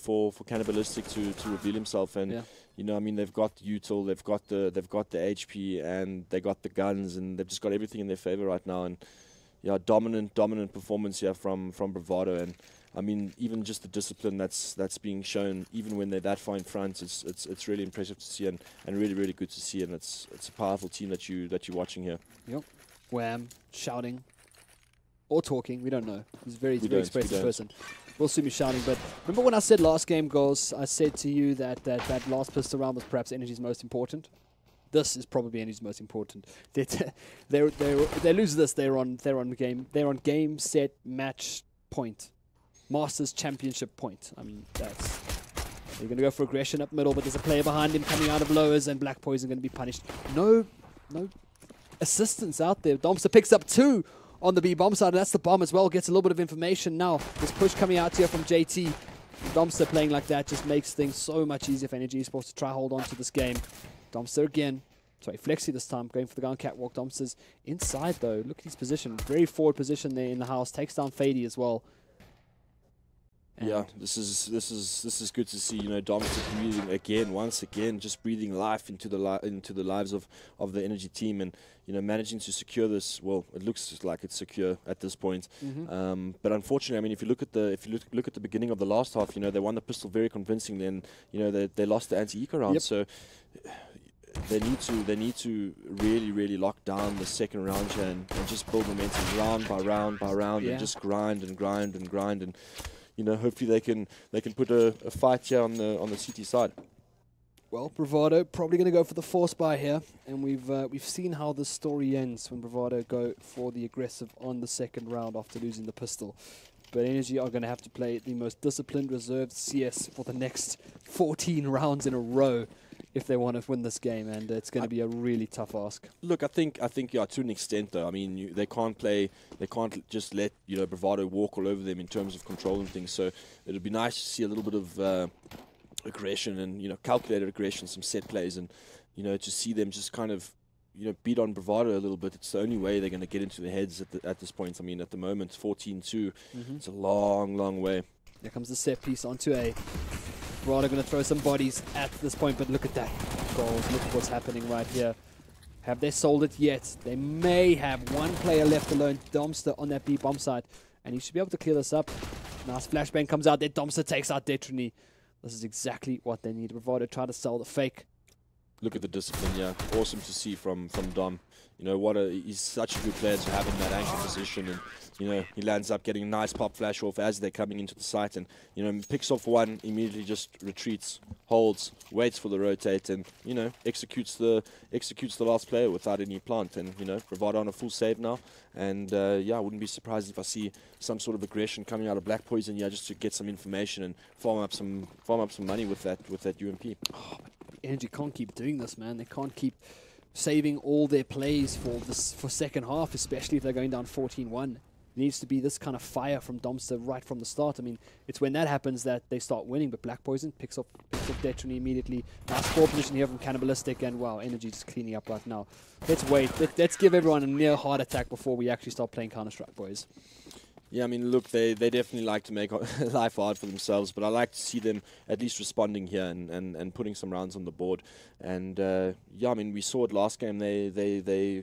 Cannibalistic to reveal himself. And you know, I mean, they've got the util, they've got the HP, and they got the guns, and they've just got everything in their favor right now. And yeah, dominant performance here from Bravado. And I mean, even just the discipline that's being shown, even when they're that far in front, it's really impressive to see and really, really good to see. And it's a powerful team that you're watching here. Yep. Wham, shouting or talking, we don't know. He's a very expressive person. We'll soon be shouting. But remember when I said last game goals, I said to you that last pistol round was perhaps Energy's most important. This is probably Energy's most important. They lose this, they're on game, set, match point. Masters Championship point. I mean, they're going to go for aggression up middle, but there's a player behind him coming out of lowers, and Black Poison going to be punished. No assistance out there. Domster picks up 2 on the B-bomb side, and that's the bomb as well. Gets a little bit of information now. This push coming out here from JT. Domster playing like that just makes things so much easier for Energy Esports to try hold on to this game. Domster again. Sorry, Flexi this time, going for the guy on catwalk. Domster's inside though. Look at his position. Very forward position there in the house. Takes down Fady as well. Yeah, this is good to see. You know, Dominic breathing once again, just breathing life into the lives of the Energy team, and you know, managing to secure this. Well, it looks like it's secure at this point. But unfortunately, I mean, if you look at the beginning of the last half, you know, they won the pistol very convincingly, and you know, they lost the anti-eco round. So they need to really lock down the second round here and just build momentum round by round by round, and just grind and grind and grind, and hopefully they can put a fight here on the CT side. Well, Bravado probably going to go for the force buy here, and we've seen how the story ends when Bravado go for the aggressive on the second round after losing the pistol. But Energy are going to have to play the most disciplined, reserved CS for the next 14 rounds in a row if they want to win this game, and it's going to be a really tough ask. Look, I think yeah, to an extent though. I mean, they can't just let Bravado walk all over them in terms of controlling things. So it'd be nice to see a little bit of aggression and calculated aggression, some set plays, and to see them just kind of beat on Bravado a little bit. It's the only way they're going to get into their heads at this point. I mean, at the moment, 14-2. It's a long way. There comes the set piece onto A. Bravado going to throw some bodies at this point, but look at that goals. Look at what's happening right here. Have they sold it yet? They may have one player left alone, Domster, on that B bomb site, and he should be able to clear this up. Nice flashbang comes out there. Domster takes out Detrony. This is exactly what they need. Bravado try to sell the fake. Look at the discipline, yeah. Awesome to see from Dom. He's such a good player to have in that anchor position, and he lands up getting a nice pop flash off as they're coming into the site, and picks off one, immediately just retreats, holds, waits for the rotate, and executes the last player without any plant. And Bravado on a full save now, and yeah, I wouldn't be surprised if I see some sort of aggression coming out of Black Poison, just to get some information and farm up some money with that UMP. Oh, Energy can't keep doing this, man. They can't keep saving all their plays for second half, especially if they're going down 14-1. It needs to be this kind of fire from Domster right from the start. I mean, it's when that happens that they start winning, but Black Poison picks up Detrony immediately. Nice score position here from Cannibalistic, and wow, Energy just cleaning up right now. Let's wait. Let's give everyone a near heart attack before we actually start playing Counter-Strike, boys. Yeah, I mean, look, they definitely like to make life hard for themselves, but I like to see them at least responding here and putting some rounds on the board. And yeah, I mean, we saw it last game. They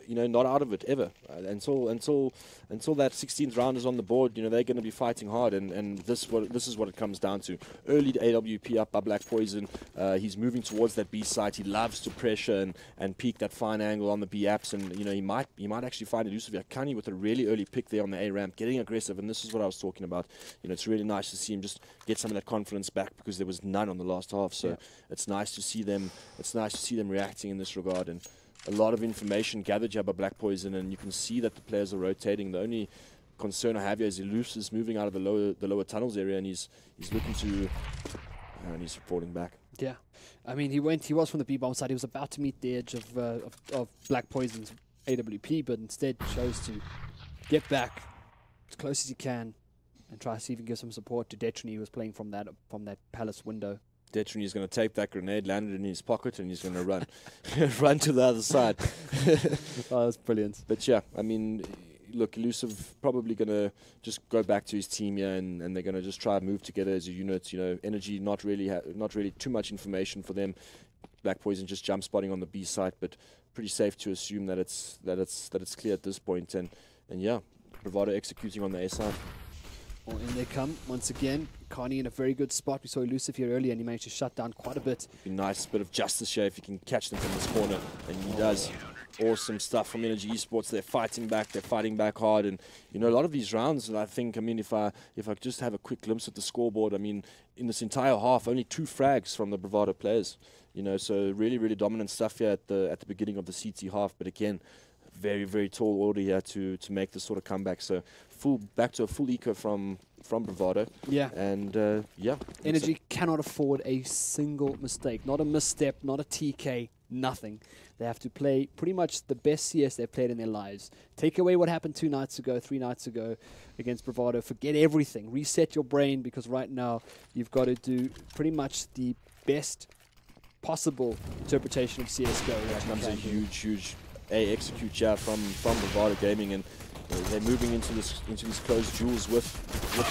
not out of it ever until that 16th round is on the board. They're going to be fighting hard, and this is what it comes down to. Early AWP up by Black Poison. He's moving towards that B site. He loves to pressure and peek that fine angle on the B apps, and he might actually find elusive Yakani with a really early pick there on the A ramp, getting aggressive. And this is what I was talking about. It's really nice to see him just get some of that confidence back, because there was none on the last half. So it's nice to see them. It's nice to see them reacting in this regard, and a lot of information gathered here by Black Poison, and you can see that the players are rotating. The only concern I have here is Elusive is moving out of the lower tunnels area, and he's looking to, and he's falling back. Yeah, I mean, he was from the B bomb side. He was about to meet the edge of Black Poison's AWP, but instead chose to get back as close as he can and try to see if he can give some support to Detrony, who was playing from that palace window. Detrony is going to take that grenade, land it in his pocket, and he's going to run. Run to the other side. Oh, that's brilliant. But yeah, I mean, look, Elusive probably going to just go back to his team here, and they're going to just try and move together as a unit. Energy, not really too much information for them. Black Poison just jump spotting on the B site, but pretty safe to assume that it's clear at this point. And yeah, Bravado executing on the A side. Well, in they come once again. Carney in a very good spot. We saw Elusive here earlier, and he managed to shut down quite a bit. Be nice bit of justice here if you can catch them from this corner, and he does. Awesome stuff from Energy Esports. They're fighting back hard, and a lot of these rounds. And I think, I mean, if I just have a quick glimpse at the scoreboard, I mean, in this entire half, only 2 frags from the Bravado players. So really dominant stuff here at the beginning of the CT half. But again, very tall order here to make this sort of comeback. So back to a full eco from Bravado. Yeah. And yeah. Energy cannot afford a single mistake. Not a misstep, not a TK, nothing. They have to play pretty much the best CS they've played in their lives. Take away what happened 3 nights ago against Bravado. Forget everything. Reset your brain, because right now you've got to do pretty much the best possible interpretation of CSGO. Here comes a huge A execute here from Bravado Gaming, and they're moving into these closed duels with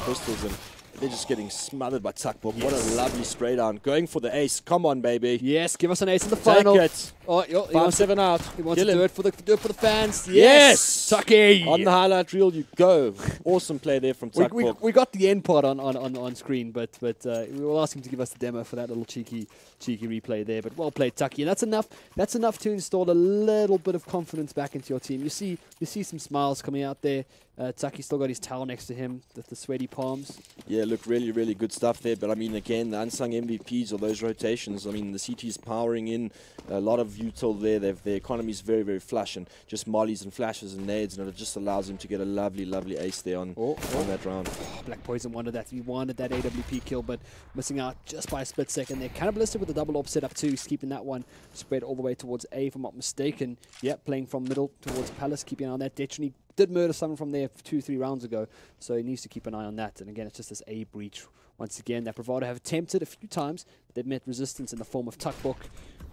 pistols, and They're just getting smothered by Tuckbook. What a lovely spray down. Going for the ace. Come on, baby. Yes, give us an ace in the final. Take it. Oh, he wants 5-7 out. He wants Kill to him. do it for the fans. Yes! Tucky. On the highlight reel you go. Awesome play there from Tuckbook. We got the end part on screen, but we will ask him to give us the demo for that little cheeky replay there. But well played, Tucky. And that's enough. That's enough to install a little bit of confidence back into your team. You see some smiles coming out there. Tucky still got his towel next to him, the sweaty palms. Yeah, look, really, really good stuff there. But I mean, again, the unsung MVPs or those rotations. I mean, the CT's powering in a lot of util there. Their economy's very, very flush, and just mollies and flashes and nades, and it just allows him to get a lovely, lovely ace there on that round. Oh, Black Poison wanted that. He wanted that AWP kill, but missing out just by a split second there. Cannibalistic with the double op setup too. He's keeping that one spread all the way towards A, if I'm not mistaken. Yeah, playing from middle towards Palace, keeping an eye on that. Detrony did murder someone from there 2-3 rounds ago, so he needs to keep an eye on that. And again, it's just this A breach once again that Bravado have attempted a few times. They've met resistance in the form of Tuckbook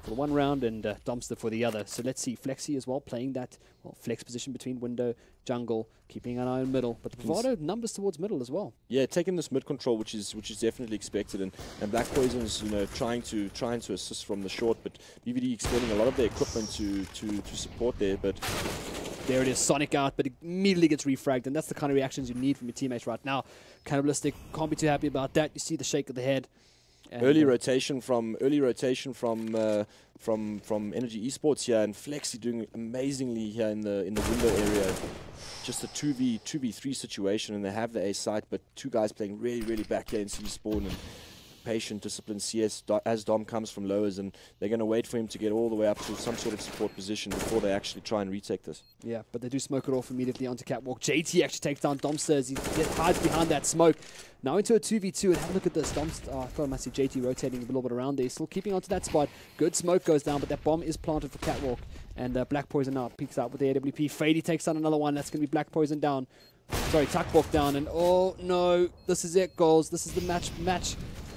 for one round and Dumpster for the other. So let's see, Flexi as well, playing that flex position between window, jungle, keeping an eye on middle. But Bravado numbers towards middle as well. Yeah, taking this mid control, which is definitely expected, and Black Poison's trying to assist from the short, but BVD expending a lot of their equipment to support there. But there it is, Sonic out, but it immediately gets refragged, and that's the kind of reactions you need from your teammates right now. Cannibalistic can't be too happy about that. You see the shake of the head. Early rotation from Energy Esports here, and Flexi doing amazingly here in the window area. Just a 2v3 situation, and they have the A site, but two guys playing really, really back here in C spawn, and patient, disciplined CS as Dom comes from lowers, and they're going to wait for him to get all the way up to some sort of support position before they actually try and retake this. Yeah, but they do smoke it off immediately onto Catwalk. JT actually takes down Domster as he hides behind that smoke. Now into a 2v2, and have a look at this. Domster, I thought I might see JT rotating a little bit around there. Still keeping onto that spot. Good smoke goes down, but that bomb is planted for Catwalk. And Black Poison now peeks out with the AWP. Fady takes down another one. That's going to be Black Poison down. Sorry, Tuckbook down. And oh no, this is it, goals. This is the match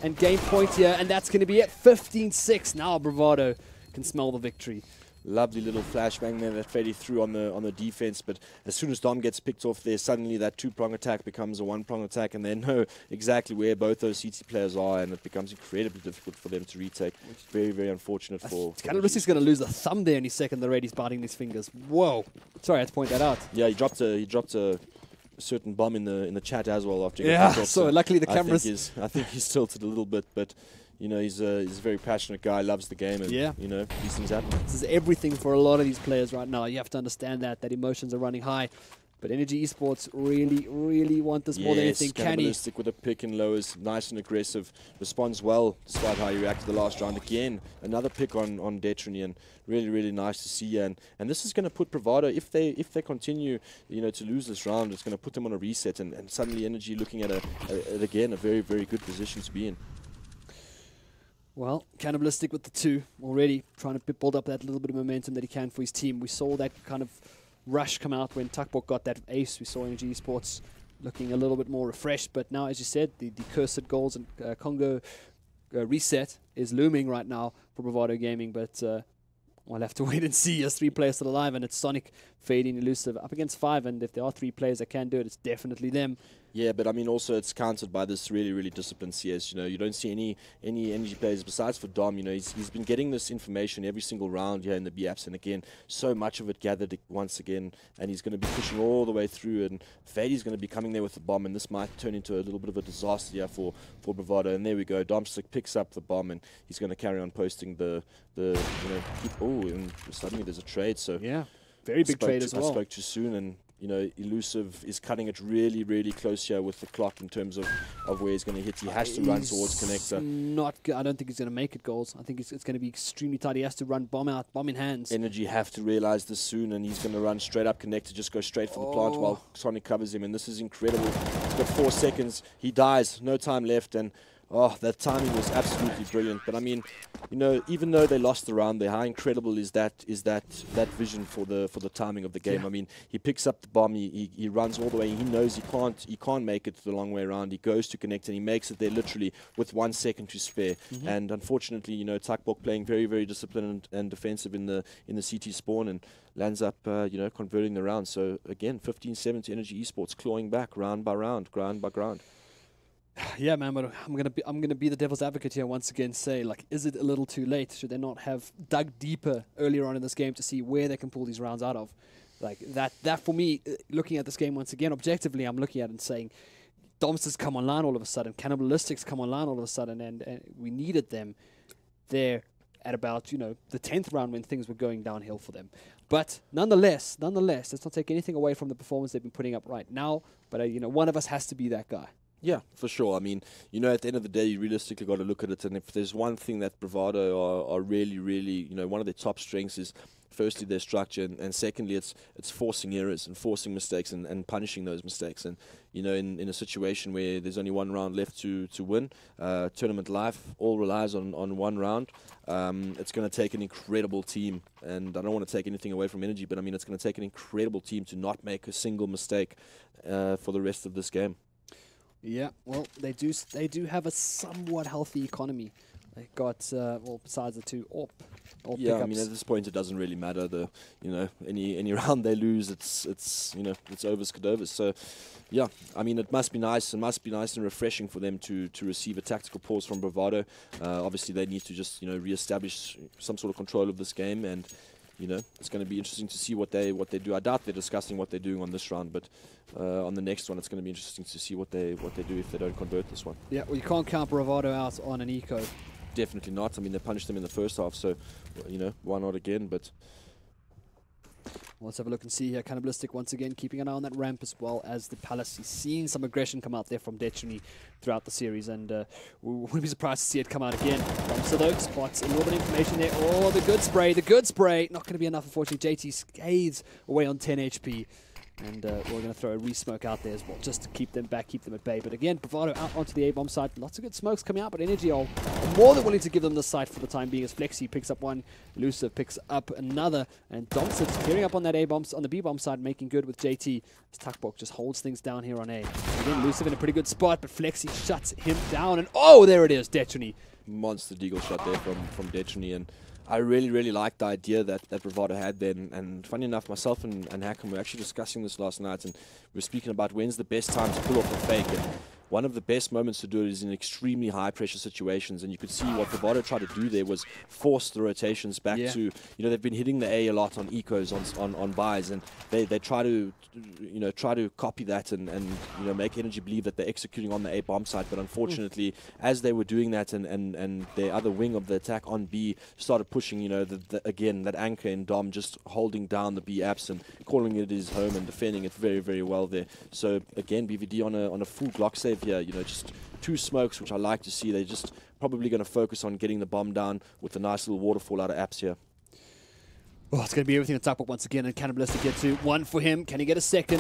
and game point here, and that's going to be it. 15-6. Now Bravado can smell the victory. Lovely little flashbang there that Fady threw on the defense, but as soon as Dom gets picked off there, suddenly that two-prong attack becomes a one-prong attack, and they know exactly where both those CT players are, and it becomes incredibly difficult for them to retake. It's very, very unfortunate for Cannibalistic's going to lose the thumb there any second. The Raid, he's biting his fingers. Whoa. Sorry, I had to point that out. Yeah, he dropped a certain bomb in the chat as well after. So luckily the cameras. I think he's tilted a little bit, but he's a very passionate guy, loves the game, and these things happen. This is everything for a lot of these players right now. You have to understand that emotions are running high. But Energy Esports really, really want this more than anything. Cannibalistic with a pick and lowers, nice and aggressive, responds well despite how he reacted the last round. Again, another pick on Detrony, and really, really nice to see. And this is going to put Bravado, if they continue, to lose this round, it's going to put them on a reset, and suddenly Energy looking at again a very, very good position to be in. Well, Cannibalistic with the 2 already, trying to build up that little bit of momentum that he can for his team. We saw that kind of rush come out when Tuckbook got that ace. We saw Energy Esports looking a little bit more refreshed, but now, as you said, the cursed goals and Congo reset is looming right now for Bravado Gaming, but we'll have to wait and see. As 3 players still alive, and it's Sonic, Fading, Elusive up against 5, and if there are 3 players that can do it, it's definitely them. Yeah, but I mean, also it's countered by this really, really disciplined CS. You don't see any Energy players besides for Dom. He's been getting this information every single round here in the BAPS, and again, so much of it gathered once again, and he's going to be pushing all the way through, and Fady's going to be coming there with the bomb, and this might turn into a little bit of a disaster here for Bravado. And there we go, Domstick picks up the bomb, and he's going to carry on posting and suddenly there's a trade. So yeah, very big trade as well. I spoke too soon, and Elusive is cutting it really, really close here with the clock in terms of where he's going to hit. He has to run towards connector. I don't think he's going to make it goals. I think it's going to be extremely tight. He has to run bomb out, bomb in hands. Energy have to realize this soon, and he's going to run straight up connector, just go straight for the plant while Sonic covers him, and this is incredible. He's got 4 seconds. He dies. No time left, and that timing was absolutely brilliant. But I mean, even though they lost the round there, how incredible is that vision for the timing of the game? Yeah. I mean, he picks up the bomb, he runs all the way. He knows he can't make it the long way around. He goes to connect, and he makes it there literally with 1 second to spare. And unfortunately, Tuckbook playing very, very disciplined and defensive in the CT spawn, and lands up converting the round. So again, 15-7 to Energy Esports, clawing back round by round, ground by ground. Yeah, man, but I'm gonna be the devil's advocate here once again. Say, like, is it a little too late? Should they not have dug deeper earlier on in this game to see where they can pull these rounds out of? Like that for me, looking at this game once again, objectively, I'm looking at it and saying, Domsters come online all of a sudden, Cannibalistics come online all of a sudden, and we needed them there at about, the 10th round when things were going downhill for them. But nonetheless, let's not take anything away from the performance they've been putting up right now. But one of us has to be that guy. Yeah, for sure. I mean, at the end of the day, you realistically got to look at it. And if there's one thing that Bravado are really, really, one of their top strengths is, firstly, their structure, and secondly, it's forcing errors and forcing mistakes and punishing those mistakes. And, in a situation where there's only one round left to win, tournament life all relies on one round. It's going to take an incredible team, and I don't want to take anything away from Energy, but I mean, it's going to take an incredible team to not make a single mistake for the rest of this game. Yeah, well, they do have a somewhat healthy economy. They got besides the two AWP yeah, pickups. I mean, at this point, it doesn't really matter. Any round they lose, it's overs Cadovers. So, yeah, I mean, it must be nice. It must be nice and refreshing for them to receive a tactical pause from Bravado. Obviously, they need to just reestablish some sort of control of this game, and it's going to be interesting to see what they do. I doubt they're discussing what they're doing on this round, but on the next one, it's going to be interesting to see what they do if they don't convert this one. Yeah, well, you can't count Bravado out on an eco. Definitely not. I mean, they punished them in the first half, so why not again? But let's have a look and see here. Cannibalistic once again keeping an eye on that ramp as well as the Palace. He's seen some aggression come out there from Destiny throughout the series, and we wouldn't be surprised to see it come out again. So though, spots a little bit of information there. Oh, the good spray. Not going to be enough, unfortunately. JT scathes away on 10 HP. And we're going to throw a re-smoke out there as well, just to keep them back, keep them at bay. But again, Bravado out onto the A-bomb side. Lots of good smokes coming out, but Energy are more than willing to give them the site for the time being, as Flexi picks up one, Elusive picks up another, and Domsit's clearing up on that A-bomb, on the B-bomb side, making good with JT, as Takbok just holds things down here on A. Again, Elusive in a pretty good spot, but Flexi shuts him down, and oh, there it is, Destiny. Monster deagle shot there from Destiny, and I really, really liked the idea that Bravado had then. And funny enough, myself and Hackam were actually discussing this last night, and we were speaking about when's the best time to pull off a fake. And one of the best moments to do it is in extremely high-pressure situations, and you could see what Bravado tried to do there was force the rotations back to, they've been hitting the A a lot on ecos, on buys, and they try to, copy that and make Energy believe that they're executing on the A bomb side, but unfortunately, as they were doing that and their other wing of the attack on B started pushing, again, that anchor in Dom just holding down the B apps and calling it his home and defending it very, very well there. So again, BVD on a full Glock save here, just two smokes, which I like to see. They're just probably going to focus on getting the bomb down with a nice little waterfall out of apps here. Oh, it's going to be everything on Takbok once again, and Cannibalistic gets to one for him. Can he get a second?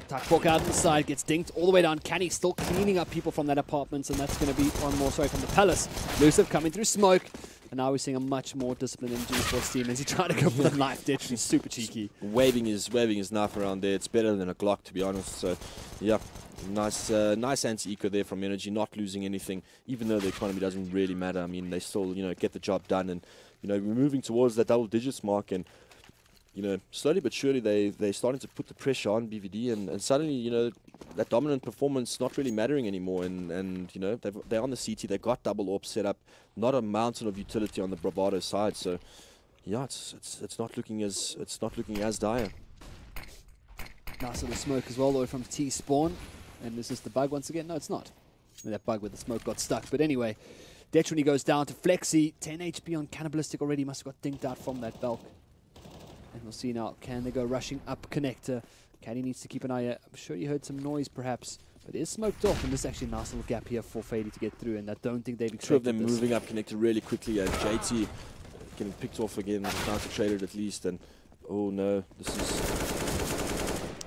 Takbok out on the side, gets dinked all the way down. Canny still cleaning up people from that apartment, and that's going to be one more, from the Palace. Elusive coming through smoke. And now we're seeing a much more disciplined eSports team as he trying to go for the knife. Actually, super cheeky. Waving his knife around there. It's better than a Glock, to be honest. So, yeah, nice anti-eco there from Energy, not losing anything, even though the economy doesn't really matter. I mean, they still, get the job done, and we're moving towards that double digits mark, and slowly but surely they're starting to put the pressure on BVD, and suddenly, that dominant performance not really mattering anymore, and they're on the CT, they've got double AWP set up, not a mountain of utility on the Bravado side, so yeah, it's not looking as dire. Nice little smoke as well though from T spawn, and this is the bug once again. No, it's not. That bug where the smoke got stuck, but anyway, Detrony goes down to Flexi, 10 HP on Cannibalistic already, must have got dinked out from that Belk. And we'll see now, can they go rushing up connector? Caddy needs to keep an eye out. I'm sure you heard some noise perhaps, but it is smoked off, and this is actually a nice little gap here for Fady to get through, and I don't think they've expected Two of them this. moving up connector really quickly, and JT getting picked off again, counter traded at least, and oh no, this is...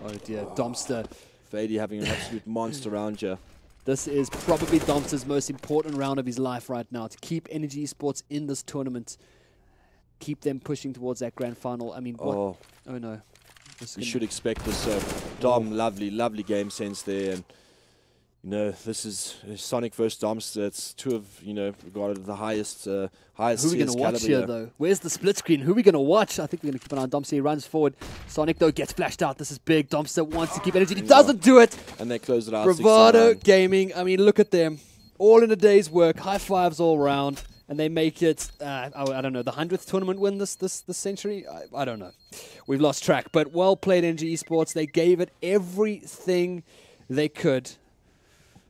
Oh dear, Domster. Fady having an absolute monster round here. This is probably Domster's most important round of his life right now, to keep Energy Esports in this tournament. Keep them pushing towards that grand final. I mean, what? Oh no. You should expect this. Dom, lovely game sense there, and you know, this is Sonic versus Domster. It's two of, you know, regarded the highest Who highest are we going CS to watch caliber here, though? Where's the split screen? Who are we going to watch? I think we're going to keep an eye on Domster. He runs forward. Sonic, though, gets flashed out. This is big. Domster wants to keep energy. He doesn't do it. And they close it out. Bravado 6-9. Gaming. I mean, look at them. All in a day's work. High fives all round. And they make it, I don't know, the 100th tournament win this century? I don't know. We've lost track. But well played, Energy Esports. They gave it everything they could.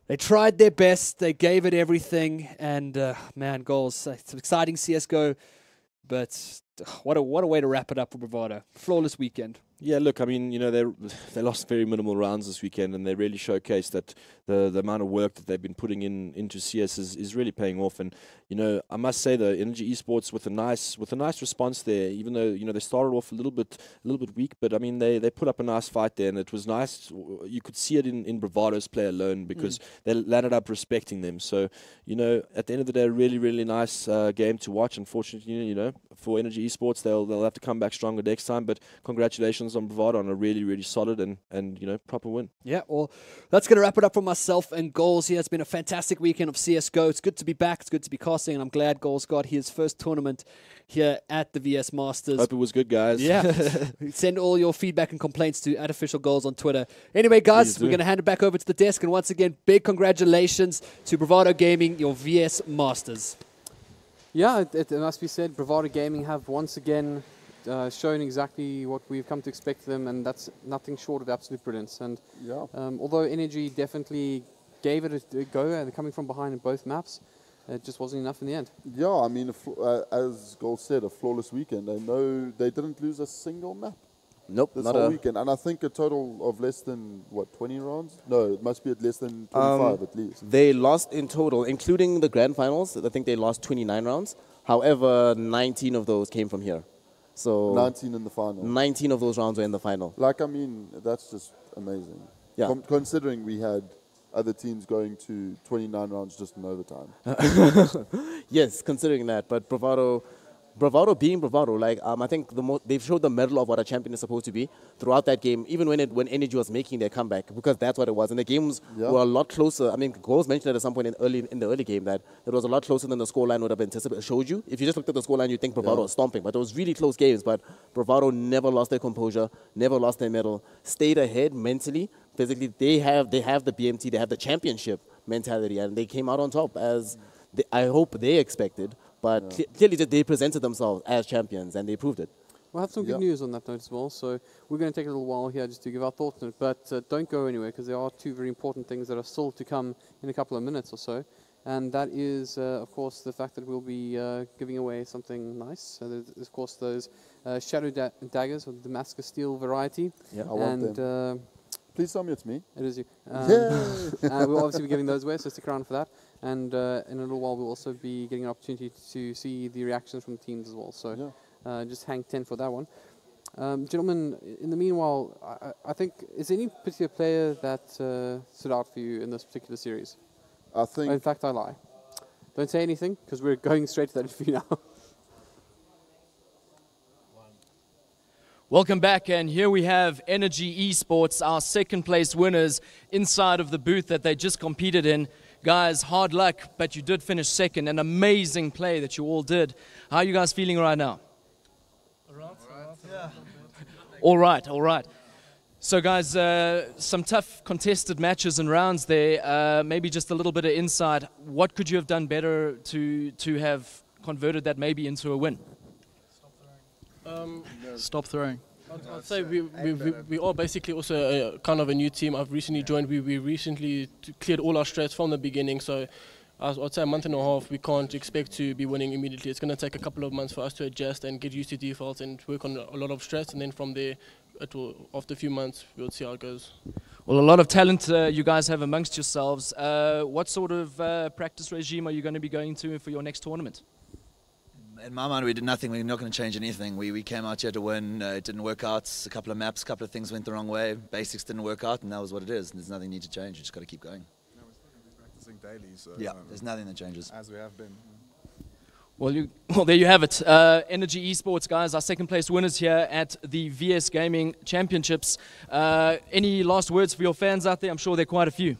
They tried their best. They gave it everything. And, man, goals. It's an exciting CSGO. But what a way to wrap it up for Bravado. Flawless weekend. Yeah, look, I mean, you know, they lost very minimal rounds this weekend, and they really showcased that the amount of work that they've been putting into CS is really paying off. And you know, I must say, though, Energy Esports with a nice response there. Even though, you know, they started off a little bit weak, but I mean, they put up a nice fight there, and it was nice. You could see it in Bravado's play alone, because they landed up respecting them. So, you know, at the end of the day, a really nice game to watch. Unfortunately, you know, for Energy Esports, they'll have to come back stronger next time. But congratulations on Bravado on a really solid and you know, proper win. Yeah, well, that's going to wrap it up for myself and Goals here. It's been a fantastic weekend of CSGO. It's good to be back. It's good to be casting, and I'm glad Goals got his first tournament here at the VS Masters. Hope it was good, guys. Yeah. Send all your feedback and complaints to @officialgoals on Twitter. Anyway, guys, we're going to hand it back over to the desk, and once again, big congratulations to Bravado Gaming, your VS Masters. Yeah, it must be said, Bravado Gaming have once again shown exactly what we've come to expect of them, and that's nothing short of absolute brilliance. And Yeah. although Energy definitely gave it a go, and coming from behind in both maps, it just wasn't enough in the end. Yeah, I mean, as Gold said, a flawless weekend. I know they didn't lose a single map Nope, this not whole a. weekend. And I think a total of less than, 20 rounds? No, it must be at less than 25 at least. They lost in total, including the grand finals. I think they lost 29 rounds. However, 19 of those came from here. So 19 in the final. 19 of those rounds were in the final. Like, I mean, that's just amazing. Yeah. Considering we had other teams going to 29 rounds just in overtime. Yes, considering that. But Bravado being Bravado, like I think they've showed the medal of what a champion is supposed to be throughout that game, even when Energy was making their comeback, because that's what it was. And the games were a lot closer. I mean, Goals mentioned it at some point in the early game that it was a lot closer than the scoreline would have anticipated. Showed you. If you just looked at the scoreline, you'd think Bravado was stomping. But it was really close games. But Bravado never lost their composure, never lost their medal, stayed ahead mentally, physically. They have the BMT, they have the championship mentality, and they came out on top as I hope they expected. But clearly they presented themselves as champions, and they proved it. We'll have some good news on that note as well. So we're going to take a little while here just to give our thoughts on it. But don't go anywhere, because there are two very important things that are still to come in a couple of minutes or so. And that is, of course, the fact that we'll be giving away something nice. So there's, of course, those shadow daggers of the Damascus steel variety. Yeah, I want them. Please tell me it's me. It is you. Yeah. We'll obviously be giving those away, so stick around for that. And in a little while, we'll also be getting an opportunity to see the reactions from the teams as well. So just hang 10 for that one. Gentlemen, in the meanwhile, I think, is there any particular player that stood out for you in this particular series? I think. In fact, I lie. Don't say anything, because we're going straight to that interview now. Welcome back, and here we have Energy Esports, our second place winners, inside of the booth that they just competed in. Guys, hard luck, but you did finish second. An amazing play that you all did. How are you guys feeling right now? All right. So guys, some tough contested matches and rounds there. Maybe just a little bit of insight. What could you have done better to have converted that maybe into a win? Stop throwing. I'd say we are basically also kind of a new team. I've recently joined. We recently cleared all our strats from the beginning. So I'd say a month and a half, we can't expect to be winning immediately. It's going to take a couple of months for us to adjust and get used to defaults and work on a lot of strats. And then from there, after a few months, we'll see how it goes. Well, a lot of talent you guys have amongst yourselves. What sort of practice regime are you going to be going to for your next tournament? In my mind, we did nothing. We're not going to change anything. We came out here to win. It didn't work out. A couple of maps, a couple of things went the wrong way. Basics didn't work out, and that was what it is. There's nothing need to change. You just got to keep going. No, we're still going to be practicing daily. So yeah, there's nothing that changes. As we have been. Well, there you have it. Energy Esports, guys, our second place winners here at the VS Gaming Championships. Any last words for your fans out there? I'm sure there are quite a few.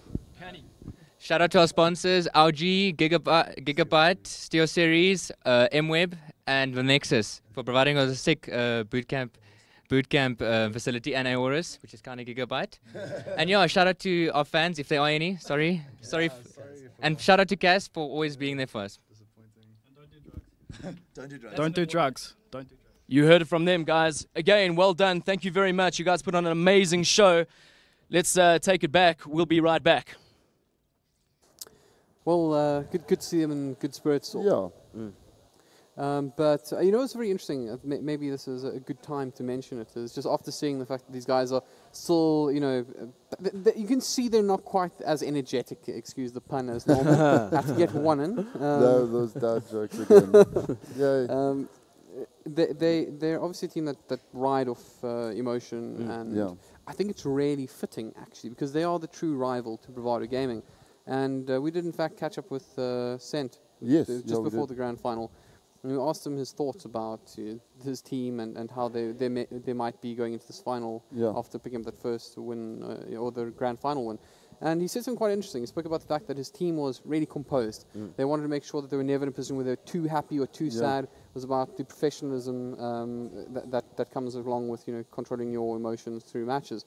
Shout out to our sponsors, LG, Gigabyte, Steel Series, MWeb, and the Nexus for providing us a sick bootcamp facility, and Aorus, which is kind of Gigabyte. And yeah, shout out to our fans, if there are any. Sorry. And shout out to Cass for always being there for us. Don't do drugs. Don't do drugs. Don't do drugs. You heard it from them, guys. Again, well done. Thank you very much. You guys put on an amazing show. Let's take it back. We'll be right back. Well, good to see them in good spirits. Yeah. But you know, it's very interesting. Maybe this is a good time to mention it. Is just after seeing the fact that these guys are still, you know, you can see they're not quite as energetic. Excuse the pun as normal. Have to get one in. Those dad jokes again. Yeah. They're obviously a team that ride off emotion, and I think it's really fitting actually, because they are the true rival to Bravado Gaming, and we did in fact catch up with Cent just before the grand final. And we asked him his thoughts about his team and how they might be going into this final after picking up that first win or the grand final win. And he said something quite interesting. He spoke about the fact that his team was really composed. They wanted to make sure that they were never in a position where they were too happy or too sad. It was about the professionalism that comes along with controlling your emotions through matches.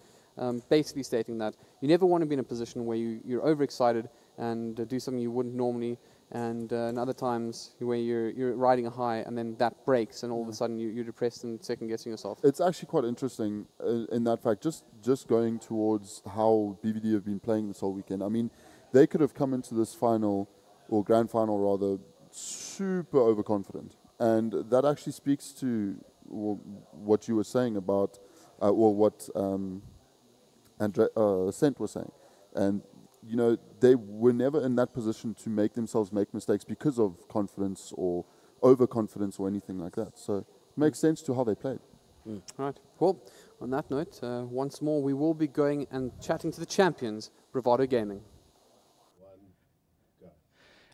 Basically stating that you never want to be in a position where you're overexcited and do something you wouldn't normally, and other times where you're riding a high and then that breaks and all of a sudden you're depressed and second guessing yourself. It's actually quite interesting in that fact, just going towards how BVD have been playing this whole weekend. I mean, they could have come into this final, or grand final rather, super overconfident, and that actually speaks to what you were saying about what Cent was saying. And they were never in that position to make themselves make mistakes because of confidence or overconfidence or anything like that. So it makes sense to how they played. Right. Well, on that note, once more, we will be going and chatting to the champions, Bravado Gaming.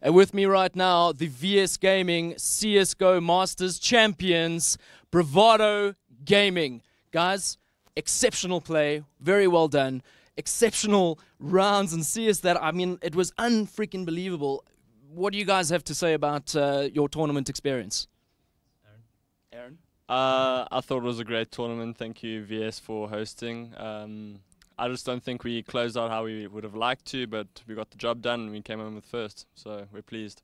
And with me right now, the VS Gaming CSGO Masters champions, Bravado Gaming. Guys, exceptional play, very well done. Exceptional rounds and CS that, I mean, it was unfreaking believable. What do you guys have to say about your tournament experience? Aaron? I thought it was a great tournament. Thank you, VS, for hosting. I just don't think we closed out how we would have liked to, but we got the job done and we came home with first, so we're pleased.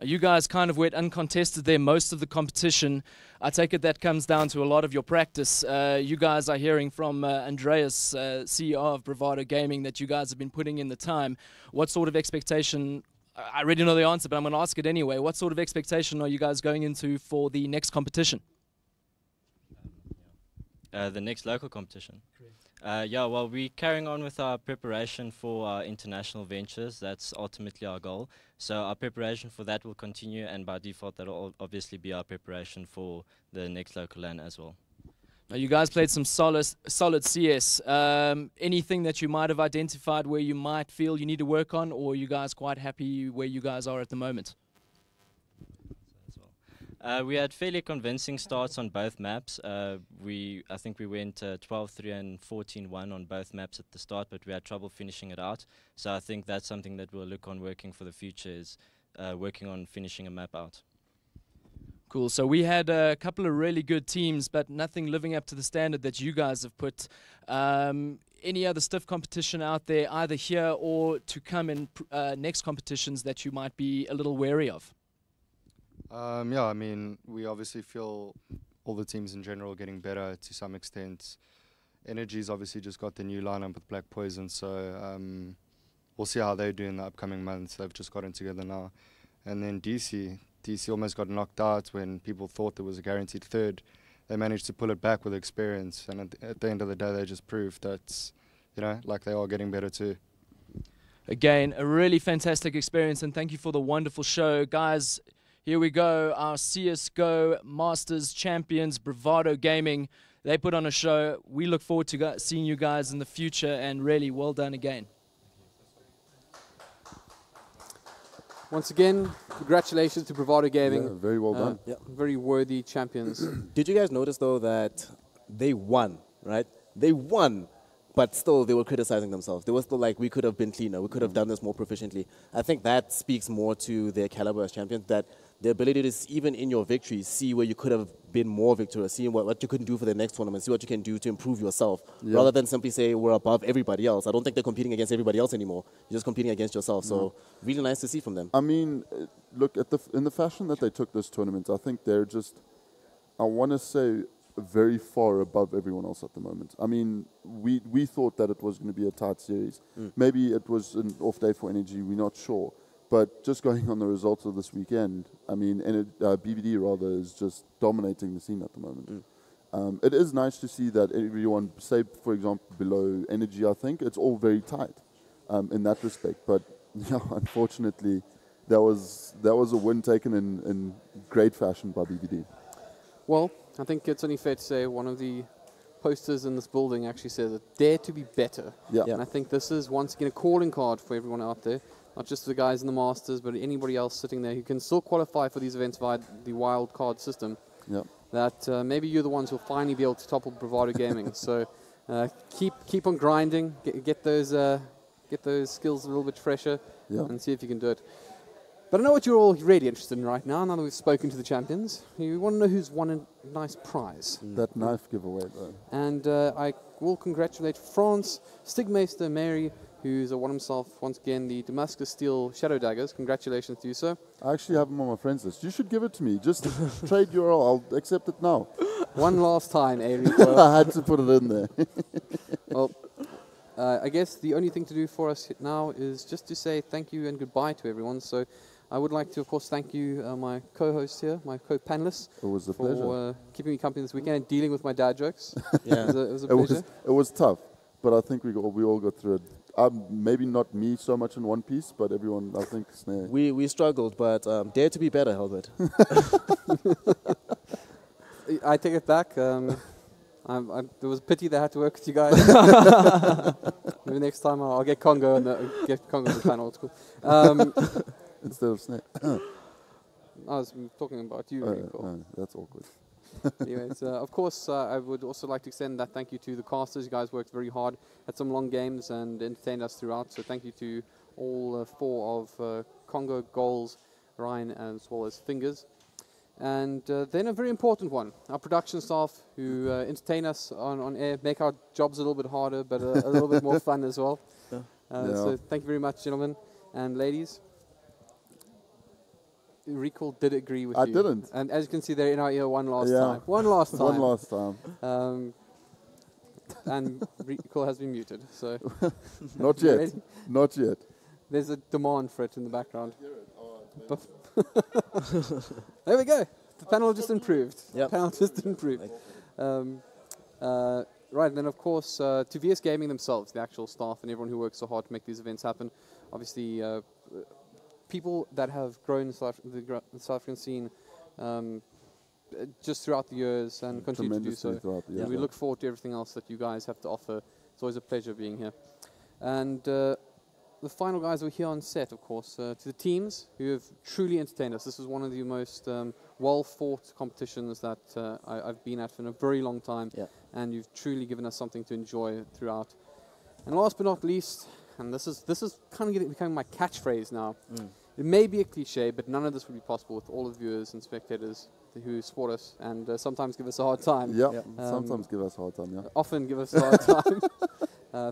You guys kind of went uncontested there most of the competition. I take it that comes down to a lot of your practice. You guys are hearing from Andreas, CEO of Bravado Gaming, that you guys have been putting in the time. What sort of expectation, I already know the answer, but I'm going to ask it anyway. What sort of expectation are you guys going into for the next competition? The next local competition? Well, we're carrying on with our preparation for our international ventures. That's ultimately our goal. So our preparation for that will continue, and by default, that will obviously be our preparation for the next local LAN as well. Now, you guys played some solid CS. Anything that you might have identified where you might feel you need to work on, or are you guys quite happy where you guys are at the moment? We had fairly convincing starts on both maps. I think we went 12-3 and 14-1 on both maps at the start, but we had trouble finishing it out. So I think that's something that we'll look on working for the future, is working on finishing a map out. Cool. So we had a couple of really good teams, but nothing living up to the standard that you guys have put. Any other stiff competition out there, either here or to come in next competitions, that you might be a little wary of? I mean, we obviously feel all the teams in general getting better to some extent. Energy's obviously just got the new lineup with Black Poison, so we'll see how they do in the upcoming months. They've just gotten together now. And then DC almost got knocked out when people thought there was a guaranteed third. They managed to pull it back with experience, and at the end of the day, they just proved that, like they are getting better too. Again, a really fantastic experience, and thank you for the wonderful show. Guys, here we go, our CSGO Masters champions, Bravado Gaming. They put on a show. We look forward to seeing you guys in the future, and really well done again. Once again, congratulations to Bravado Gaming. Yeah, very well done. Very worthy champions. Did you guys notice, though, that they won, right? They won but still they were criticizing themselves. They were still like, we could have been cleaner, we could have done this more proficiently. I think that speaks more to their caliber as champions, that the ability to, even in your victories, see where you could have been more victorious, see what you couldn't do for the next tournament, see what you can do to improve yourself, rather than simply say we're above everybody else. I don't think they're competing against everybody else anymore. You're just competing against yourself. So really nice to see from them. I mean, look, in the fashion that they took this tournament, I think they're just, I want to say, very far above everyone else at the moment. I mean, we thought that it was going to be a tight series. Maybe it was an off day for Energy, we're not sure. But just going on the results of this weekend, I mean, BBD rather is just dominating the scene at the moment. It is nice to see that everyone, say for example below Energy, I think it's all very tight in that respect. But yeah, unfortunately, that was a win taken in great fashion by BBD. Well, I think it's only fair to say one of the posters in this building actually says it, dare to be better. Yeah. And I think this is once again a calling card for everyone out there, not just the guys in the Masters, but anybody else sitting there who can still qualify for these events via the wild card system. Yeah. That maybe you're the ones who'll finally be able to topple Bravado Gaming. So keep on grinding, get those skills a little bit fresher, and see if you can do it. But I know what you're all really interested in right now that we've spoken to the champions. You want to know who's won a nice prize. That knife giveaway, though. And I will congratulate France, Stigmeister Mary, who's won himself, once again, the Damascus Steel Shadow Daggers. Congratulations to you, sir. I actually have them on my friends list. You should give it to me. Just trade URL. I'll accept it now. One last time, Rico. I had to put it in there. Well, I guess the only thing to do for us now is just to say thank you and goodbye to everyone. So I would like to, of course, thank you, my co-hosts here, my co-panelists. It was a for pleasure. Keeping me company this weekend and dealing with my dad jokes. Yeah, it was a pleasure. It was tough, but I think we all got through it. Maybe not me so much in one piece, but everyone, I think, snare. We struggled, but dare to be better, Helbert. I take it back. There was a pity that I had to work with you guys. Maybe next time I'll get Congo and get Congo the final school. Instead of snare. I was talking about you. That's awkward. Anyways, of course, I would also like to extend that thank you to the casters. You guys worked very hard, had some long games, and entertained us throughout. So thank you to all four of Congo, Goals, Ryan, as well as Fingers. And then a very important one, our production staff who entertain us on air, make our jobs a little bit harder, but a little bit more fun as well. So thank you very much, gentlemen and ladies. Recall did agree with you. I didn't. And as you can see, they're in our ear one last time. One last time. One last time. And Recall has been muted. So Not yet. Not yet. There's a demand for it in the background. There we go. The panel just improved. Yep. The panel just improved. Right, then of course, to VS Gaming themselves, the actual staff and everyone who works so hard to make these events happen. Obviously, people that have grown the South African scene just throughout the years and continue to do so. We look forward to everything else that you guys have to offer. It's always a pleasure being here. And the final guys were here on set, of course, to the teams who have truly entertained us. This is one of the most well-fought competitions that I've been at for a very long time, and you've truly given us something to enjoy throughout. And last but not least, and this is kind of becoming my catchphrase now. It may be a cliche, but none of this would be possible with all the viewers and spectators who support us and sometimes give us a hard time. Sometimes give us a hard time, Often give us a hard time.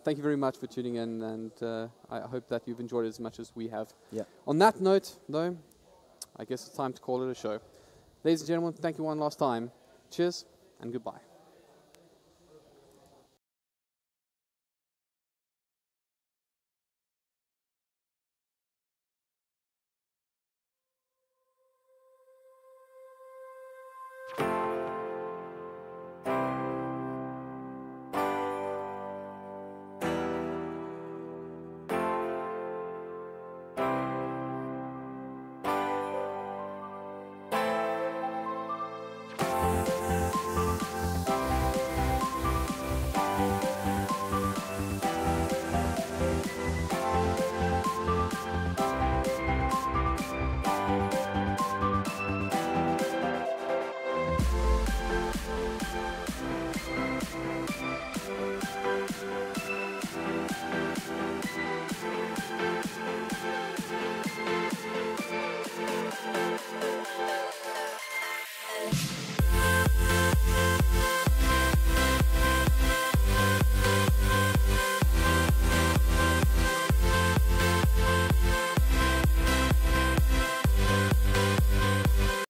Thank you very much for tuning in, and I hope that you've enjoyed it as much as we have. On that note, though, I guess it's time to call it a show. Ladies and gentlemen, thank you one last time. Cheers and goodbye. Bye.